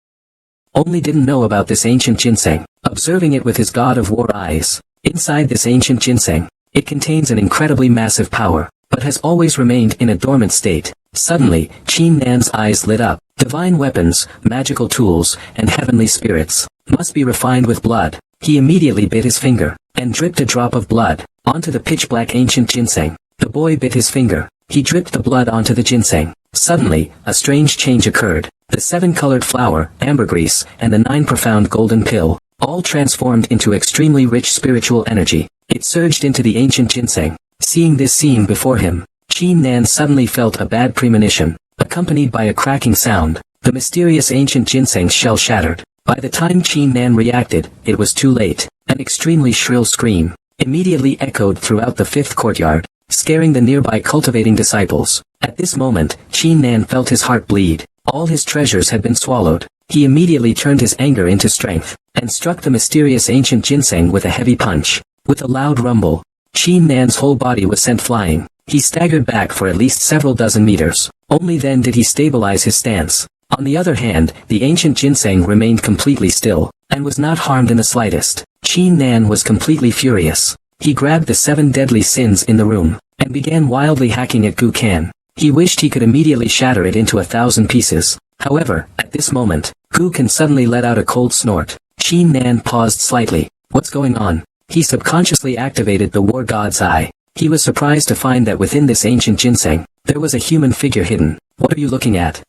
only didn't know about this ancient ginseng, observing it with his god of war eyes. Inside this ancient ginseng, it contains an incredibly massive power, but has always remained in a dormant state. Suddenly, Qin Nan's eyes lit up. Divine weapons, magical tools, and heavenly spirits must be refined with blood. He immediately bit his finger, and dripped a drop of blood onto the pitch-black ancient ginseng. The boy bit his finger. He dripped the blood onto the ginseng. Suddenly, a strange change occurred. The 7-colored flower, ambergris, and the 9 profound golden pill, all transformed into extremely rich spiritual energy. It surged into the ancient ginseng. Seeing this scene before him, Qin Nan suddenly felt a bad premonition, accompanied by a cracking sound. The mysterious ancient ginseng shell shattered. By the time Qin Nan reacted, it was too late. An extremely shrill scream immediately echoed throughout the 5th courtyard, scaring the nearby cultivating disciples. At this moment, Qin Nan felt his heart bleed. All his treasures had been swallowed. He immediately turned his anger into strength, and struck the mysterious ancient ginseng with a heavy punch. With a loud rumble, Qin Nan's whole body was sent flying. He staggered back for at least several dozen meters. Only then did he stabilize his stance. On the other hand, the ancient ginseng remained completely still, and was not harmed in the slightest. Qin Nan was completely furious. He grabbed the 7 deadly sins in the room, and began wildly hacking at Gu Kan. He wished he could immediately shatter it into 1,000 pieces. However, at this moment, Gu Kan suddenly let out a cold snort. Qin Nan paused slightly. What's going on? He subconsciously activated the war god's eye. He was surprised to find that within this ancient ginseng, there was a human figure hidden. What are you looking at?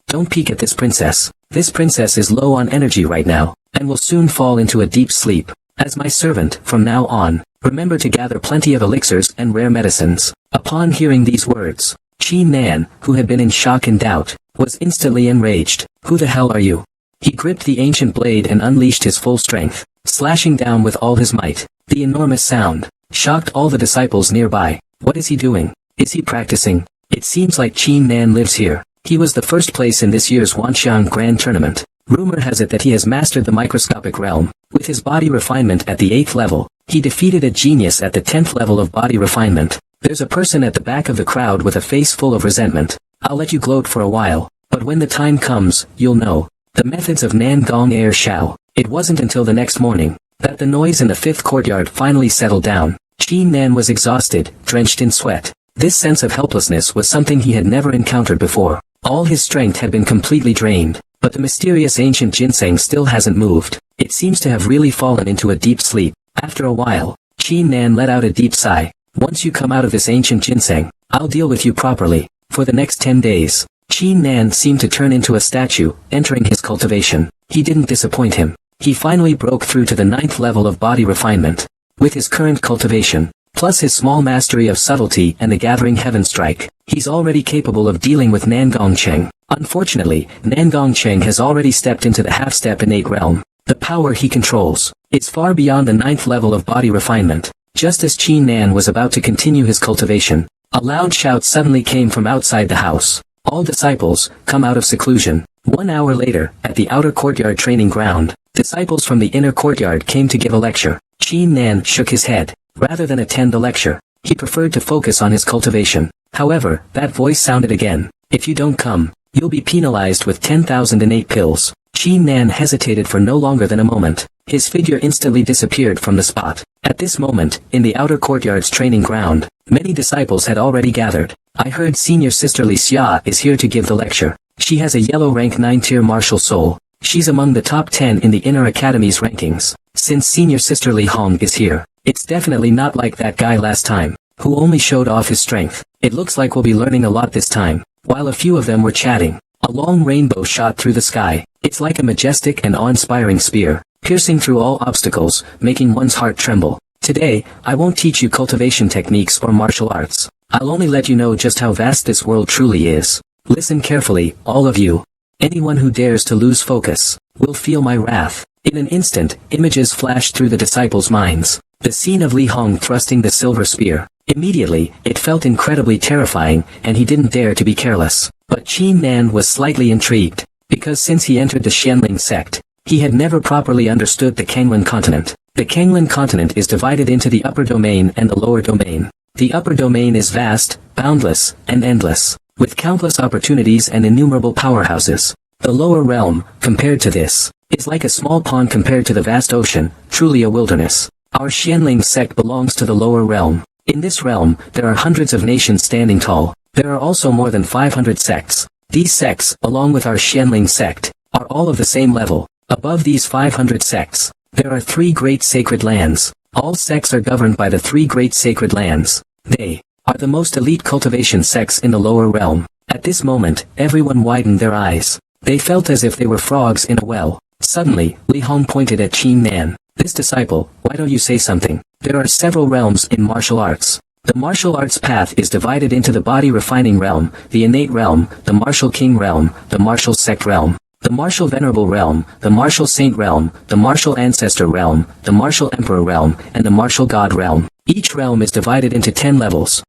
Don't peek at this princess. This princess is low on energy right now, and will soon fall into a deep sleep. As my servant, from now on, remember to gather plenty of elixirs and rare medicines. Upon hearing these words, Qin Nan, who had been in shock and doubt, was instantly enraged. Who the hell are you? He gripped the ancient blade and unleashed his full strength, slashing down with all his might. The enormous sound shocked all the disciples nearby. What is he doing? Is he practicing? It seems like Qin Nan lives here. He was the first place in this year's Wanxiang Grand Tournament. Rumor has it that he has mastered the microscopic realm. With his body refinement at the 8th level, he defeated a genius at the 10th level of body refinement. There's a person at the back of the crowd with a face full of resentment. I'll let you gloat for a while, but when the time comes, you'll know. The methods of Nan Gong Air Shao. It wasn't until the next morning that the noise in the 5th courtyard finally settled down. Qin Nan was exhausted, drenched in sweat. This sense of helplessness was something he had never encountered before. All his strength had been completely drained, but the mysterious ancient ginseng still hasn't moved. It seems to have really fallen into a deep sleep. After a while, Qin Nan let out a deep sigh. Once you come out of this ancient ginseng, I'll deal with you properly. For the next 10 days, Qin Nan seemed to turn into a statue, entering his cultivation. He didn't disappoint him. He finally broke through to the 9th level of body refinement. With his current cultivation, plus his small mastery of subtlety and the gathering heaven strike, he's already capable of dealing with Nangongcheng. Unfortunately, Nangongcheng has already stepped into the half-step innate realm. The power he controls is far beyond the 9th level of body refinement. Just as Qin Nan was about to continue his cultivation, a loud shout suddenly came from outside the house. All disciples, come out of seclusion. 1 hour later, at the outer courtyard training ground, disciples from the inner courtyard came to give a lecture. Qin Nan shook his head. Rather than attend the lecture, he preferred to focus on his cultivation. However, that voice sounded again. If you don't come, you'll be penalized with 10,000 innate pills. Qin Nan hesitated for no longer than a moment. His figure instantly disappeared from the spot. At this moment, in the outer courtyard's training ground, many disciples had already gathered. I heard Senior Sister Li Xia is here to give the lecture. She has a yellow rank 9-tier martial soul. She's among the top 10 in the inner academy's rankings. Since Senior Sister Li Hong is here, it's definitely not like that guy last time, who only showed off his strength. It looks like we'll be learning a lot this time. While a few of them were chatting, a long rainbow shot through the sky. It's like a majestic and awe-inspiring spear, piercing through all obstacles, making one's heart tremble. Today, I won't teach you cultivation techniques or martial arts. I'll only let you know just how vast this world truly is. Listen carefully, all of you. Anyone who dares to lose focus will feel my wrath. In an instant, images flashed through the disciples' minds. The scene of Li Hong thrusting the silver spear. Immediately, it felt incredibly terrifying, and he didn't dare to be careless. But Qin Nan was slightly intrigued, because since he entered the Xianling sect, he had never properly understood the Kanglan continent. The Kanglan continent is divided into the upper domain and the lower domain. The upper domain is vast, boundless, and endless, with countless opportunities and innumerable powerhouses. The lower realm, compared to this, is like a small pond compared to the vast ocean, truly a wilderness. Our Xianling sect belongs to the lower realm. In this realm, there are hundreds of nations standing tall. There are also more than 500 sects. These sects, along with our Xianling sect, are all of the same level. Above these 500 sects, there are 3 great sacred lands. All sects are governed by the 3 great sacred lands. They are the most elite cultivation sects in the lower realm. At this moment, everyone widened their eyes. They felt as if they were frogs in a well. Suddenly, Li Hong pointed at Qin Nan. This disciple, why don't you say something? There are several realms in martial arts. The martial arts path is divided into the body refining realm, the innate realm, the martial king realm, the martial sect realm, the martial venerable realm, the martial saint realm, the martial ancestor realm, the martial emperor realm, and the martial god realm. Each realm is divided into 10 levels.